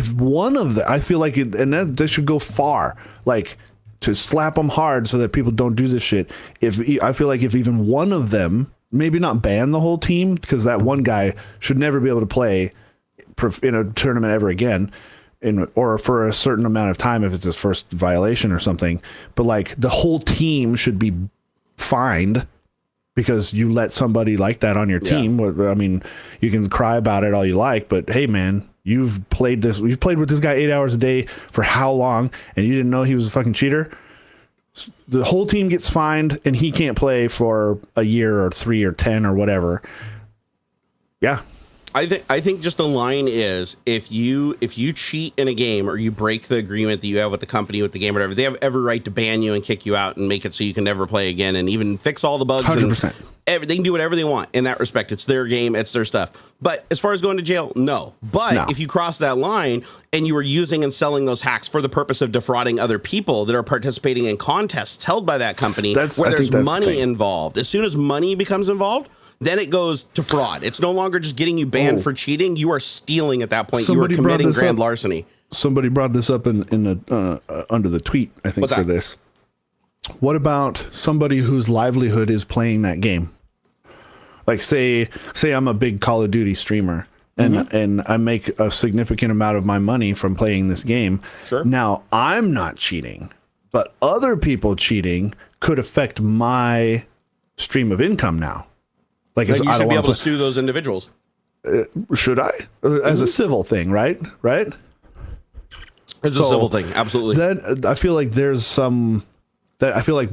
feel like that should go far. Like to slap them hard so that people don't do this shit. I feel like if even one of them, maybe not ban the whole team, because that one guy should never be able to play in a tournament ever again. Or for a certain amount of time if it's his first violation or something, but like the whole team should be fined because you let somebody like that on your team. I mean, you can cry about it all you like, but hey man, you've played with this guy 8 hours a day for how long, and you didn't know he was a fucking cheater? The whole team gets fined and he can't play for a year or 3 or 10 or whatever. Yeah. I think just the line is if you cheat in a game or you break the agreement that you have with the company, with the game, or whatever, they have every right to ban you and kick you out and make it so you can never play again and even fix all the bugs. 100%. They can do whatever they want in that respect. It's their game. It's their stuff. But as far as going to jail, no. But if you cross that line and you are using and selling those hacks for the purpose of defrauding other people that are participating in contests held by that company where there's money involved, as soon as money becomes involved, then it goes to fraud. It's no longer just getting you banned for cheating. You are stealing at that point. You are committing grand larceny. Somebody brought this up in the under the tweet, I think, for this. What about somebody whose livelihood is playing that game? Like say I'm a big Call of Duty streamer and I make a significant amount of my money from playing this game. Sure. Now I'm not cheating, but other people cheating could affect my stream of income now. Like you should be able to sue those individuals. Should I? As a civil thing, right? It's a civil thing, absolutely. Then I feel like there's some that I feel like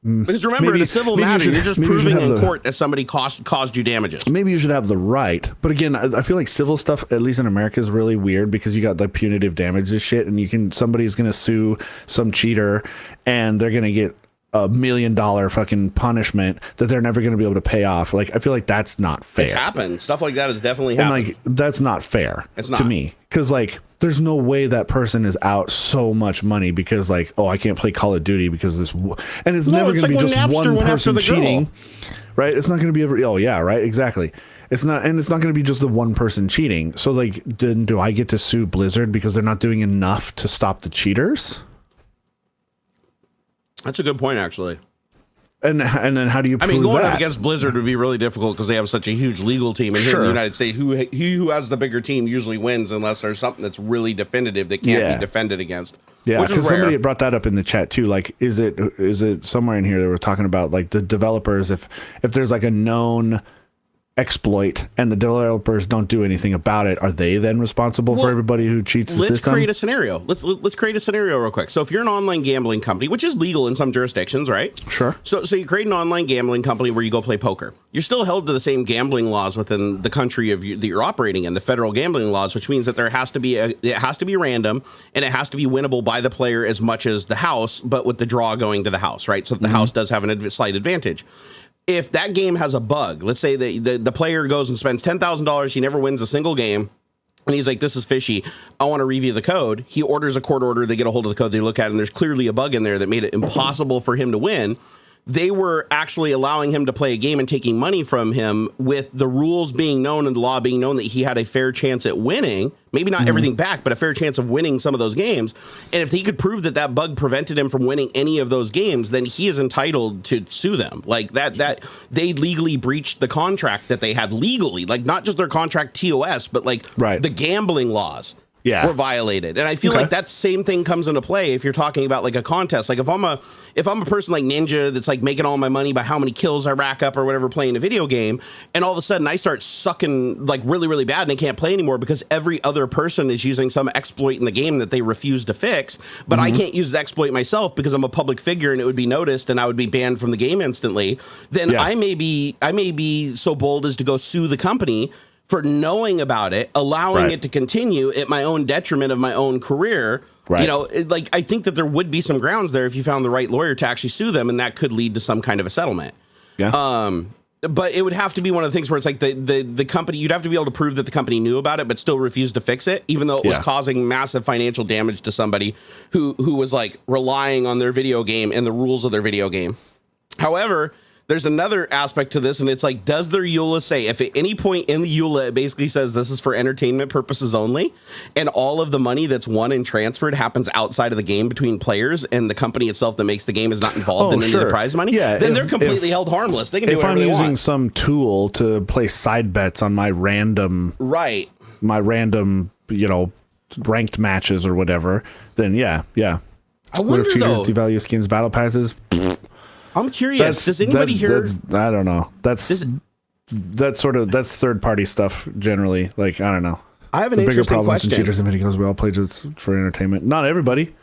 Because remember, in a civil matter, you're just proving in court that somebody caused you damages. Maybe you should have the right. But again, I feel like civil stuff, at least in America, is really weird because you got like punitive damages shit, and somebody's going to sue some cheater and they're going to get $1 million fucking punishment that they're never going to be able to pay off. Like, I feel like that's not fair. It's happened. Stuff like that has definitely happened. And like, that's not fair. It's not. To me. Because like, there's no way that person is out so much money because like, oh, I can't play Call of Duty because this, and it's never going to be just one person cheating, right? It's not going to be ever. Oh yeah, right, exactly. It's not, and it's not going to be just the one person cheating. So like, then do I get to sue Blizzard because they're not doing enough to stop the cheaters? That's a good point, actually. And then how do you prove going that? up against Blizzard would be really difficult because they have such a huge legal team. And here in the United States, who has the bigger team usually wins unless there's something that's really definitive that can't be defended against. Yeah, because somebody brought that up in the chat too. Like, is it somewhere in here that we're talking about like the developers, if there's like a known exploit and the developers don't do anything about it, are they then responsible for everybody who cheats the system? Let's create a scenario. Let's create a scenario real quick. So if you're an online gambling company, which is legal in some jurisdictions, right? Sure. So you create an online gambling company where you go play poker. You're still held to the same gambling laws within the country that you're operating in, the federal gambling laws, which means that it has to be random and it has to be winnable by the player as much as the house, but with the draw going to the house, right? So the house does have a slight advantage. If that game has a bug, let's say the player goes and spends $10,000, he never wins a single game, and he's like, this is fishy, I want to review the code. He orders a court order, they get a hold of the code, they look at it, and there's clearly a bug in there that made it impossible for him to win. They were actually allowing him to play a game and taking money from him with the rules being known and the law being known that he had a fair chance at winning, maybe not everything back, but a fair chance of winning some of those games. And if he could prove that bug prevented him from winning any of those games, then he is entitled to sue them. Like that they legally breached the contract that they had legally, like not just their contract TOS, but like the gambling laws. Were violated. And I feel like that same thing comes into play if you're talking about like a contest. Like if I'm a person like Ninja that's like making all my money by how many kills I rack up or whatever playing a video game, and all of a sudden I start sucking like really, really bad and I can't play anymore because every other person is using some exploit in the game that they refuse to fix, but I can't use the exploit myself because I'm a public figure and it would be noticed and I would be banned from the game instantly, then I may be so bold as to go sue the company for knowing about it, allowing it to continue at my own detriment of my own career. You know, like I think that there would be some grounds there if you found the right lawyer to actually sue them, and that could lead to some kind of a settlement. But it would have to be one of the things where it's like the company, you'd have to be able to prove that the company knew about it, but still refused to fix it, even though it was causing massive financial damage to somebody who was like relying on their video game and the rules of their video game. However, there's another aspect to this, and it's like, does their EULA say, if at any point in the EULA it basically says this is for entertainment purposes only, and all of the money that's won and transferred happens outside of the game between players, and the company itself that makes the game is not involved in any of the prize money, then they're completely held harmless. They can do whatever they want. If I'm using some tool to play side bets on my random, you know, ranked matches or whatever, then I wonder, if cheaters devalue skins battle passes? I'm curious. Does anybody here? I don't know. That's third party stuff generally. Like, I don't know. I have an interesting question. Cheaters and videos, we all play just for entertainment. Not everybody.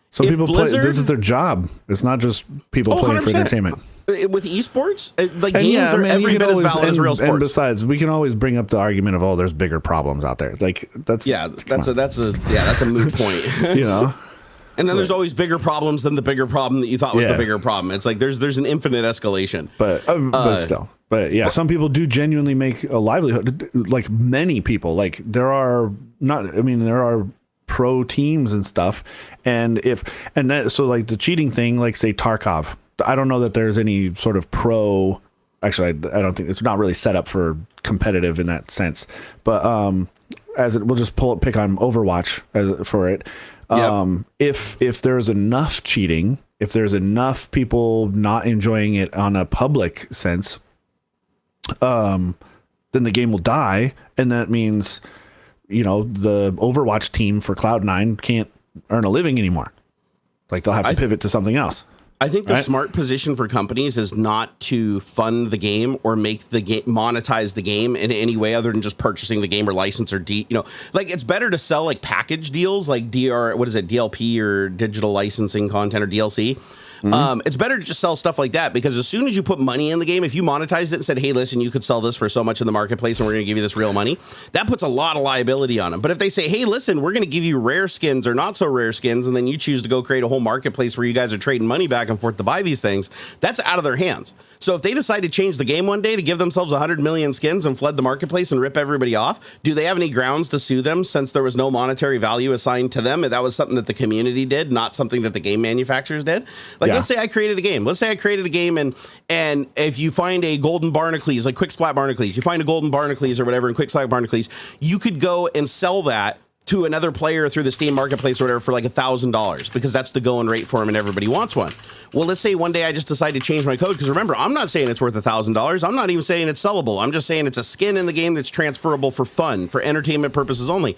Some people play. This is their job. It's not just people playing 100%. For entertainment. With esports, like games are every bit as valid as real sports. And besides, we can always bring up the argument of, oh, there's bigger problems out there. Like that's a moot point. You know. And then there's always bigger problems than the bigger problem that you thought was the bigger problem. It's like there's an infinite escalation. But still. Some people do genuinely make a livelihood. Like many people. Like there are pro teams and stuff. So like the cheating thing, like say Tarkov. I don't know that there's any sort of pro. Actually, I don't think it's not really set up for competitive in that sense. But we'll just pick on Overwatch for it. If there's enough cheating, if there's enough people not enjoying it on a public sense, then the game will die. And that means, you know, the Overwatch team for Cloud9 can't earn a living anymore. Like they'll have to pivot to something else. I think the smart position for companies is not to fund the game or make the game monetize the game in any way other than just purchasing the game or license or like it's better to sell like package deals like DLP or digital licensing content or DLC. It's better to just sell stuff like that, because as soon as you put money in the game, if you monetized it and said, hey, listen, you could sell this for so much in the marketplace and we're going to give you this real money, that puts a lot of liability on them. But if they say, hey, listen, we're going to give you rare skins or not so rare skins, and then you choose to go create a whole marketplace where you guys are trading money back and forth to buy these things, that's out of their hands. So if they decide to change the game one day to give themselves 100 million skins and flood the marketplace and rip everybody off, do they have any grounds to sue them, since there was no monetary value assigned to them? That was something that the community did, not something that the game manufacturers did. Like, let's say I created a game. And if you find a golden Barnacules, like Quick Splat Barnacules, you find a golden Barnacules or whatever in Quick Splat Barnacules, you could go and sell that to another player through the Steam marketplace or whatever for like $1,000, because that's the going rate for them and everybody wants one. Well, let's say one day I just decide to change my code, because remember, I'm not saying it's worth $1,000. I'm not even saying it's sellable. I'm just saying it's a skin in the game that's transferable for fun, for entertainment purposes only.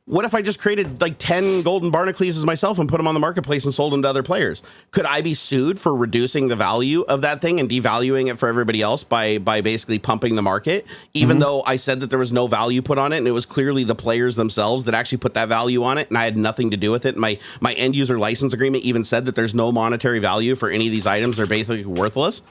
What if I just created like 10 golden Barnacules myself and put them on the marketplace and sold them to other players? Could I be sued for reducing the value of that thing and devaluing it for everybody else by basically pumping the market, even though I said that there was no value put on it, and it was clearly the players themselves that actually put that value on it, and I had nothing to do with it? My end user license agreement even said that there's no monetary value for any of these items. They're basically worthless.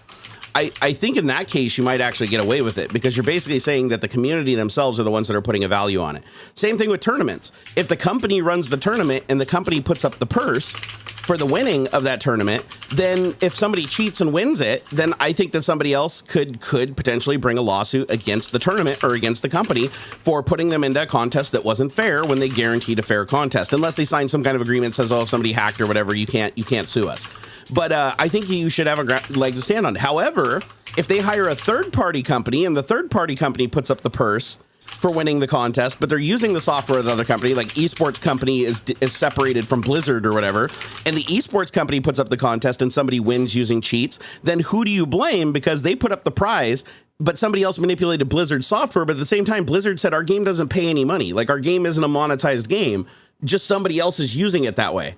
I think in that case, you might actually get away with it, because you're basically saying that the community themselves are the ones that are putting a value on it. Same thing with tournaments. If the company runs the tournament and the company puts up the purse for the winning of that tournament, then if somebody cheats and wins it, then I think that somebody else could potentially bring a lawsuit against the tournament or against the company for putting them into a contest that wasn't fair when they guaranteed a fair contest, unless they sign some kind of agreement that says, oh, if somebody hacked or whatever, you can't sue us. But I think you should have a leg to stand on. However, if they hire a third-party company and the third-party company puts up the purse for winning the contest, but they're using the software of the other company, like esports company is separated from Blizzard or whatever, and the esports company puts up the contest and somebody wins using cheats, then who do you blame? Because they put up the prize, but somebody else manipulated Blizzard software. But at the same time, Blizzard said our game doesn't pay any money. Like, our game isn't a monetized game, just somebody else is using it that way.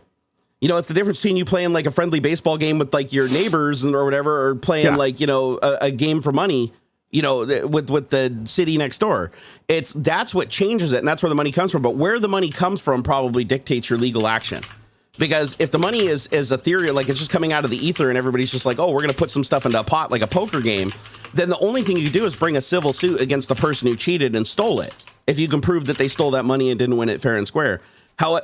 You know, it's the difference between you playing like a friendly baseball game with like your neighbors or whatever, or playing like, you know, a game for money, you know, with the city next door. That's what changes it. And that's where the money comes from. But where the money comes from probably dictates your legal action. Because if the money is ethereal, like it's just coming out of the ether and everybody's just like, oh, we're going to put some stuff into a pot like a poker game, then the only thing you do is bring a civil suit against the person who cheated and stole it, if you can prove that they stole that money and didn't win it fair and square.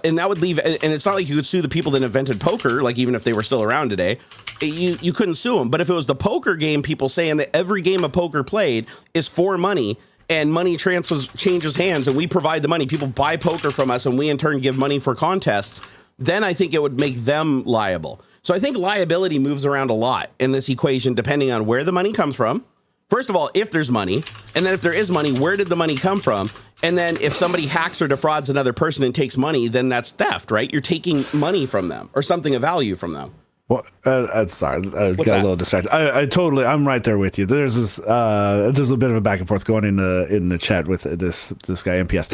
And that would leave, and it's not like you could sue the people that invented poker, like even if they were still around today, you couldn't sue them. But if it was the poker game, people saying that every game of poker played is for money, and money changes hands, and we provide the money, people buy poker from us, and we in turn give money for contests, then I think it would make them liable. So I think liability moves around a lot in this equation, depending on where the money comes from. First of all, if there's money, and then if there is money, where did the money come from? And then if somebody hacks or defrauds another person and takes money, then that's theft, right? You're taking money from them or something of value from them. Well, sorry, I got a little distracted. I'm right there with you. There's a bit of a back and forth going in the chat with this guy MPS.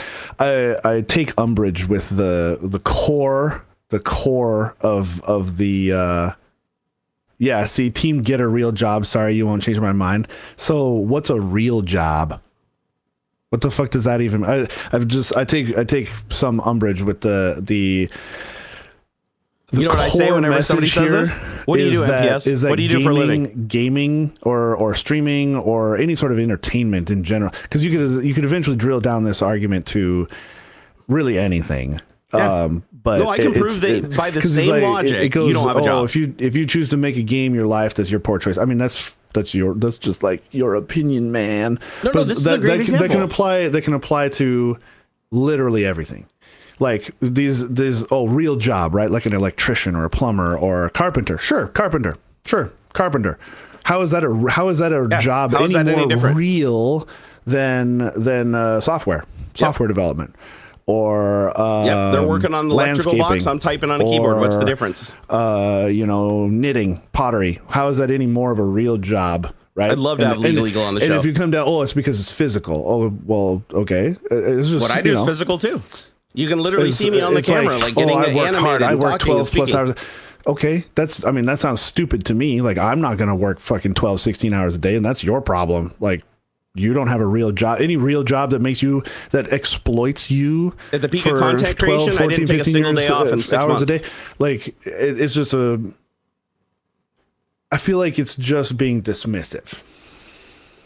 I take umbrage with the core of the. Yeah, see, team get a real job. Sorry, you won't change my mind. So, what's a real job? What the fuck does that even? I take some umbrage with the you know what I say whenever somebody says this? What do you do, MPS? What do you do for a living? Gaming or streaming or any sort of entertainment in general, because you could eventually drill down this argument to really anything. Yeah. But no, I can prove that by the same logic, it goes, you don't have a job. If you choose to make a game your life, that's your poor choice. I mean, that's just like your opinion, man. No, this is a great example. That can apply to literally everything. Like these real job, right? Like an electrician or a plumber or a carpenter. Sure, carpenter. How is that a job any more real than software development? Or they're working on the electrical box. I'm typing on a keyboard. What's the difference? Knitting, pottery. How is that any more of a real job? Right. I'd love to have legal on the show. And if you come down, it's because it's physical. Oh, well, okay. It's just what I do is physical too. You can literally see me on the camera, like getting animated. I work 12 plus hours. Okay, that sounds stupid to me. Like, I'm not going to work fucking 12, 16 hours a day, and that's your problem. Like, you don't have a real job. Any real job that exploits you at the peak of content creation. 14, I didn't take a single day off in 6 months. a day. Like, it's just I feel like it's just being dismissive.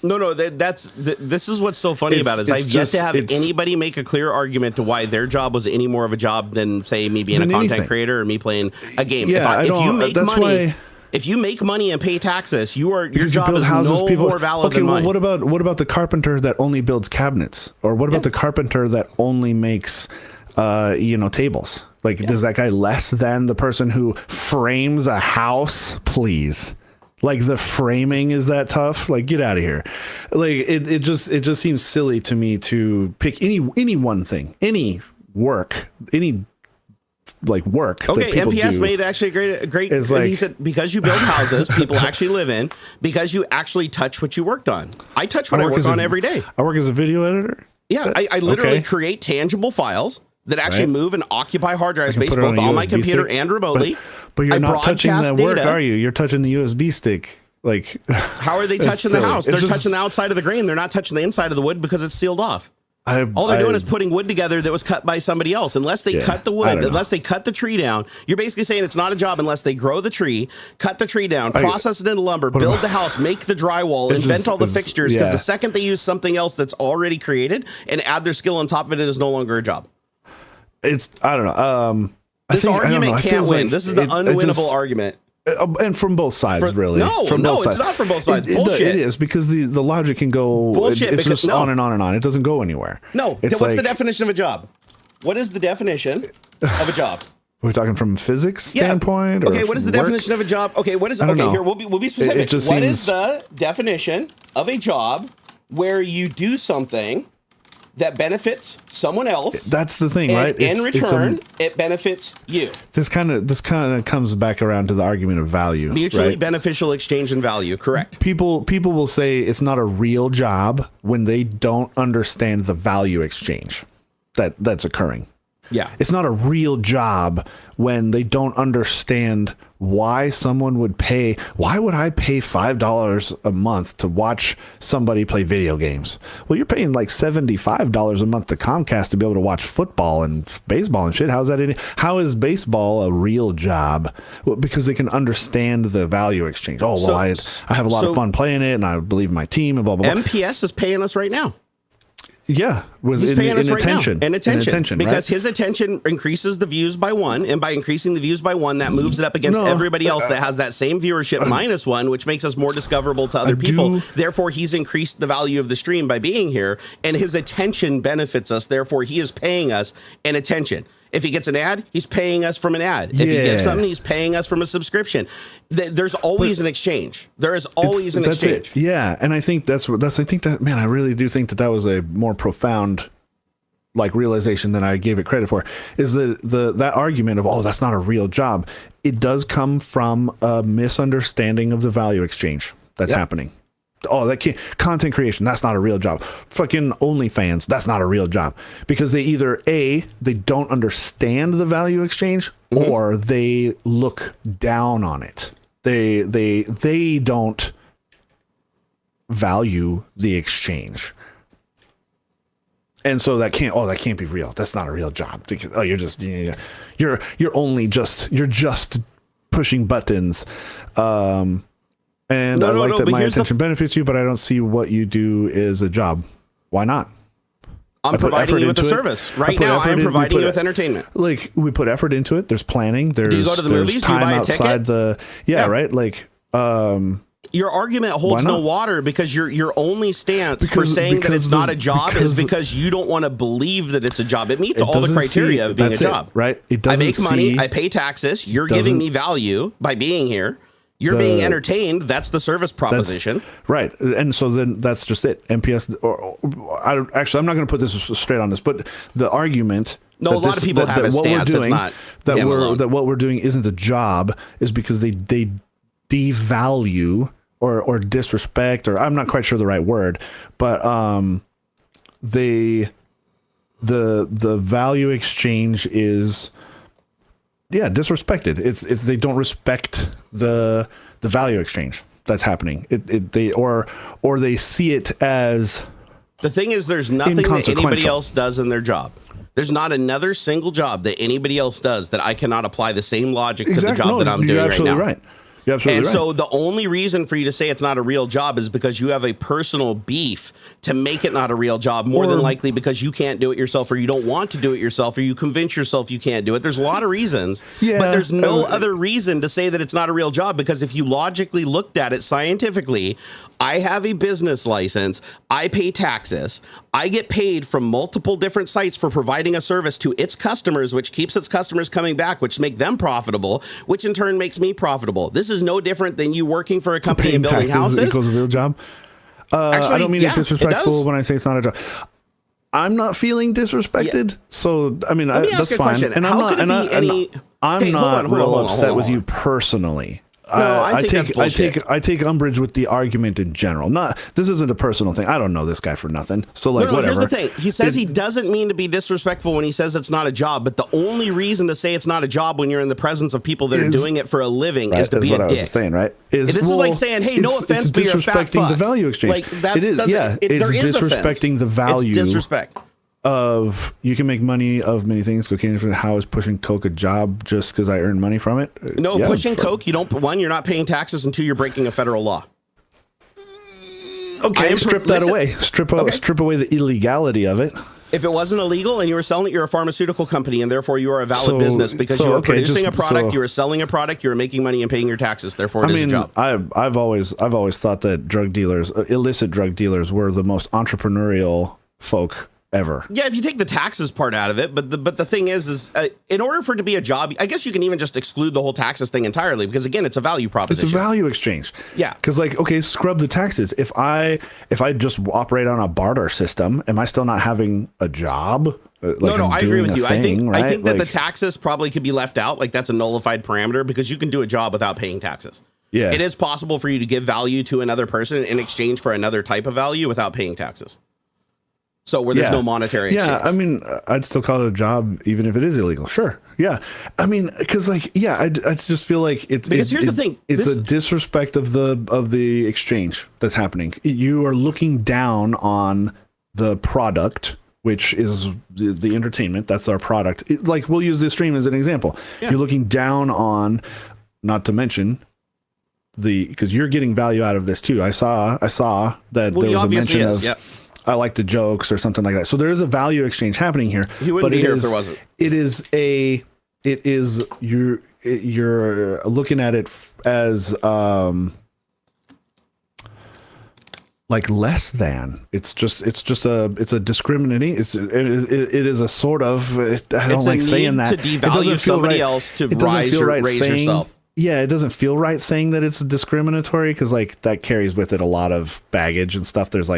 No, this is what's so funny about it is I've yet to have anybody make a clear argument to why their job was any more of a job than, say, me being a content creator or me playing a game. Yeah, if you make money and pay taxes, your job is more valid than mine. What about the carpenter that only builds cabinets, or what about the carpenter that only makes tables? Like, is that guy less than the person who frames a house? Please. Like, the framing is that tough? Like, get out of here. Like, it just seems silly to me to pick any one thing, any work. Okay, MPS made actually a great. He said, because you build houses, people actually live in, because you actually touch what you worked on. I touch what I work on every day. I work as a video editor. Yeah, I literally create tangible files that actually move and occupy hard drive space both on my computer and remotely. But you're not touching that work, are you? You're touching the USB stick. Like, how are they touching the house? They're touching the outside of the grain. They're not touching the inside of the wood because it's sealed off. All they're doing is putting wood together that was cut by somebody else. Unless they cut the wood, unless they cut the tree down, you're basically saying it's not a job unless they grow the tree, cut the tree down, process it into lumber, build the house, make the drywall, invent all the fixtures. Because the second they use something else that's already created and add their skill on top of it, it is no longer a job. I don't know. This argument can't win. This is the unwinnable argument. And from both sides, really. It's not from both sides. Bullshit. It is, because the logic can go. Bullshit. It's just on and on and on. It doesn't go anywhere. No. What's the definition of a job? What is the definition of a job? Are we talking from physics standpoint? Okay, what is the definition of a job? Okay, what is? Okay, here we'll be specific. What is the definition of a job where you do something that benefits someone else? That's the thing, right? In return, it benefits you. This kind of comes back around to the argument of value. Mutually beneficial exchange in value, correct. People will say it's not a real job when they don't understand the value exchange that's occurring. Yeah. It's not a real job when they don't understand why someone would pay. Why would I pay $5 a month to watch somebody play video games? Well, you're paying like $75 a month to Comcast to be able to watch football and baseball and shit. How is baseball a real job? Well, because they can understand the value exchange. Oh, well, I have a lot of fun playing it, and I believe in my team, and blah, blah, blah. MPS is paying us right now. Yeah, he's paying us right attention. Now. In attention, because his attention increases the views by 1, and by increasing the views by 1, that moves it up against everybody else that has that same viewership minus 1, which makes us more discoverable to other people. Therefore, he's increased the value of the stream by being here, and his attention benefits us. Therefore, he is paying us in attention. If he gets an ad, he's paying us from an ad. If he gets something, he's paying us from a subscription. There's always an exchange. There is always an exchange. Yeah, and I think I really do think that was a more profound realization than I gave it credit for. Is that argument of that's not a real job? It does come from a misunderstanding of the value exchange that's happening. Content creation, that's not a real job. Fucking OnlyFans, that's not a real job, because they either they don't understand the value exchange, or they look down on it. They don't value the exchange, and so that can't be real. That's not a real job, because you're just pushing buttons. And I like that my attention benefits you, but I don't see what you do is a job. Why not? I'm providing you with a service. Right now, I am providing you with entertainment. Like, we put effort into it. There's planning. There's, do you go to the movies? Do you buy a ticket? Right? Like, your argument holds no water, because your only stance for saying that it's not a job is because you don't want to believe that it's a job. It meets all the criteria of being a job. Right? I make money. I pay taxes. You're giving me value by being here. You're being entertained. That's the service proposition. Right. And so then that's just it. MPS, I'm not going to put this straight on this, but the argument. No, a lot of people have a stance. It's not that what we're doing isn't a job is because they devalue or disrespect, or I'm not quite sure the right word, but the value exchange is disrespected. It's they don't respect the value exchange that's happening. They see it as. The thing is, there's nothing that anybody else does in their job. There's not another single job that anybody else does that I cannot apply the same logic to the job that I'm doing right now. Right. You're absolutely and right. so the only reason for you to say it's not a real job is because you have a personal beef to make it not a real job, more than likely because you can't do it yourself, or you don't want to do it yourself, or you convince yourself you can't do it. There's a lot of reasons, but there's no other reason to say that it's not a real job, because if you logically looked at it scientifically, I have a business license, I pay taxes, I get paid from multiple different sites for providing a service to its customers, which keeps its customers coming back, which make them profitable, which in turn makes me profitable. This is no different than you working for a company and building houses. Equals a real job. Actually, I don't mean it disrespectful when I say it's not a job. I'm not feeling disrespected, so I mean that's fine. Question. And I'm not real upset with you personally. No, I take umbrage with the argument in general. This isn't a personal thing. I don't know this guy for nothing. So whatever. Here's the thing. He says he doesn't mean to be disrespectful when he says it's not a job, but the only reason to say it's not a job when you're in the presence of people that are doing it for a living is to be a dick. I was saying, right? This is like saying, hey, no offense, but you're a fat fuck. The value exchange. Like that's it's disrespecting the value. It's disrespect. Of you can make money of many things. Cocaine, how is pushing coke a job just because I earn money from it? No, pushing coke, you don't. One, you're not paying taxes, and two, you're breaking a federal law. Okay, strip that away. Strip away the illegality of it. If it wasn't illegal and you were selling it, you're a pharmaceutical company, and therefore you are a valid business because you are producing a product, you are selling a product, you are making money and paying your taxes. Therefore, it is a job. I've always thought that drug dealers, illicit drug dealers, were the most entrepreneurial folk ever. Yeah, if you take the taxes part out of it, but the thing is in order for it to be a job, I guess you can even just exclude the whole taxes thing entirely, because again, it's a value proposition. It's a value exchange. Yeah, because scrub the taxes. If I just operate on a barter system, am I still not having a job? No, I agree with you. I think that the taxes probably could be left out. Like that's a nullified parameter, because you can do a job without paying taxes. Yeah, it is possible for you to give value to another person in exchange for another type of value without paying taxes. So where there's no monetary exchange. Yeah, I mean, I'd still call it a job even if it is illegal. Sure. Yeah. I mean, because I just feel like it's because here's the thing. It's a disrespect of the exchange that's happening. You are looking down on the product, which is the entertainment. That's our product. We'll use this stream as an example. Yeah. You're looking down on, not to mention because you're getting value out of this too. I saw that there was a mention of. Yep. I like the jokes or something like that. So there is a value exchange happening here. He wouldn't be here if there wasn't. You're looking at it as less than. It's a discriminating. It is a sort of. I don't like saying that. To devalue somebody else to raise yourself. Yeah, it doesn't feel right saying that it's discriminatory, because that carries with it a lot of baggage and stuff. There's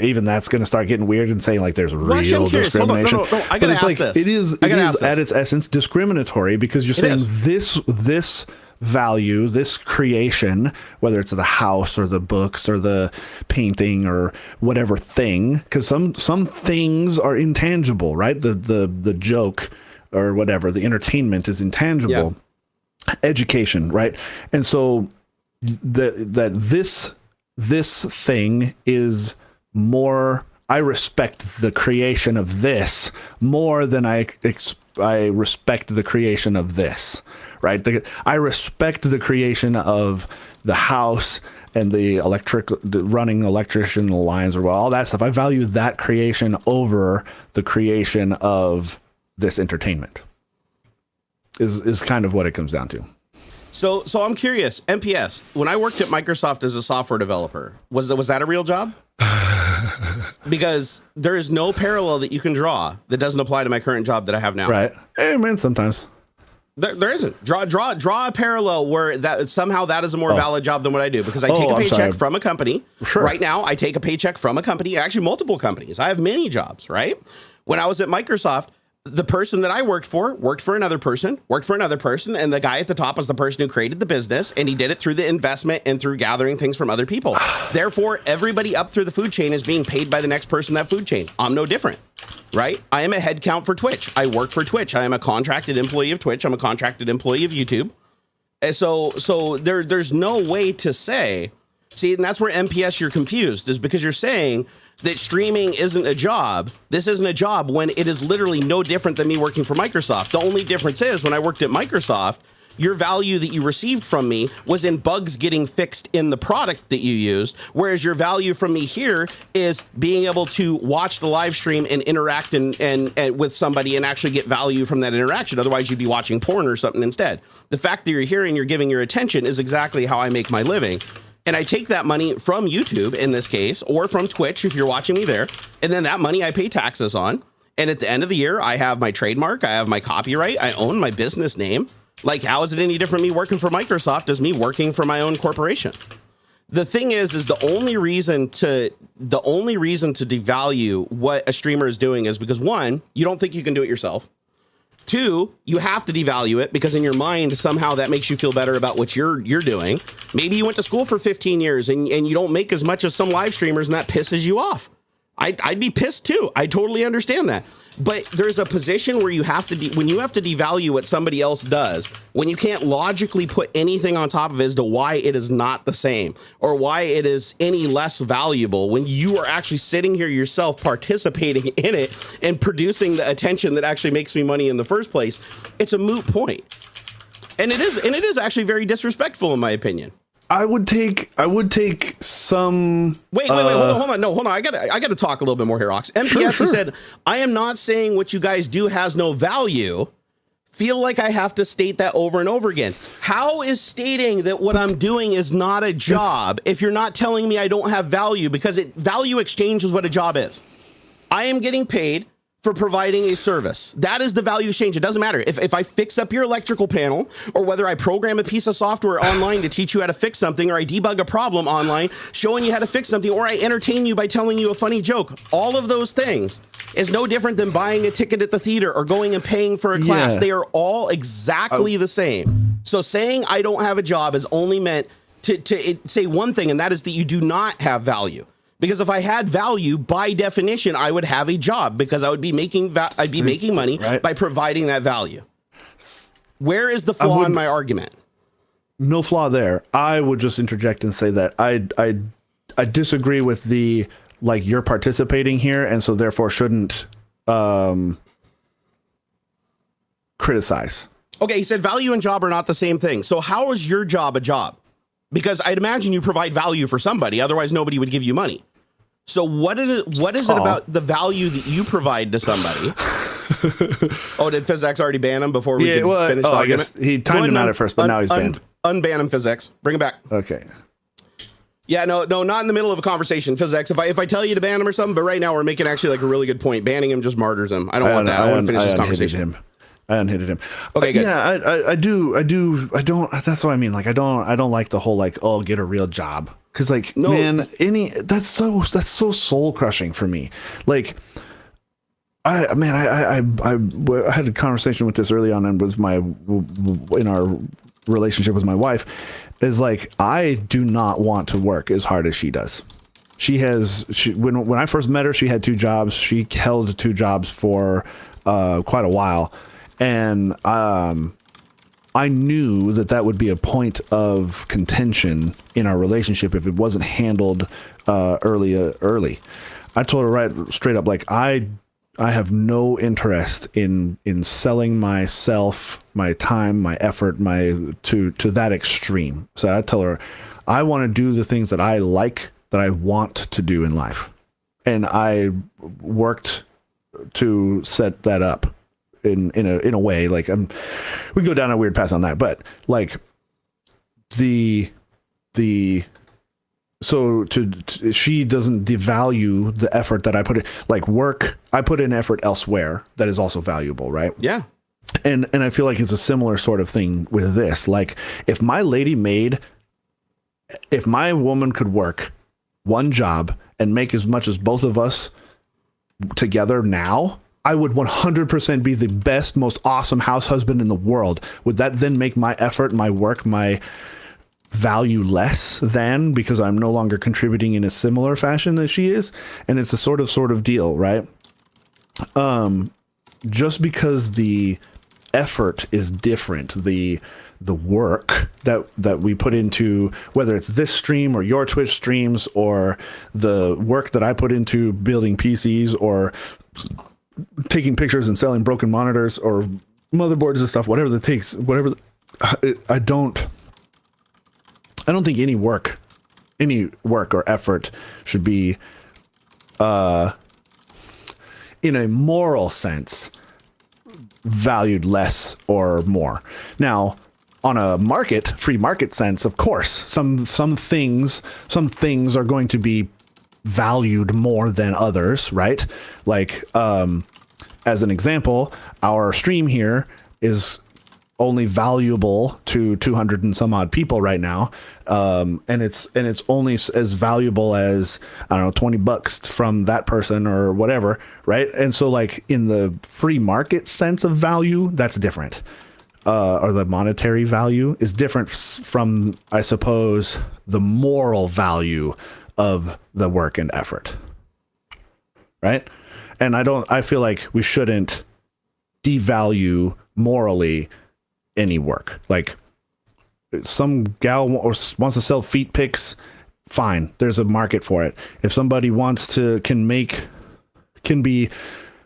even that's going to start getting weird and saying there's real discrimination. No, I gotta ask this. It is at its essence discriminatory, because you're saying this value, this creation, whether it's the house or the books or the painting or whatever thing, because some things are intangible, right? The joke or whatever, the entertainment is intangible. Yeah. Education, right? And so this thing is more. I respect the creation of this more than I respect the creation of this, right? I respect the creation of the house and the running electrician lines or all that stuff. I value that creation over the creation of this entertainment. Is kind of what it comes down to. So I'm curious, MPS, when I worked at Microsoft as a software developer, was that a real job? Because there is no parallel that you can draw that doesn't apply to my current job that I have now. Right. Hey, man, sometimes. There isn't. Draw a parallel where that somehow that is a more valid job than what I do, because I take a paycheck from a company. Sure. Right now, I take a paycheck from a company, actually multiple companies. I have many jobs, right? When I was at Microsoft, the person that I worked for another person, and the guy at the top was the person who created the business, and he did it through the investment and through gathering things from other people. Therefore, everybody up through the food chain is being paid by the next person in that food chain. I'm no different, right? I am a headcount for Twitch. I work for Twitch. I am a contracted employee of Twitch. I'm a contracted employee of YouTube. And so there's no way to say, see, and that's where MPS you're confused, is because you're saying that streaming isn't a job. This isn't a job when it is literally no different than me working for Microsoft. The only difference is when I worked at Microsoft, your value that you received from me was in bugs getting fixed in the product that you used, whereas your value from me here is being able to watch the live stream and interact and with somebody and actually get value from that interaction. Otherwise, you'd be watching porn or something instead. The fact that you're here and you're giving your attention is exactly how I make my living. And I take that money from YouTube in this case, or from Twitch if you're watching me there, and then that money I pay taxes on. And at the end of the year, I have my trademark, I have my copyright, I own my business name. Like, how is it any different me working for Microsoft as me working for my own corporation? The thing is the only reason to devalue what a streamer is doing is because, one, you don't think you can do it yourself. Two, you have to devalue it because in your mind, somehow that makes you feel better about what you're doing. Maybe you went to school for 15 years and you don't make as much as some live streamers and that pisses you off. I'd be pissed too. I totally understand that. But there's a position where you have to, when you have to devalue what somebody else does, when you can't logically put anything on top of it as to why it is not the same or why it is any less valuable, when you are actually sitting here yourself participating in it and producing the attention that actually makes me money in the first place, it's a moot point. And it is actually very disrespectful in my opinion. I would take some. Wait, hold on. No, hold on. I gotta talk a little bit more here, Ox. MPS Sure. said, I am not saying what you guys do has no value. Feel like I have to state that over and over again. How is stating that what I'm doing is not a job if you're not telling me I don't have value? Because value exchange is what a job is. I am getting paid for providing a service. That is the value exchange. It doesn't matter if I fix up your electrical panel or whether I program a piece of software online to teach you how to fix something, or I debug a problem online showing you how to fix something, or I entertain you by telling you a funny joke. All of those things is no different than buying a ticket at the theater or going and paying for a class. They are all exactly the same. So saying I don't have a job is only meant to say one thing, and that is that you do not have value. Because if I had value, by definition, I would have a job because I would be making making money by providing that value. Where is the flaw in my argument? No flaw there. I would just interject and say that I disagree with the, like, you're participating here and so therefore shouldn't criticize. Okay, he said value and job are not the same thing. So how is your job a job? Because I'd imagine you provide value for somebody, otherwise nobody would give you money. So what is it about the value that you provide to somebody? Oh, did Physics already ban him before we finish talking? I guess he timed him out at first, but now he's banned. Unban him, Physics. Bring him back. Okay. Yeah, no, not in the middle of a conversation, Physics. If I tell you to ban him or something, but right now we're making actually like a really good point. Banning him just martyrs him. I don't want that. I want to finish this conversation. I unhitted him. Okay, good. Yeah, I don't. That's what I mean. Like, I don't like the whole like, oh, get a real job. Because like, no, man, that's so soul crushing for me. Like, I had a conversation with this early on and in our relationship with my wife, is like, I do not want to work as hard as she does. When I first met her, she had 2 jobs. She held 2 jobs for quite a while. And I knew that would be a point of contention in our relationship if it wasn't handled early. I told her right straight up, like, I have no interest in selling myself, my time, my effort, to that extreme. So I tell her, I want to do the things that I like, that I want to do in life, and I worked to set that up. In a way, like, we go down a weird path on that, but like she doesn't devalue the effort that I put in, like work. I put in effort elsewhere that is also valuable, right? Yeah. And I feel like it's a similar sort of thing with this. Like, if my woman could work one job and make as much as both of us together now, I would 100% be the best, most awesome house husband in the world. Would that then make my effort, my work, my value less than, because I'm no longer contributing in a similar fashion as she is? And it's a sort of deal, right? Just because the effort is different, the work that we put into, whether it's this stream or your Twitch streams, or the work that I put into building PCs or taking pictures and selling broken monitors or motherboards and stuff, whatever it takes, whatever I don't think any work or effort should be in a moral sense valued less or more. Now, on a free market sense, of course, some things are going to be valued more than others, right? Like, as an example, our stream here is only valuable to 200 and some odd people right now, and it's only as valuable as, I don't know, $20 from that person or whatever, right? And so, like, in the free market sense of value, that's different, or the monetary value is different from, I suppose, the moral value of the work and effort, right? And I feel like we shouldn't devalue morally any work. Like, some gal wants to sell feet pics, fine, there's a market for it. If somebody can be,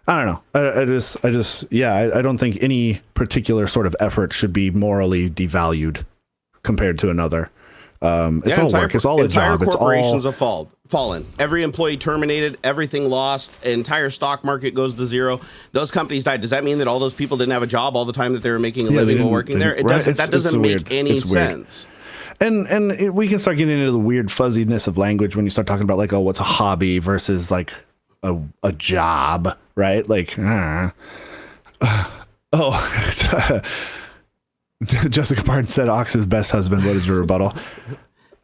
I don't know, I don't think any particular sort of effort should be morally devalued compared to another. It's all work. It's all a job. Entire corporations have fallen. Every employee terminated. Everything lost. Entire stock market goes to zero. Those companies died. Does that mean that all those people didn't have a job all the time that they were making a living while working there? That doesn't make any sense. And we can start getting into the weird fuzziness of language when you start talking about, like, oh, what's a hobby versus like a job, right? Like, Jessica Parton said Ox's best husband. What is your rebuttal?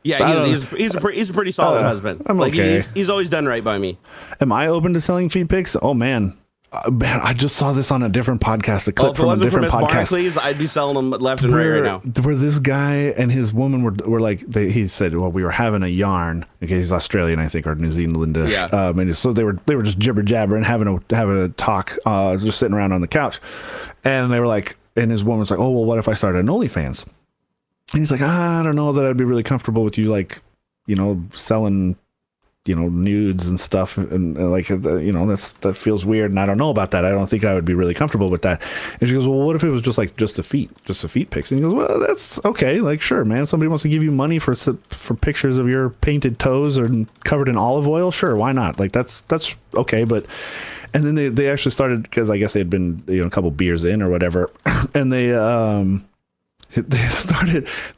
Yeah, he's a pretty solid husband. I'm like, okay. He's always done right by me. Am I open to selling feed pics? Oh man, I just saw this on a different podcast. A clip from a different podcast. Barnacules, I'd be selling them left and right now. Where this guy and his woman were like, he said, well, we were having a yarn. Okay, he's Australian, I think, or New Zealandish. Yeah. And so they were just jibber jabbering, having a talk, just sitting around on the couch, and they were like. And his woman was like, oh, well, what if I started an OnlyFans? And he's like, I don't know that I'd be really comfortable with you, like, selling, nudes and stuff. And like, that feels weird. And I don't know about that. I don't think I would be really comfortable with that. And she goes, well, what if it was just the feet pics? And he goes, well, that's okay. Like, sure, man. Somebody wants to give you money for pictures of your painted toes or covered in olive oil. Sure. Why not? Like, that's okay. But, and then they actually started, because I guess they had been, a couple beers in or whatever. And they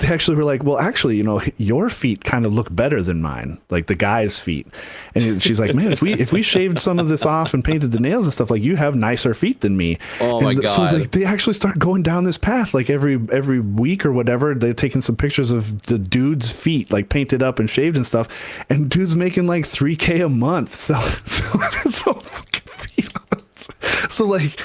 actually were like, well, actually, your feet kind of look better than mine, like the guy's feet. And she's like, man, if we shaved some of this off and painted the nails and stuff, like, you have nicer feet than me. Oh my God. So like, they actually start going down this path, like every week or whatever. They're taking some pictures of the dude's feet, like painted up and shaved and stuff. And dude's making like $3,000 a month. So fucking feet. So like,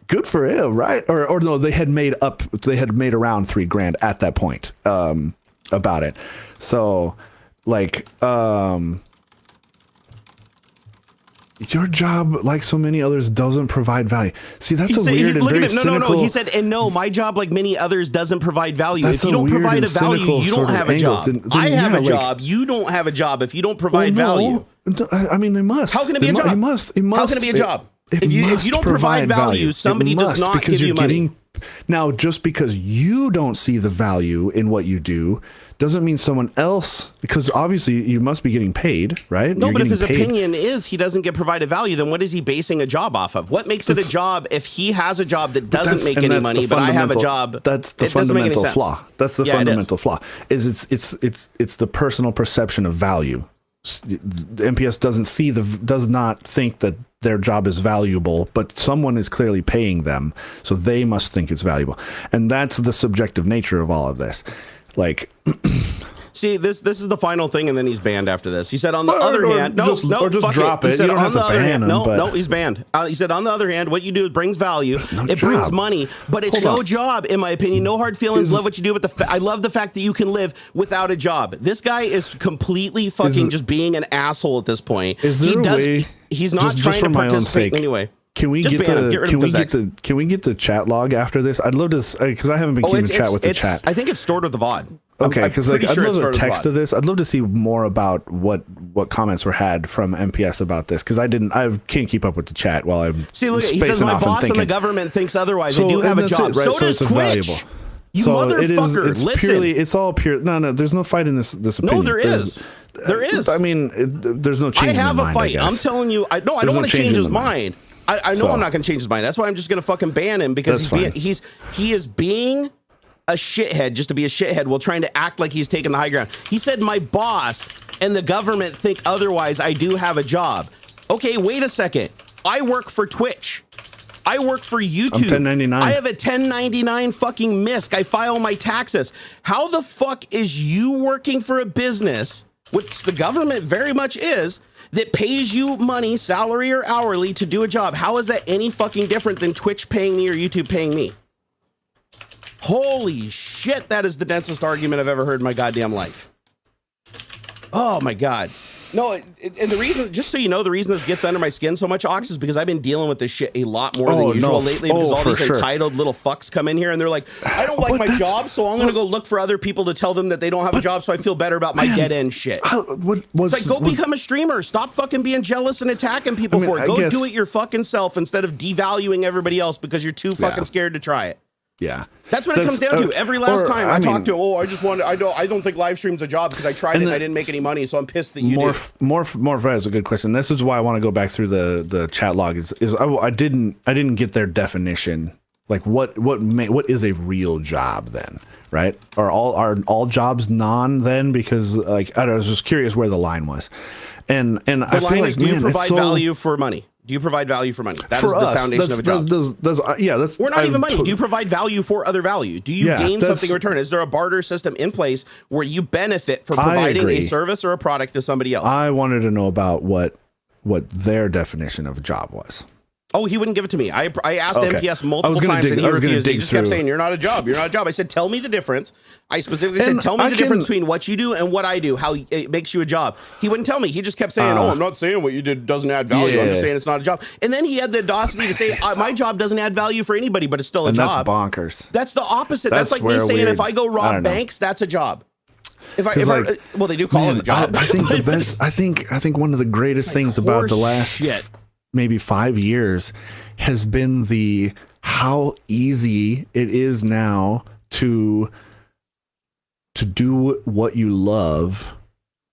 good for him, right? Or no, they had made around $3,000 at that point, about it. So like, your job, like so many others, doesn't provide value. See, that's weird and very cynical. No. He said, and no, my job, like many others, doesn't provide value. If you don't provide a value, you don't have a job. I have a job. You don't have a job if you don't provide value. I mean, they must. How can it be a job? He must. How can it be a job? If you don't provide value, somebody does not give you money. Now, just because you don't see the value in what you do doesn't mean someone else, because obviously you must be getting paid, right? No, but if his opinion is he doesn't get provided value, then what is he basing a job off of? What makes it a job if he has a job that doesn't make any money, but I have a job? That's the fundamental flaw. That's the fundamental flaw. It's the personal perception of value. The MPS does not think that their job is valuable, but someone is clearly paying them, so they must think it's valuable, and that's the subjective nature of all of this. Like, see, this is the final thing, and then he's banned after this. He said, on the other hand, just drop it. He said, you don't have to ban him. No, he's banned. He said, on the other hand, what you do brings value. It brings money, but it's no job, in my opinion. No hard feelings. Love what you do, but I love the fact that you can live without a job. This guy is completely fucking just being an asshole at this point. He's not trying to participate in any way. Can we get the chat log after this? I'd love to, because I haven't been keeping chat with the chat. I think it's stored with the VOD. Okay, because I'd love a text of this. I'd love to see more about what comments were had from MPS about this, because I can't keep up with the chat while I'm he says my boss and the government thinks otherwise. They do have a job. So does Twitch. You so motherfucker, it's listen. Purely, it's all pure. No, there's no fight in this opinion. No, there is. There is. I mean, there's no change. I have in a mind, fight. I'm telling you. I don't want to change his mind. I know I'm not going to change his mind. That's why I'm just going to fucking ban him because he is being a shithead just to be a shithead while trying to act like he's taking the high ground. He said my boss and the government think otherwise. I do have a job. Okay, wait a second. I work for Twitch. I work for YouTube. I'm 1099. I have a 1099 fucking MISC. I file my taxes. How the fuck is you working for a business, which the government very much is, that pays you money, salary or hourly, to do a job? How is that any fucking different than Twitch paying me or YouTube paying me? Holy shit, that is the densest argument I've ever heard in my goddamn life. Oh my God. No, and the reason, just so you know, the reason this gets under my skin so much, Aux, is because I've been dealing with this shit a lot more than usual lately. Because all these entitled little fucks come in here and they're like, I don't like my job, so I'm going to go look for other people to tell them that they don't have a job, so I feel better about my dead end shit. It's like, go become a streamer. Stop fucking being jealous and attacking people for it. Go do it your fucking self instead of devaluing everybody else because you're too fucking scared to try it. Yeah, that's what it comes down to. Every last time I talk to him, I don't think live stream's a job because I tried it and I didn't make any money, so I'm pissed that you did. Morph is a good question. This is why I want to go back through the chat log. I didn't get their definition. Like what is a real job then, right? Are all jobs non then? Because like I was just curious where the line was, and I feel like, do you provide value for money? Do you provide value for money? That is the foundation of a job. That's we're not even money. Do you provide value for other value? Do you gain something in return? Is there a barter system in place where you benefit from providing a service or a product to somebody else? I wanted to know about what their definition of a job was. Oh, he wouldn't give it to me. I asked MPS multiple times and he refused. He just kept saying, you're not a job. You're not a job. I said, tell me the difference. I specifically said, tell me the difference between what you do and what I do, how it makes you a job. He wouldn't tell me. He just kept saying, I'm not saying what you did doesn't add value. I'm just saying it's not a job. And then he had the audacity to say, my job doesn't add value for anybody, but it's still a job. That's bonkers. That's the opposite. That's like me saying, if I go rob banks, that's a job. Well, they do call it a job. I think the best. I think one of the greatest things about the last maybe 5 years has been how easy it is now to do what you love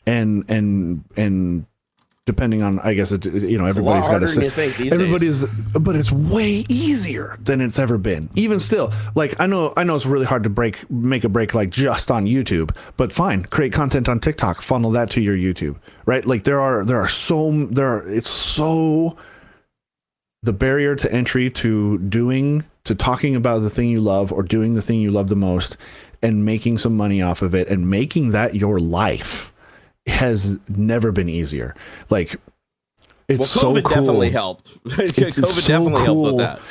and depending on, I guess, everybody's got to say but it's way easier than it's ever been. Even still, like I know it's really hard to make a break like just on YouTube, but fine, create content on TikTok, funnel that to your YouTube, right? Like it's so the barrier to entry to talking about the thing you love or doing the thing you love the most and making some money off of it and making that your life has never been easier. Like it's so cool. COVID definitely helped. COVID definitely helped with that.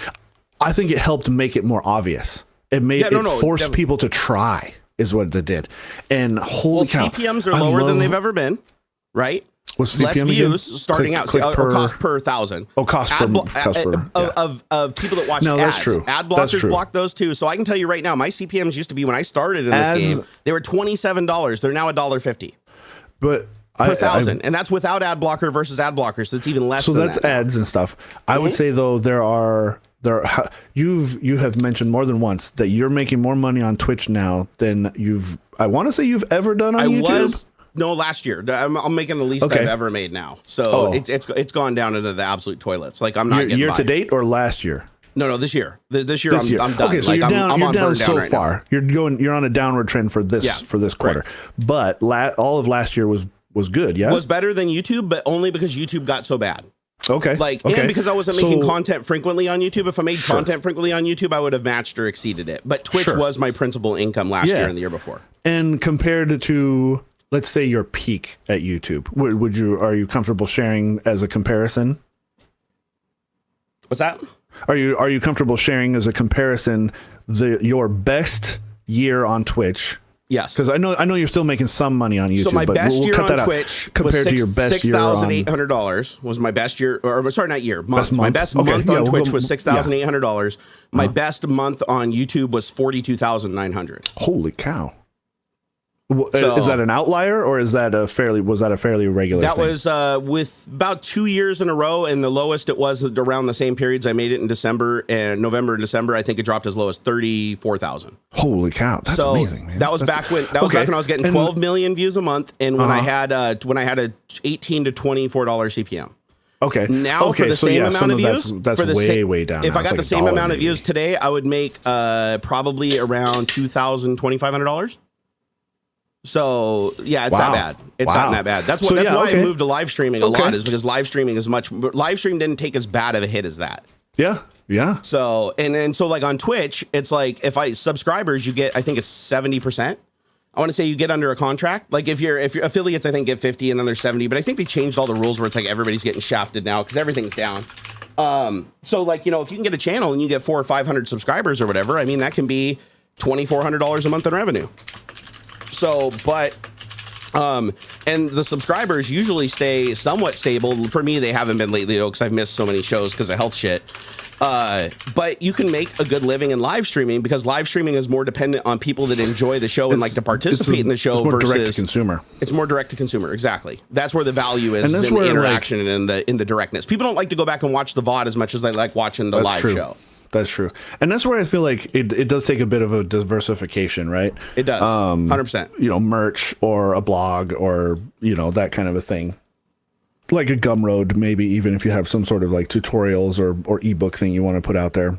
I think it helped make it more obvious. It made forced people to try is what it did. And holy cow, CPMs are lower than they've ever been, right? What's less CPM views again? starting out, or cost per thousand. Oh, cost per of people that watch no, ads. That's true. Ad blockers block those too. So I can tell you right now, my CPMs used to be when I started in this game, they were $27. They're now $1.50. But per thousand, and that's without ad blocker versus ad blockers. So it's even less. So than that's ads and stuff. I would say though you have mentioned more than once that you're making more money on Twitch now than I want to say you've ever done on YouTube. No, last year. I'm making the least I've ever made now. So it's gone down into the absolute toilets. Like I'm not getting year to date or last year. No, this year. This year I'm done. Okay, so like, you're down. I'm you're on down burn so down far. Now. You're on a downward trend for this quarter. But all of last year was good. Yeah, was better than YouTube, but only because YouTube got so bad. Okay. And because I wasn't making content frequently on YouTube. If I made content frequently on YouTube, I would have matched or exceeded it. But Twitch was my principal income last year and the year before. And compared to, let's say, your peak at YouTube, are you comfortable sharing as a comparison? What's that? Are you comfortable sharing as a comparison your best year on Twitch? Yes, because I know you're still making some money on YouTube. So my best year on Twitch compared to your best year on $6,800 was my best year, or sorry, not year, month. My best month on Twitch was $6,800. My best month on YouTube was $42,900. Holy cow! Is that an outlier, or was that a fairly regular that thing? was with about 2 years in a row, and the lowest it was around the same periods. I made it in December and November and December. I think it dropped as low as 34,000. Holy cow, that's amazing, man. That was back when I was getting 12 million views a month, and when I had a $18 to $24 CPM. Okay. Now for the same amount of views, that's way down. If now. I got like the same amount maybe. of views today, I would make probably around $2,000, $2,500. So yeah, it's that bad. It's gotten that bad. That's why I moved to live streaming a lot, is because live streaming didn't take as bad of a hit as that. Yeah. So so like on Twitch, it's like if subscribers, you get, I think it's 70%. I want to say you get under a contract. Like if your affiliates, I think get 50 and then there's 70, but I think they changed all the rules where it's like everybody's getting shafted now because everything's down. So like, if you can get a channel and you get 400 or 500 subscribers or whatever, I mean, that can be $2,400 a month in revenue. So, and the subscribers usually stay somewhat stable. For me, they haven't been lately, though, because I've missed so many shows because of health shit. But you can make a good living in live streaming because live streaming is more dependent on people that enjoy the show and like to participate in the show more versus direct to consumer. It's more direct to consumer. Exactly. That's where the value is, in the interaction and in the directness. People don't like to go back and watch the VOD as much as they like watching the live show. That's true. And that's where I feel like it does take a bit of a diversification, right? It does. 100%. Merch or a blog or, that kind of a thing. Like a Gumroad, maybe even if you have some sort of like tutorials or ebook thing you want to put out there.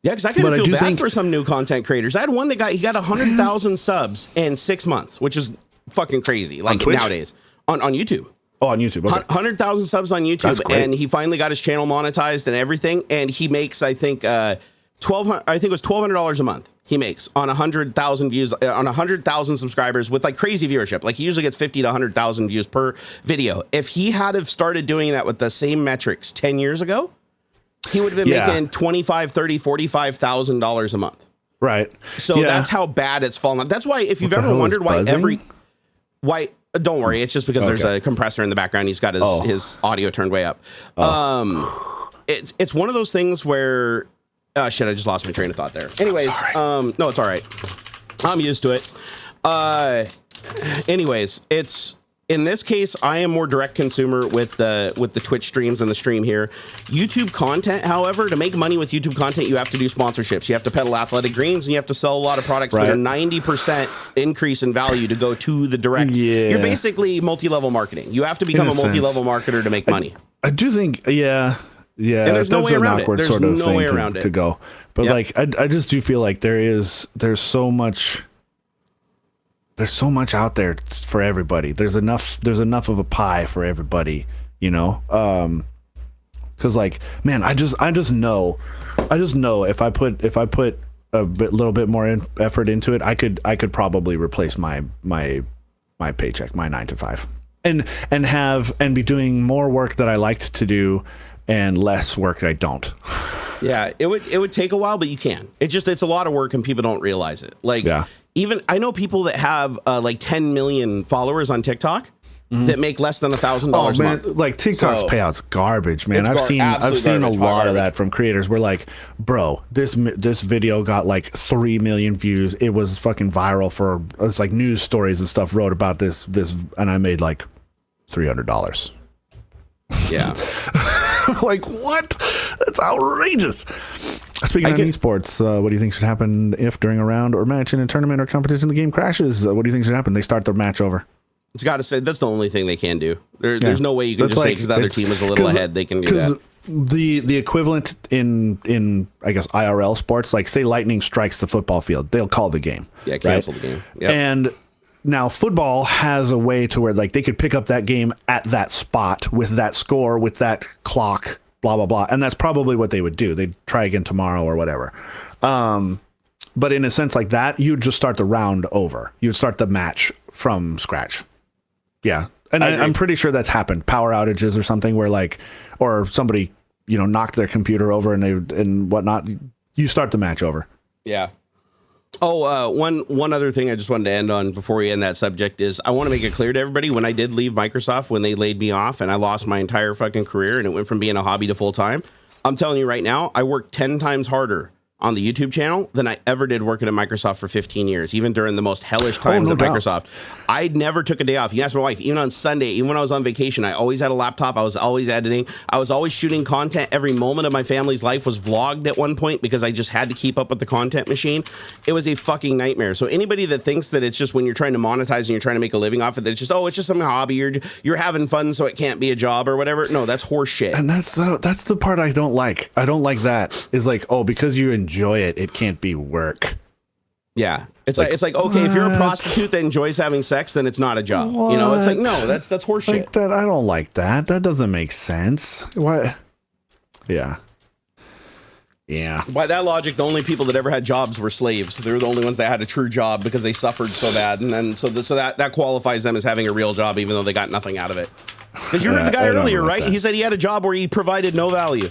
Yeah, because I kind of feel bad for some new content creators. I had one that got 100,000 subs in 6 months, which is fucking crazy. Like nowadays on YouTube. Oh, on YouTube. Okay. 100,000 subs on YouTube, and he finally got his channel monetized and everything. And he makes, I think, $1,200 a month. He makes on 100,000 views on 100,000 subscribers with like crazy viewership. Like he usually gets 50 to 100,000 views per video. If he had have started doing that with the same metrics 10 years ago, he would have been making $25,000, $30,000, $45,000 a month. Right. So that's how bad it's fallen. That's why if you've ever wondered why don't worry, it's just because there's a compressor in the background. He's got his audio turned way up. It's one of those things where shit, I just lost my train of thought there. Anyways, no, it's all right. I'm used to it. Anyways, it's in this case, I am more direct consumer with the Twitch streams and the stream here. YouTube content, however, to make money with YouTube content, you have to do sponsorships. You have to peddle athletic greens and you have to sell a lot of products that are 90% increase in value to go to the direct. Yeah. You're basically multi-level marketing. You have to become a multi-level marketer to make money. I do think, yeah. And there's no way around it. There's no way around it to go. But like, I just do feel like there's so much out there for everybody. There's enough of a pie for everybody, because like, man, I just know if I put little bit more effort into it, I could probably replace my paycheck, my 9 to 5, and be doing more work that I liked to do and less work I don't. Yeah, it would take a while, but you can. It's a lot of work and people don't realize it. Like, even I know people that have like 10 million followers on TikTok that make less than $1,000 a month. Like TikTok's payout's garbage, man. I've seen a lot of that from creators. We're like, bro, this video got like 3 million views. It was fucking viral it's like news stories and stuff wrote about this, and I made like $300. Yeah. Like, what? That's outrageous. Speaking of esports, what do you think should happen if during a round or match in a tournament or competition the game crashes? What do you think should happen? They start the match over. It's got to say that's the only thing they can do. There's no way you can just say because the other team is a little ahead, they can do that. The equivalent in I guess IRL sports, like say lightning strikes the football field, they'll call the game. Yeah, cancel the game. Yep. And now football has a way to where like they could pick up that game at that spot with that score, with that clock, blah, blah, blah. And that's probably what they would do. They'd try again tomorrow or whatever. But in a sense like that, you'd just start the round over. You'd start the match from scratch. Yeah. And I'm pretty sure that's happened. Power outages or something where like, or somebody, knocked their computer over and whatnot. You start the match over. Yeah. Oh, one other thing I just wanted to end on before we end that subject is I want to make it clear to everybody when I did leave Microsoft, when they laid me off and I lost my entire fucking career and it went from being a hobby to full time. I'm telling you right now, I worked 10 times harder on the YouTube channel than I ever did working at Microsoft for 15 years, even during the most hellish times at Microsoft. I never took a day off. You ask my wife, even on Sunday, even when I was on vacation, I always had a laptop. I was always editing. I was always shooting content. Every moment of my family's life was vlogged at one point because I just had to keep up with the content machine. It was a fucking nightmare. So anybody that thinks that it's just when you're trying to monetize and you're trying to make a living off it, that it's just, oh, it's just some hobby. You're having fun, so it can't be a job or whatever. No, that's horse shit. And that's the part I don't like. I don't like that. Is like, oh, because you enjoy it, it can't be work. Yeah, it's like okay, if you're a prostitute that enjoys having sex, then it's not a job. What? You know, it's like no, that's horseshit. Like that, I don't like that. That doesn't make sense. Why? Yeah. By that logic, the only people that ever had jobs were slaves. They were the only ones that had a true job because they suffered so bad, and then so that qualifies them as having a real job, even though they got nothing out of it. Because you heard the guy earlier, right? He said he had a job where he provided no value.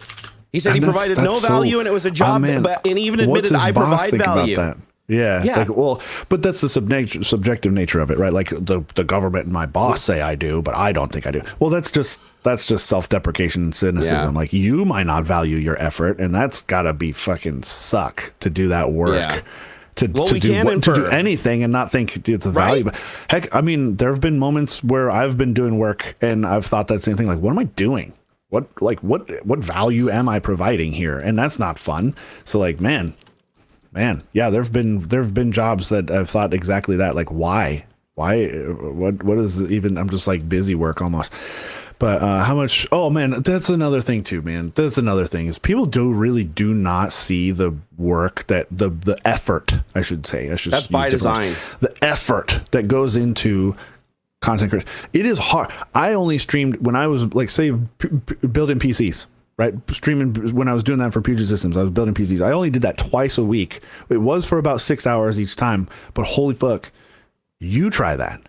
He said he provided no value, and it was a job, and he even admitted I provide value. Yeah. Like, well, but that's the subjective nature of it, right? Like the government and my boss say I do, but I don't think I do. Well, that's just self-deprecation and cynicism. Yeah. Like, you might not value your effort, and that's gotta be fucking suck to do that work. Yeah. To do anything and not think it's a value. But heck, I mean, there have been moments where I've been doing work and I've thought that same thing. Like, what am I doing? What value am I providing here? And that's not fun. So like, man, yeah, there've been jobs that I've thought exactly that. Like, why, what is even, I'm just like busy work almost. But how much, oh man, that's another thing too, man. That's another thing is people really do not see the work that the effort, I should say. That's by design. The effort that goes into content creation. It is hard. I only streamed when I was like, say, building PCs. Right, streaming when I was doing that for Puget Systems, I was building PCs. I only did that twice a week. It was for about 6 hours each time, but holy fuck, you try that.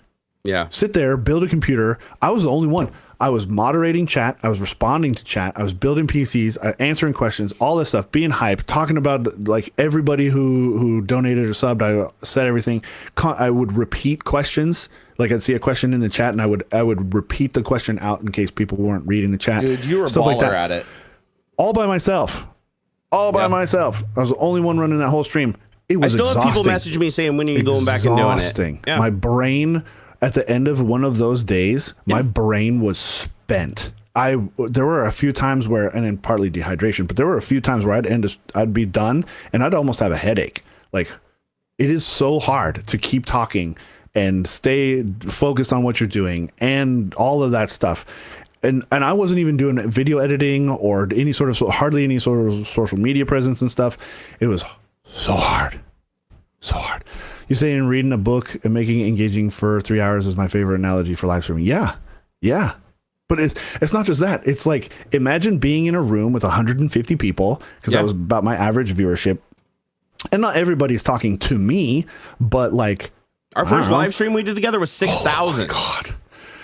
Yeah, sit there, build a computer. I was the only one. I was moderating chat. I was responding to chat. I was building PCs, answering questions, all this stuff, being hyped, talking about like everybody who donated or subbed. I said everything. I would repeat questions. Like, I'd see a question in the chat, and I would repeat the question out in case people weren't reading the chat. Dude, you were a baller at it. All by myself. By myself. I was the only one running that whole stream. It was exhausting. I still have people messaging me saying, when are you going back and doing it? Yeah. My brain, at the end of one of those days, my brain was spent. There were a few times where, and then partly dehydration, but there were a few times where I'd be done, and I'd almost have a headache. Like, it is so hard to keep talking and stay focused on what you're doing and all of that stuff. And I wasn't even doing video editing or hardly any sort of social media presence and stuff. It was so hard. So hard. You saying reading a book and making it engaging for 3 hours is my favorite analogy for live streaming. Yeah. But it's not just that. It's like, imagine being in a room with 150 people, because that was about my average viewership. And not everybody's talking to me, but like, our first live stream we did together was 6,000. Oh my God.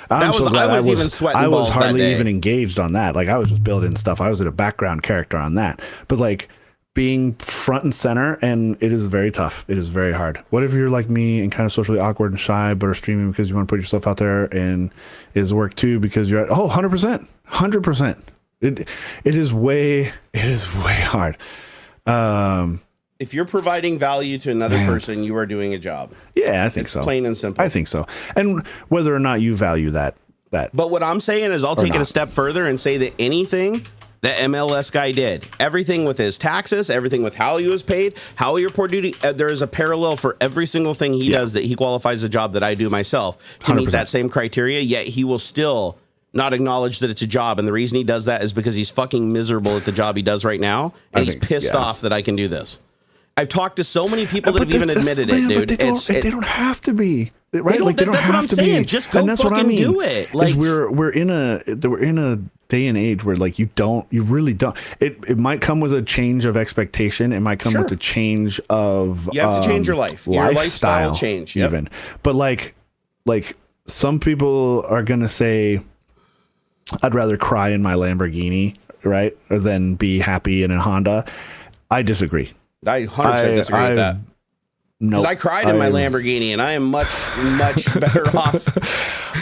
I was even sweating balls. I was hardly even engaged on that. Like, I was just building stuff. I was a background character on that. But like, being front and center, and it is very tough. It is very hard. What if you're like me and kind of socially awkward and shy, but are streaming because you want to put yourself out there, and is work too because you're 100%. It is way hard. If you're providing value to another person, you are doing a job. Yeah, I think so. Plain and simple. I think so. And whether or not you value that. But what I'm saying is, I'll take it a step further and say that anything that MLS guy did, everything with his taxes, everything with how he was paid, how he reported duty, there is a parallel for every single thing he does that he qualifies the job that I do myself to 100%. Meet that same criteria, yet he will still not acknowledge that it's a job. And the reason he does that is because he's fucking miserable at the job he does right now, and he's pissed off that I can do this. I've talked to so many people that have even admitted it, dude. They don't have to be, right? Like, they don't that's have what I'm to saying. be. Just go fucking do it. Like, we're in a day and age where like you really don't. It might come with a change of expectation. It might come with a change of you have to change your life, your lifestyle change, even. But like some people are gonna say, I'd rather cry in my Lamborghini, right, than be happy in a Honda. I disagree. I 100% disagree with that. Because I cried in my Lamborghini, and I am much better off.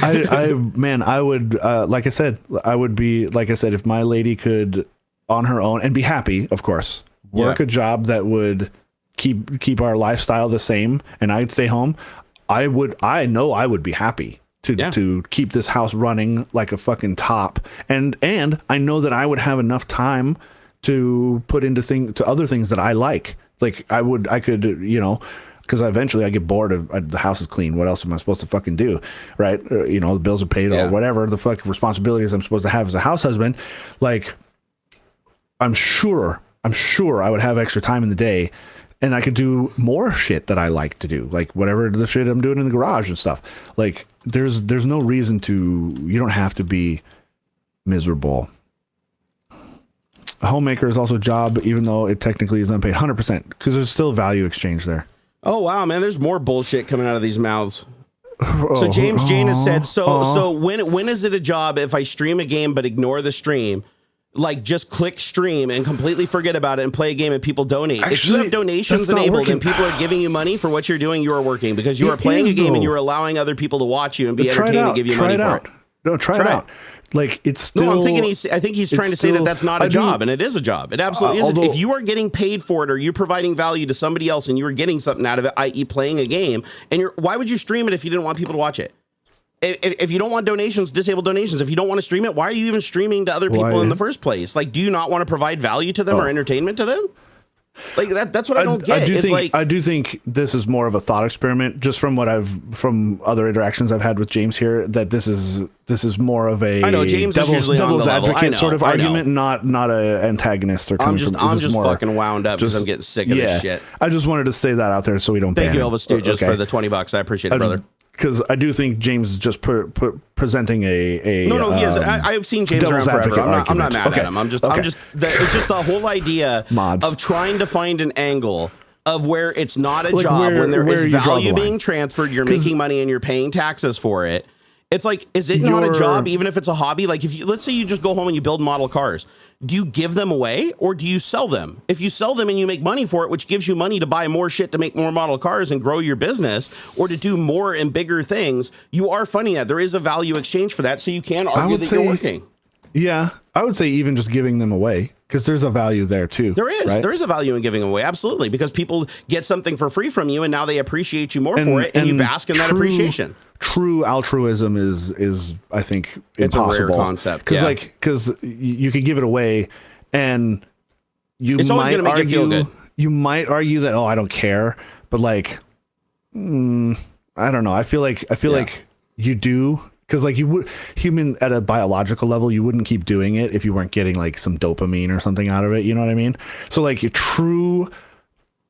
I would, like I said, if my lady could on her own and be happy, of course, work a job that would keep our lifestyle the same, and I'd stay home, I know I would be happy to keep this house running like a fucking top, and I know that I would have enough time to put into other things that I like. Like I could, you know, because eventually I get bored of the house is clean. What else am I supposed to fucking do? Right. You know, the bills are paid or whatever the fuck responsibilities I'm supposed to have as a house husband. Like, I'm sure I would have extra time in the day and I could do more shit that I like to do. Like whatever the shit I'm doing in the garage and stuff. Like there's no reason you don't have to be miserable. A homemaker is also a job, even though it technically is unpaid, 100%, because there's still value exchange there. Oh, wow, man, there's more bullshit coming out of these mouths. So James Jane has said, so when is it a job if I stream a game but ignore the stream? Like, just click stream and completely forget about it and play a game and people donate. Actually, if you have donations enabled and people are giving you money for what you're doing, you are working because you are playing a game and you are allowing other people to watch you and be entertained and give you money for it. No, try it out. Like it's still. No, I think he's trying to say that that's not a job, and it is a job. It absolutely is. If you are getting paid for it, or you're providing value to somebody else, and you are getting something out of it, i.e., playing a game, and why would you stream it if you didn't want people to watch it? If you don't want donations, disable donations. If you don't want to stream it, why are you even streaming to other people in the first place? Like, do you not want to provide value to them or entertainment to them? Like that's what I don't get. I do think this is more of a thought experiment, just from from other interactions I've had with James here. That this is more of a devil's advocate sort of argument, not a antagonist or. I'm just fucking wound up because I'm getting sick of this shit. I just wanted to say that out there so we don't. Thank you, Elvis Stooges, for the $20. I appreciate it, brother. Because I do think James is just presenting a no, he is. I've seen James around forever. I'm not mad at him. It's just the whole idea of trying to find an angle of where it's not a job when there is value being transferred, you're making money and you're paying taxes for it. It's like, is it not a job, even if it's a hobby? Like, let's say you just go home and you build model cars. Do you give them away or do you sell them? If you sell them and you make money for it, which gives you money to buy more shit to make more model cars and grow your business, or to do more and bigger things, you are funding that. There is a value exchange for that, so you can argue that you're working. Yeah, I would say even just giving them away, because there's a value there too. There is. Right? There is a value in giving away, absolutely, because people get something for free from you and now they appreciate you more for it, and you bask in that appreciation. True altruism is I think impossible. It's a rare concept because you could give it away and it's always going to make you feel good. You might argue that I don't care, but like I don't know. I feel like you do, because like you would human at a biological level, you wouldn't keep doing it if you weren't getting like some dopamine or something out of it. You know what I mean? So like true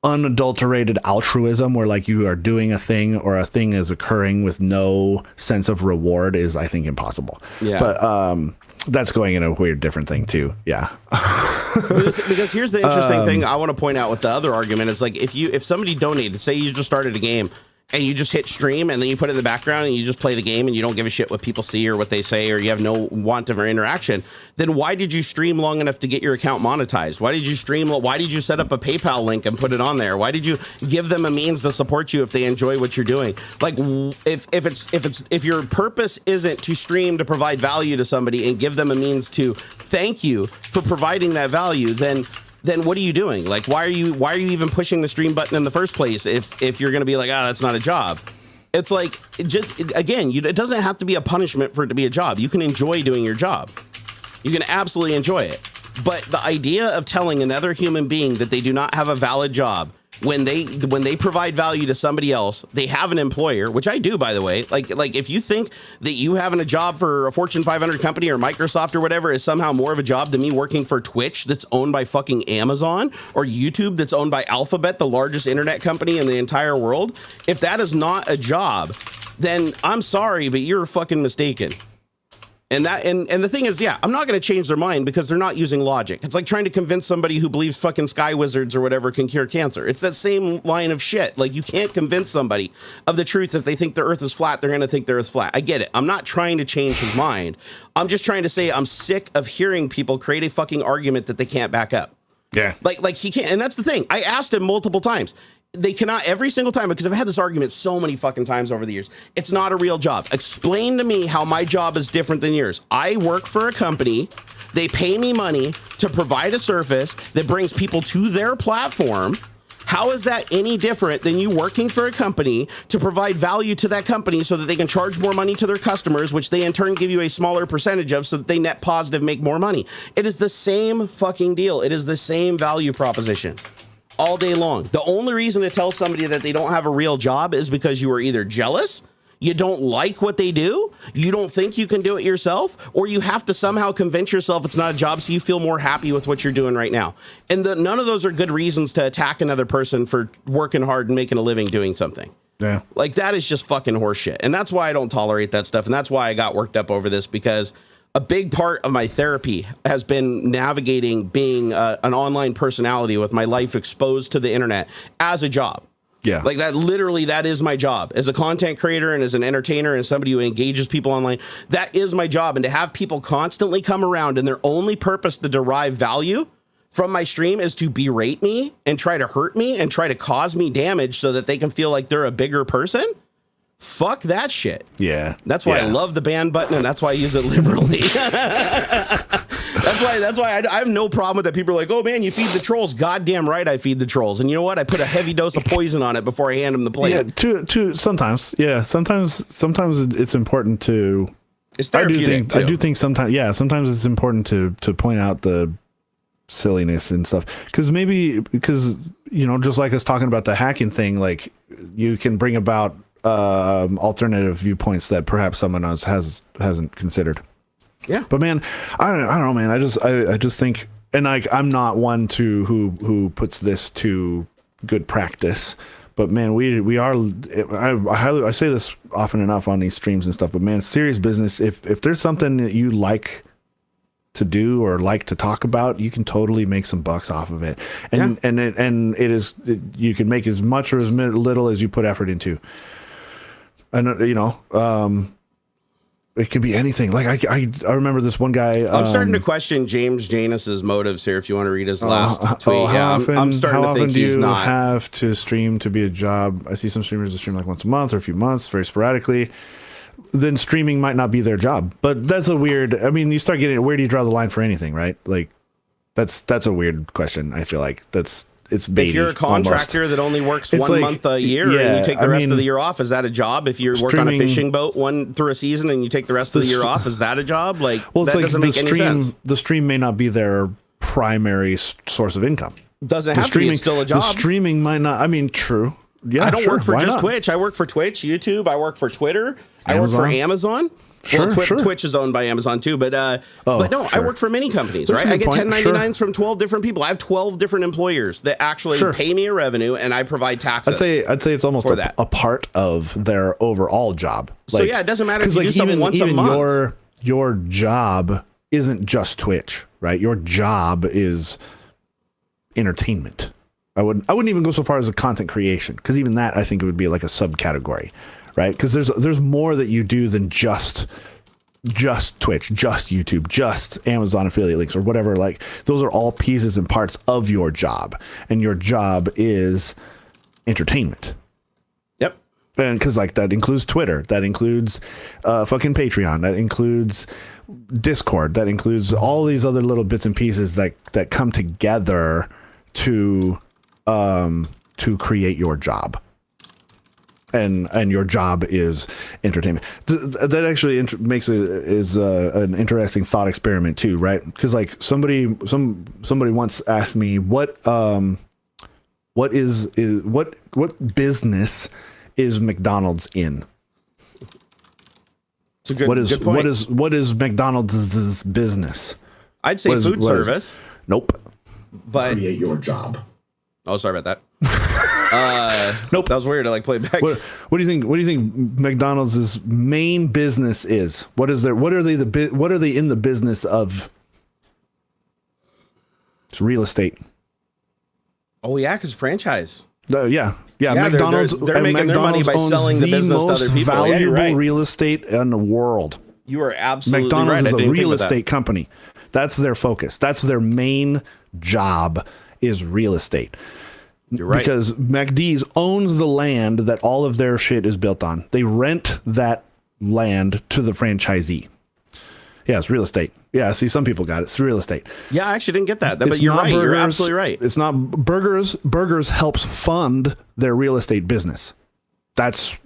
unadulterated altruism, where like you are doing a thing or a thing is occurring with no sense of reward, is I think impossible. Yeah. But that's going in a weird different thing too. Yeah. because here's the interesting thing I want to point out with the other argument is, like, if somebody donated, say you just started a game and you just hit stream and then you put it in the background and you just play the game and you don't give a shit what people see or what they say, or you have no want of or interaction, then why did you stream long enough to get your account monetized? Why did you stream? Why did you set up a PayPal link and put it on there? Why did you give them a means to support you if they enjoy what you're doing? Like, if your purpose isn't to stream to provide value to somebody and give them a means to thank you for providing that value, then what are you doing? Like, why are you even pushing the stream button in the first place if you're going to be like, that's not a job? It's like, just again, it doesn't have to be a punishment for it to be a job. You can enjoy doing your job. You can absolutely enjoy it. But the idea of telling another human being that they do not have a valid job when they provide value to somebody else, they have an employer, which I do, by the way. Like if you think that you having a job for a Fortune 500 company or Microsoft or whatever is somehow more of a job than me working for Twitch that's owned by fucking Amazon, or YouTube that's owned by Alphabet, the largest internet company in the entire world, if that is not a job, then I'm sorry, but you're fucking mistaken. And the thing is, I'm not going to change their mind because they're not using logic. It's like trying to convince somebody who believes fucking sky wizards or whatever can cure cancer. It's that same line of shit. Like, you can't convince somebody of the truth. If they think the earth is flat, they're going to think the earth's flat. I get it. I'm not trying to change his mind. I'm just trying to say I'm sick of hearing people create a fucking argument that they can't back up. Yeah. Like he can't. And that's the thing. I asked him multiple times. they cannot every single time, because I've had this argument so many fucking times over the years. It's not a real job. Explain to me how my job is different than yours. I work for a company. They pay me money to provide a service that brings people to their platform. How is that any different than you working for a company to provide value to that company so that they can charge more money to their customers, which they in turn give you a smaller percentage of so that they net positive, make more money? It is the same fucking deal. It is the same value proposition all day long. The only reason to tell somebody that they don't have a real job is because you are either jealous, you don't like what they do, you don't think you can do it yourself, or you have to somehow convince yourself it's not a job so you feel more happy with what you're doing right now. And none of those are good reasons to attack another person for working hard and making a living doing something. Yeah. Like, that is just fucking horseshit. And that's why I don't tolerate that stuff. And that's why I got worked up over this, because a big part of my therapy has been navigating being an online personality with my life exposed to the internet as a job. Yeah. Like, that literally, that is my job as a content creator and as an entertainer and somebody who engages people online. That is my job. And to have people constantly come around and their only purpose to derive value from my stream is to berate me and try to hurt me and try to cause me damage so that they can feel like they're a bigger person. Fuck that shit. Yeah. That's why I love the ban button, and that's why I use it liberally. That's why I have no problem with that. People are like, "Oh man, you feed the trolls." Goddamn right, I feed the trolls. And you know what? I put a heavy dose of poison on it before I hand them the plate. Yeah, sometimes. Yeah, sometimes it's important to. It's therapeutic. I do think sometimes. Yeah, sometimes it's important to point out the silliness and stuff, because you know, just like us talking about the hacking thing, like you can bring about alternative viewpoints that perhaps someone else hasn't considered. Yeah, but man, I don't know, man. I just think, and I'm not one who puts this to good practice. But man, we are. I say this often enough on these streams and stuff. But man, serious business. If there's something that you like to do or like to talk about, you can totally make some bucks off of it. And you can make as much or as little as you put effort into. And you know, it can be anything. Like I remember this one guy. I'm starting to question James Janus's motives here. If you want to read his last tweet, I'm starting to think he's not. Have to stream to be a job. I see some streamers that stream like once a month or a few months, very sporadically. Then streaming might not be their job. But that's a weird. I mean, you start getting, where do you draw the line for anything, right? Like that's a weird question. I feel like it's baby, if you're a contractor that only works one month a year and you take the rest of the year off, is that a job? If you work on a fishing boat through a season and you take the rest of the year off, is that a job? Like, well, that doesn't make any sense. The stream may not be their primary source of income. Doesn't have to be. It's still a job. The streaming might not. I mean, true. Yeah, I don't work for just Twitch. I work for Twitch, YouTube. I work for Twitter. I work for Amazon. Well, Twitch is owned by Amazon too, but no, I work for many companies, right? I get 1099s from 12 different people. I have 12 different employers that actually pay me a revenue, and I provide taxes. I'd say it's almost a part of their overall job. Like, so yeah, it doesn't matter if you do something once a month. Your job isn't just Twitch, right? Your job is entertainment. I wouldn't even go so far as a content creation, because even that, I think it would be like a subcategory. Right, because there's more that you do than just Twitch, just YouTube, just Amazon affiliate links or whatever. Like, those are all pieces and parts of your job, and your job is entertainment. Yep. And because like that includes Twitter, that includes fucking Patreon, that includes Discord, that includes all these other little bits and pieces that come together to create your job. And your job is entertainment. That actually makes an interesting thought experiment too, right? Because like somebody once asked me what business is McDonald's in? It's a good point. What is McDonald's business? I'd say food service. Nope. But create your job. Oh, sorry about that. Nope, that was weird. I play back. What do you think? What do you think McDonald's main business is? What are they in the business of? It's real estate. Oh yeah, because franchise. Yeah. McDonald's. They're making their money by selling the business to other people. Valuable real estate in the world. You are absolutely McDonald's right. is a real estate company. That's their focus. That's their main job, is real estate. You're right. Because McDee's owns the land that all of their shit is built on. They rent that land to the franchisee. Yeah, it's real estate. Yeah, see, some people got it. It's real estate. Yeah, I actually didn't get that. But you're right. You're absolutely right. It's not Burgers. Burgers helps fund their real estate business. That's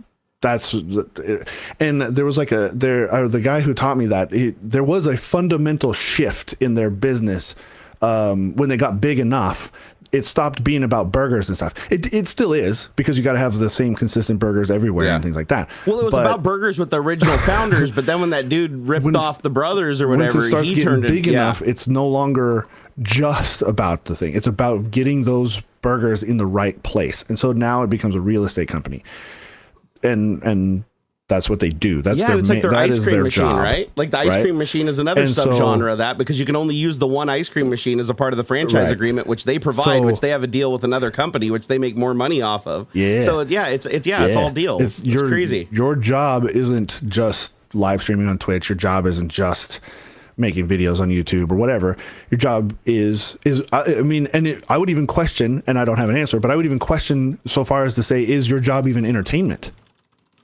and there was like the guy who taught me that there was a fundamental shift in their business when they got big enough. It stopped being about burgers and stuff. It still is, because you got to have the same consistent burgers everywhere and things like that. Well, it was about burgers with the original founders, but then when that dude ripped off the brothers or whatever, once it starts he getting turned big it, enough, it's no longer just about the thing. It's about getting those burgers in the right place. And so now it becomes a real estate company. And that's what they do. That's it's like their ice cream machine, job, right? Like the ice cream machine is another subgenre of that, because you can only use the one ice cream machine as a part of the franchise agreement, which they provide, which they have a deal with another company, which they make more money off of. Yeah. So it's all deals. It's crazy. Your job isn't just live streaming on Twitch. Your job isn't just making videos on YouTube or whatever. Your job is I mean, and I would even question, and I don't have an answer, but I would even question so far as to say, is your job even entertainment?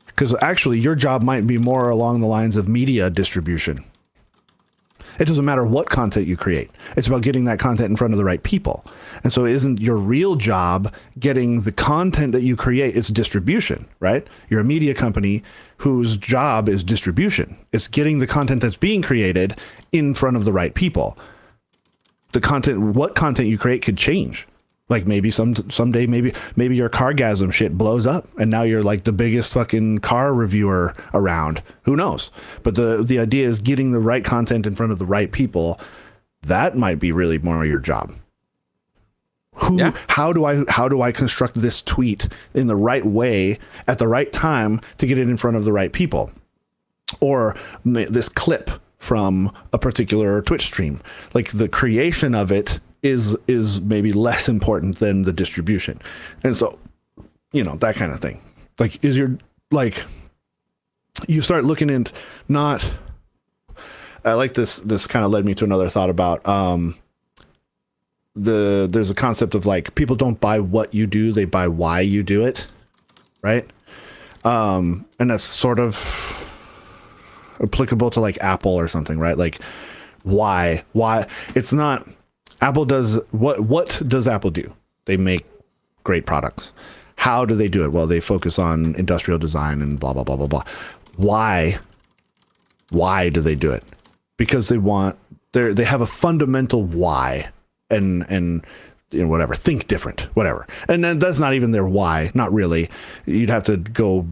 Because actually, your job might be more along the lines of media distribution. It doesn't matter what content you create. It's about getting that content in front of the right people. And so isn't your real job getting the content that you create? It's distribution, right? You're a media company whose job is distribution. It's getting the content that's being created in front of the right people. What content you create could change. Like maybe someday, maybe your cargasm shit blows up and now you're like the biggest fucking car reviewer around. Who knows? But the idea is getting the right content in front of the right people. That might be really more your job. How do I construct this tweet in the right way at the right time to get it in front of the right people? Or this clip from a particular Twitch stream, like the creation of it is maybe less important than the distribution. And so, that kind of thing. Like, you start looking at I like this kind of led me to another thought about, there's a concept of like, people don't buy what you do, they buy why you do it. Right. And that's sort of applicable to like Apple or something, right? Like why it's not, Apple does what does Apple do? They make great products. How do they do it? Well, they focus on industrial design and blah blah blah blah blah. Why do they do it? Because they have a fundamental why, and whatever, think different, whatever. And then that's not even their why, not really. You'd have to go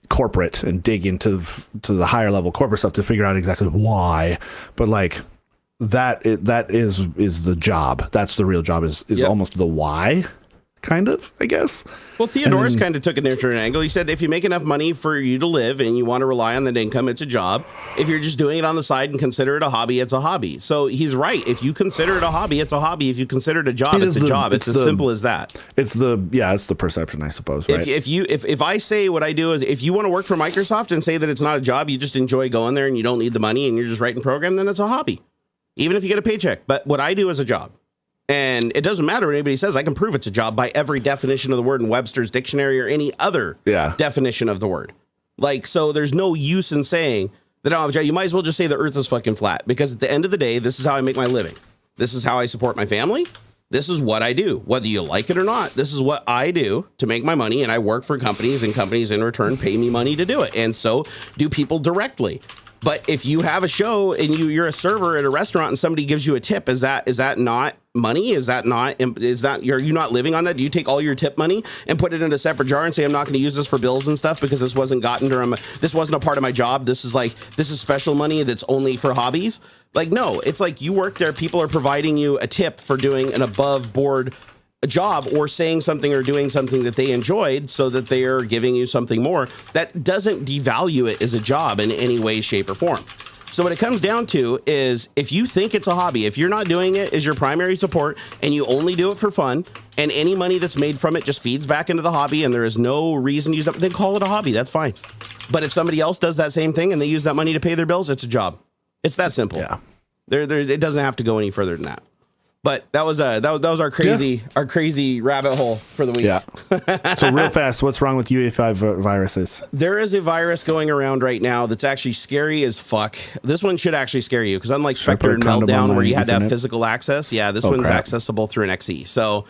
corporate and dig into the higher level corporate stuff to figure out exactly why. But like that is the job. That's the real job, is almost the why, kind of, I guess. Well, Theodorus kind of took an different angle. He said, if you make enough money for you to live and you want to rely on that income, it's a job. If you're just doing it on the side and consider it a hobby, it's a hobby. So he's right. If you consider it a hobby, it's a hobby. If you consider it a job, it's a job. It's as simple as that. It's the perception, I suppose. Right? If I say what I do is, if you want to work for Microsoft and say that it's not a job, you just enjoy going there and you don't need the money and you're just writing program, then it's a hobby, even if you get a paycheck. But what I do is a job. And it doesn't matter what anybody says. I can prove it's a job by every definition of the word in Webster's dictionary or any other definition of the word. Like, so there's no use in saying that I don't have a job. You might as well just say the earth is fucking flat, because at the end of the day, this is how I make my living. This is how I support my family. This is what I do, whether you like it or not. This is what I do to make my money. And I work for companies, and companies in return pay me money to do it. And so do people directly. But if you have a show and you're a server at a restaurant and somebody gives you a tip, is that not money? Are you not living on that? Do you take all your tip money and put it in a separate jar and say, I'm not going to use this for bills and stuff because this wasn't this wasn't a part of my job. This is special money that's only for hobbies. Like, no, it's like you work there. People are providing you a tip for doing an above board job or saying something or doing something that they enjoyed, so that they are giving you something more. That doesn't devalue it as a job in any way, shape, or form. So what it comes down to is, if you think it's a hobby, if you're not doing it as your primary support and you only do it for fun, and any money that's made from it just feeds back into the hobby and there is no reason to use it, then call it a hobby. That's fine. But if somebody else does that same thing and they use that money to pay their bills, it's a job. It's that simple. Yeah. It doesn't have to go any further than that. But that was our crazy rabbit hole for the week. Yeah. So real fast, what's wrong with UEFI viruses? There is a virus going around right now that's actually scary as fuck. This one should actually scare you because unlike Spectre and Meltdown where you had to have physical access, this one's accessible through an XE. So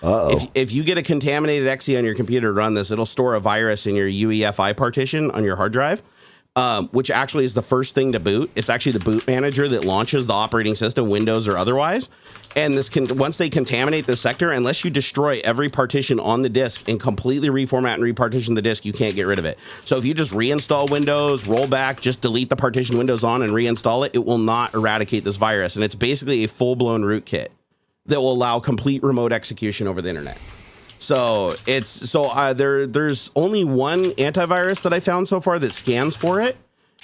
if you get a contaminated XE on your computer to run this, it'll store a virus in your UEFI partition on your hard drive. Which actually is the first thing to boot. It's actually the boot manager that launches the operating system, Windows or otherwise. And once they contaminate the sector, unless you destroy every partition on the disk and completely reformat and repartition the disk, you can't get rid of it. So if you just reinstall Windows, roll back, just delete the partition Windows on and reinstall it, it will not eradicate this virus. And it's basically a full-blown rootkit that will allow complete remote execution over the internet. So there's only one antivirus that I found so far that scans for it,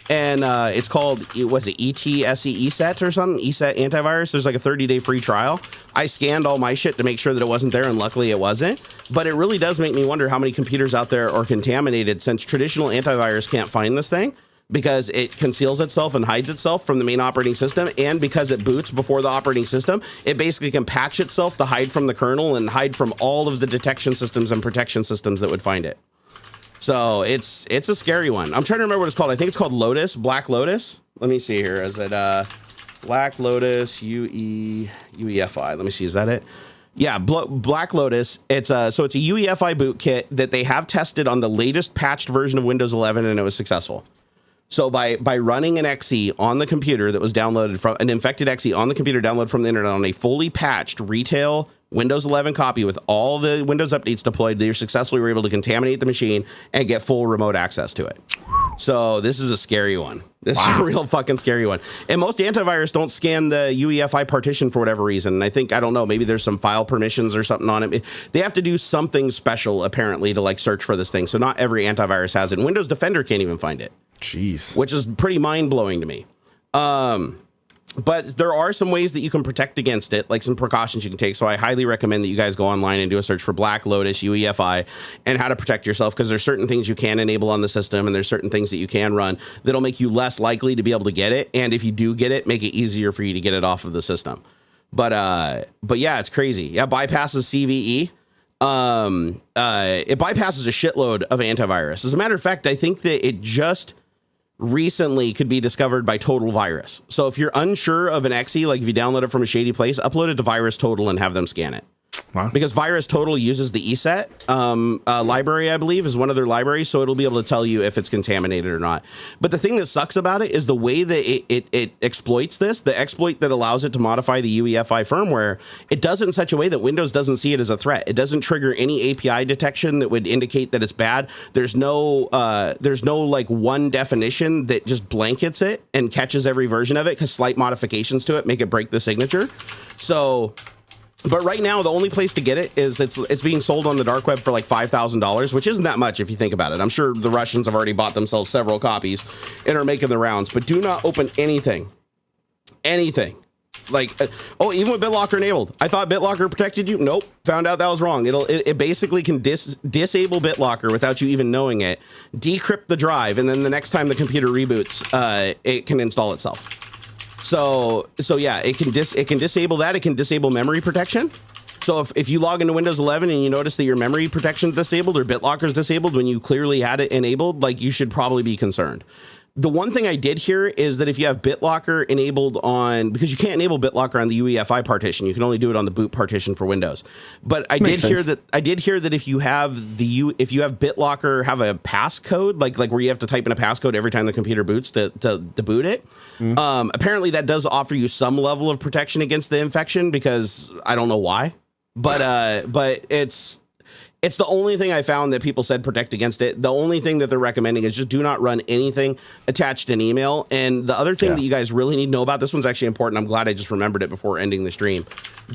and it's called ETSE or something, ESET antivirus. There's like a 30-day free trial. I scanned all my shit to make sure that it wasn't there, and luckily it wasn't. But it really does make me wonder how many computers out there are contaminated, since traditional antivirus can't find this thing, because it conceals itself and hides itself from the main operating system, and because it boots before the operating system, it basically can patch itself to hide from the kernel and hide from all of the detection systems and protection systems that would find it. So it's a scary one. I'm trying to remember what it's called. I think it's called Lotus, Black Lotus. Let me see here. Is it Black Lotus UEFI? Let me see. Is that it? Yeah, Black Lotus. It's a UEFI boot kit that they have tested on the latest patched version of Windows 11, and it was successful. So by running an XE on the computer that was downloaded from an infected XE on the computer downloaded from the internet on a fully patched retail Windows 11 copy with all the Windows updates deployed, they successfully were able to contaminate the machine and get full remote access to it. So this is a scary one. This is a real fucking scary one. And most antivirus don't scan the UEFI partition for whatever reason. And I don't know, maybe there's some file permissions or something on it. They have to do something special apparently to like search for this thing. So not every antivirus has it. Windows Defender can't even find it. Jeez. Which is pretty mind-blowing to me. But there are some ways that you can protect against it, like some precautions you can take. So I highly recommend that you guys go online and do a search for Black Lotus UEFI and how to protect yourself, because there's certain things you can enable on the system and there's certain things that you can run that'll make you less likely to be able to get it. And if you do get it, make it easier for you to get it off of the system. But yeah, it's crazy. Yeah, bypasses CVE. It bypasses a shitload of antivirus. As a matter of fact, I think that it just recently could be discovered by Total Virus. So if you're unsure of an XE, like if you download it from a shady place, upload it to Virus Total and have them scan it. Wow. Because Virus Total uses the ESET library, I believe, is one of their libraries, so it'll be able to tell you if it's contaminated or not. But the thing that sucks about it is the way that it exploits this, the exploit that allows it to modify the UEFI firmware, it does it in such a way that Windows doesn't see it as a threat. It doesn't trigger any API detection that would indicate that it's bad. There's no like one definition that just blankets it and catches every version of it, because slight modifications to it make it break the signature. So... But right now, the only place to get it is it's being sold on the dark web for like $5,000, which isn't that much if you think about it. I'm sure the Russians have already bought themselves several copies and are making the rounds. But do not open anything. Like, even with BitLocker enabled. I thought BitLocker protected you. Nope. Found out that was wrong. It basically can disable BitLocker without you even knowing it, decrypt the drive, and then the next time the computer reboots, it can install itself. So yeah, it can disable that. It can disable memory protection. So if you log into Windows 11 and you notice that your memory protection is disabled or BitLocker is disabled when you clearly had it enabled, like, you should probably be concerned. The one thing I did hear is that if you have BitLocker enabled on, because you can't enable BitLocker on the UEFI partition, you can only do it on the boot partition for Windows. But I did hear that if you have BitLocker have a passcode, like where you have to type in a passcode every time the computer boots to boot it. Mm-hmm. Apparently that does offer you some level of protection against the infection, because I don't know why, but it's the only thing I found that people said protect against it. The only thing that they're recommending is just do not run anything attached in email. And the other thing that you guys really need to know about, this one's actually important. I'm glad I just remembered it before ending the stream.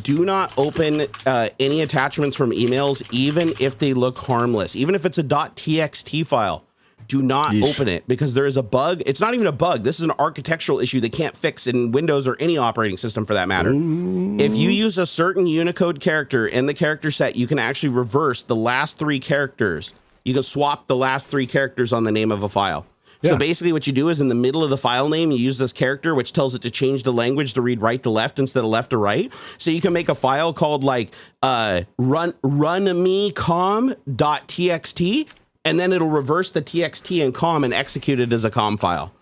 Do not open any attachments from emails, even if they look harmless, even if it's a .txt file. Do not open it, because there is a bug. It's not even a bug. This is an architectural issue they can't fix in Windows or any operating system for that matter. Ooh. If you use a certain Unicode character in the character set, you can actually reverse the last 3 characters. You can swap the last 3 characters on the name of a file. So basically what you do is in the middle of the file name, you use this character, which tells it to change the language to read right to left instead of left to right. So you can make a file called like runmecom.txt, and then it'll reverse the txt and com and execute it as a com file.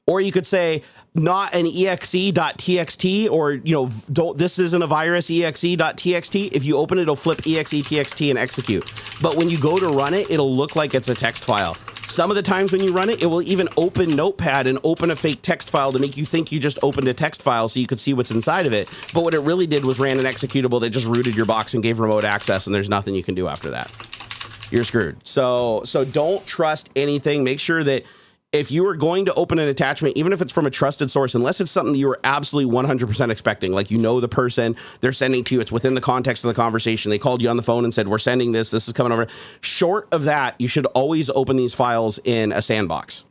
Or you could say not an exe.txt, or, this isn't a virus exe.txt. If you open it, it'll flip exe.txt and execute. But when you go to run it, it'll look like it's a text file. Some of the times when you run it, it will even open Notepad and open a fake text file to make you think you just opened a text file so you could see what's inside of it. But what it really did was ran an executable that just rooted your box and gave remote access, and there's nothing you can do after that. You're screwed. So don't trust anything. Make sure that if you are going to open an attachment, even if it's from a trusted source, unless it's something you are absolutely 100% expecting, like the person they're sending to you, it's within the context of the conversation. They called you on the phone and said, we're sending this is coming over. Short of that, you should always open these files in a sandbox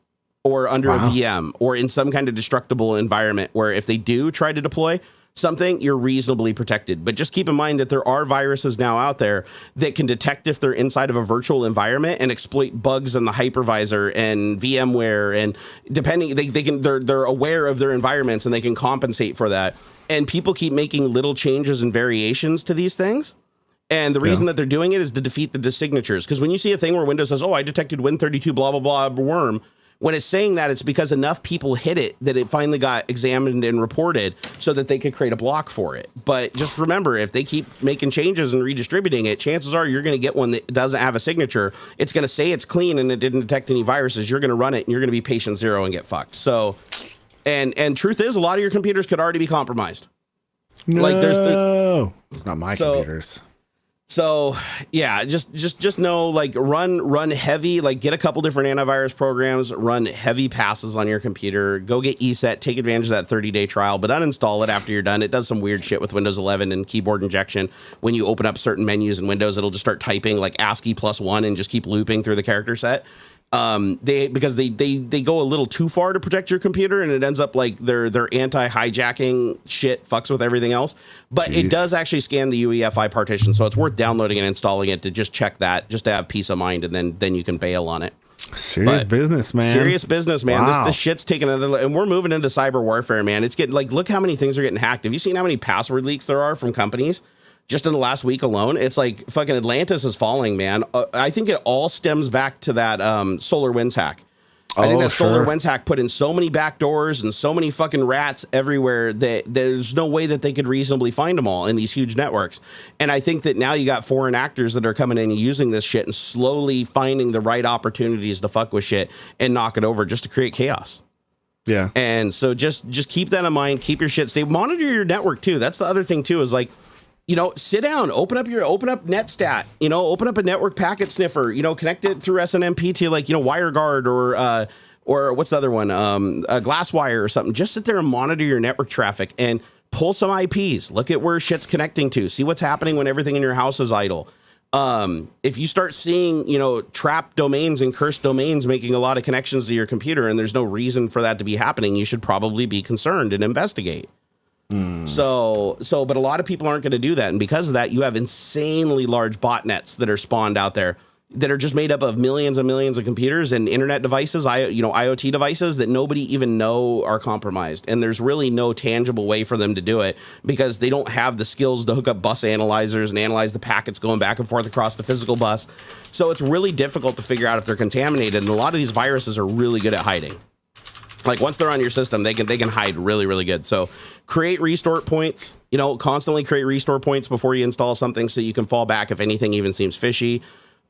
or under a VM or in some kind of destructible environment where if they do try to deploy something, you're reasonably protected. But just keep in mind that there are viruses now out there that can detect if they're inside of a virtual environment and exploit bugs in the hypervisor and VMware, and depending, they're aware of their environments and they can compensate for that. And people keep making little changes and variations to these things. And the reason that they're doing it is to defeat the signatures. Because when you see a thing where Windows says, I detected Win32 blah, blah, blah worm, when it's saying that, it's because enough people hit it that it finally got examined and reported so that they could create a block for it. But just remember, if they keep making changes and redistributing it, chances are you're going to get one that doesn't have a signature. It's going to say it's clean and it didn't detect any viruses. You're going to run it and you're going to be patient zero and get fucked. So, and truth is, a lot of your computers could already be compromised. No, like not my computers. So yeah, just know, like, run heavy, like get a couple different antivirus programs, run heavy passes on your computer, go get ESET, take advantage of that 30-day trial, but uninstall it after you're done. It does some weird shit with Windows 11 and keyboard injection. When you open up certain menus in Windows, it'll just start typing like ASCII +1 and just keep looping through the character set. Because they go a little too far to protect your computer, and it ends up like their anti-hijacking shit fucks with everything else. But it does actually scan the UEFI partition, so it's worth downloading and installing it to just check that, just to have peace of mind, and then you can bail on it. Serious business, man. Serious business, man. Wow. This shit's taking another, and we're moving into cyber warfare, man. It's getting like, look how many things are getting hacked. Have you seen how many password leaks there are from companies? Just in the last week alone, it's like fucking Atlantis is falling, man. I think it all stems back to that SolarWinds hack. I think that SolarWinds hack put in so many backdoors and so many fucking rats everywhere that there's no way that they could reasonably find them all in these huge networks. And I think that now you got foreign actors that are coming in and using this shit and slowly finding the right opportunities to fuck with shit and knock it over just to create chaos. Yeah. And so just keep that in mind. Keep your shit stable. Monitor your network too. That's the other thing too, is like, sit down, open up Netstat, open up a network packet sniffer, connect it through SNMP to like, WireGuard or what's the other one? A Glasswire or something. Just sit there and monitor your network traffic and pull some IPs. Look at where shit's connecting to. See what's happening when everything in your house is idle. If you start seeing, trapped domains and cursed domains making a lot of connections to your computer and there's no reason for that to be happening, you should probably be concerned and investigate. So, but a lot of people aren't going to do that. And because of that, you have insanely large botnets that are spawned out there that are just made up of millions and millions of computers and internet devices, IoT devices that nobody even know are compromised. And there's really no tangible way for them to do it because they don't have the skills to hook up bus analyzers and analyze the packets going back and forth across the physical bus. So it's really difficult to figure out if they're contaminated. And a lot of these viruses are really good at hiding. Like once they're on your system, they can hide really, really good. So create restore points, constantly create restore points before you install something so you can fall back if anything even seems fishy.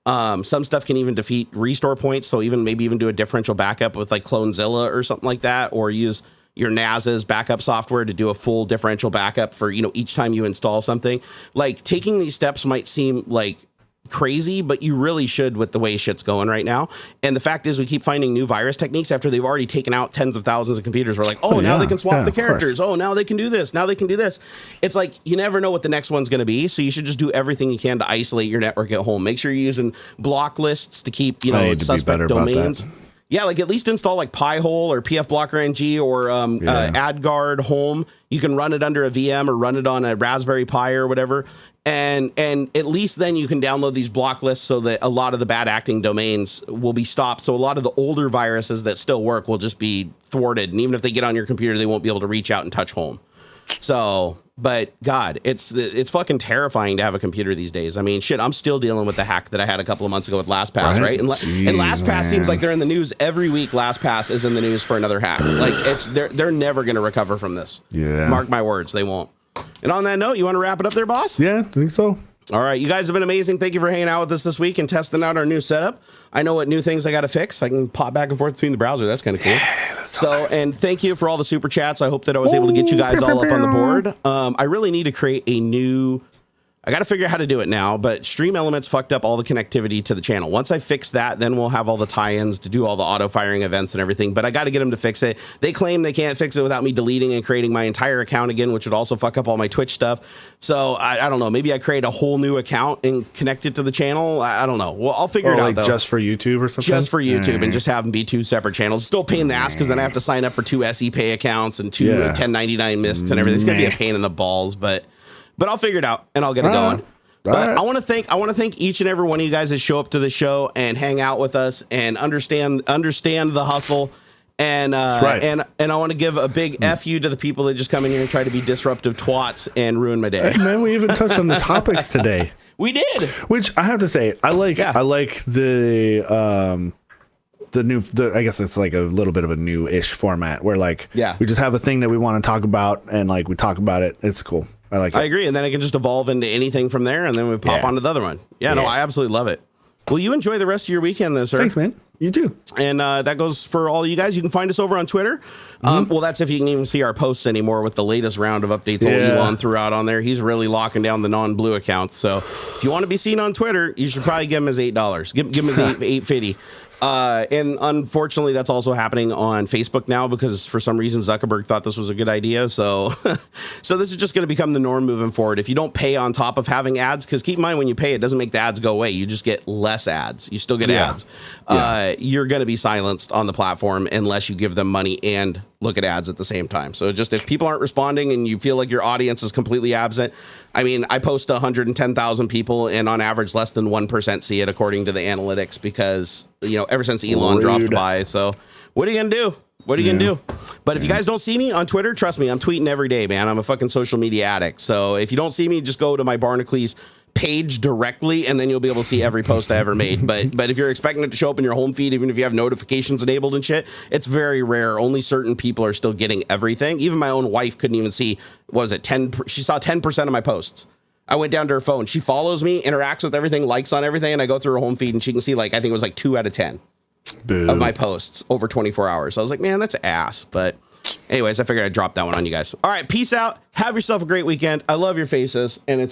Some stuff can even defeat restore points. So maybe even do a differential backup with like CloneZilla or something like that, or use your NASA's backup software to do a full differential backup for, each time you install something. Like taking these steps might seem like crazy, but you really should with the way shit's going right now. And the fact is we keep finding new virus techniques after they've already taken out tens of thousands of computers. We're like, now they can swap the characters. Oh, now they can do this. Now they can do this. It's like, you never know what the next one's going to be. So you should just do everything you can to isolate your network at home. Make sure you're using block lists to keep, suspect domains. Yeah, like at least install like Pi-hole or PF Blocker NG or AdGuard Home. You can run it under a VM or run it on a Raspberry Pi or whatever. And at least then you can download these block lists so that a lot of the bad acting domains will be stopped. So a lot of the older viruses that still work will just be thwarted. And even if they get on your computer, they won't be able to reach out and touch home. So, but God, it's fucking terrifying to have a computer these days. I mean, shit, I'm still dealing with the hack that I had a couple of months ago with LastPass, right? And LastPass seems like they're in the news every week. LastPass is in the news for another hack. Like they're never going to recover from this. Yeah. Mark my words, they won't. And on that note, you want to wrap it up there, boss? Yeah, I think so. All right, you guys have been amazing. Thank you for hanging out with us this week and testing out our new setup. I know what new things I got to fix. I can pop back and forth between the browser. That's kind of cool. So nice. And thank you for all the super chats. I hope that I was able to get you guys all up on the board. I really need to create a new... I got to figure out how to do it now, but Stream Elements fucked up all the connectivity to the channel. Once I fix that, then we'll have all the tie-ins to do all the auto-firing events and everything, but I got to get them to fix it. They claim they can't fix it without me deleting and creating my entire account again, which would also fuck up all my Twitch stuff. So I don't know. Maybe I create a whole new account and connect it to the channel. I don't know. Well, I'll figure it out, though. Just for YouTube or something? Just for YouTube and just have them be two separate channels. Still pain in the ass because then I have to sign up for 2 SE Pay accounts and 2 1099 Mists and everything. It's going to be a pain in the balls, but I'll figure it out and I'll get it going. But I want to thank each and every one of you guys that show up to the show and hang out with us and understand the hustle. And and I want to give a big F you to the people that just come in here and try to be disruptive twats and ruin my day. And then we even touched on the topics today. We did. Which I have to say, I like the new, I guess it's like a little bit of a new-ish format where we just have a thing that we want to talk about and we talk about it. It's cool. I agree. And then it can just evolve into anything from there. And then we pop onto the other one. Yeah, no, I absolutely love it. Well, you enjoy the rest of your weekend, though, sir. Thanks, man. You too. And that goes for all you guys. You can find us over on Twitter. Well, that's if you can even see our posts anymore with the latest round of updates old Elon threw out on there. He's really locking down the non-blue accounts. So if you want to be seen on Twitter, you should probably give him his $8. Give him his $8.50. And unfortunately, that's also happening on Facebook now because for some reason Zuckerberg thought this was a good idea. So, so this is just going to become the norm moving forward. If you don't pay on top of having ads, because keep in mind when you pay, it doesn't make the ads go away. You just get less ads. You still get ads. You're going to be silenced on the platform unless you give them money and look at ads at the same time. So just if people aren't responding and you feel like your audience is completely absent, I mean, I post 110,000 people and on average less than 1% see it according to the analytics because, ever since Elon dropped by. So what are you going to do? What are you going to do? But if you guys don't see me on Twitter, trust me, I'm tweeting every day, man. I'm a fucking social media addict. So if you don't see me, just go to my Barnacules page directly and then you'll be able to see every post I ever made. But if you're expecting it to show up in your home feed, even if you have notifications enabled and shit, it's very rare. Only certain people are still getting everything. Even my own wife couldn't even see, what was it, 10? She saw 10% of my posts. I went down to her phone. She follows me, interacts with everything, likes on everything, and I go through her home feed and she can see I think it was 2 out of 10 of my posts over 24 hours. So I was like, man, that's ass. But anyways, I figured I'd drop that one on you guys. All right, peace out. Have yourself a great weekend. I love your faces, and it's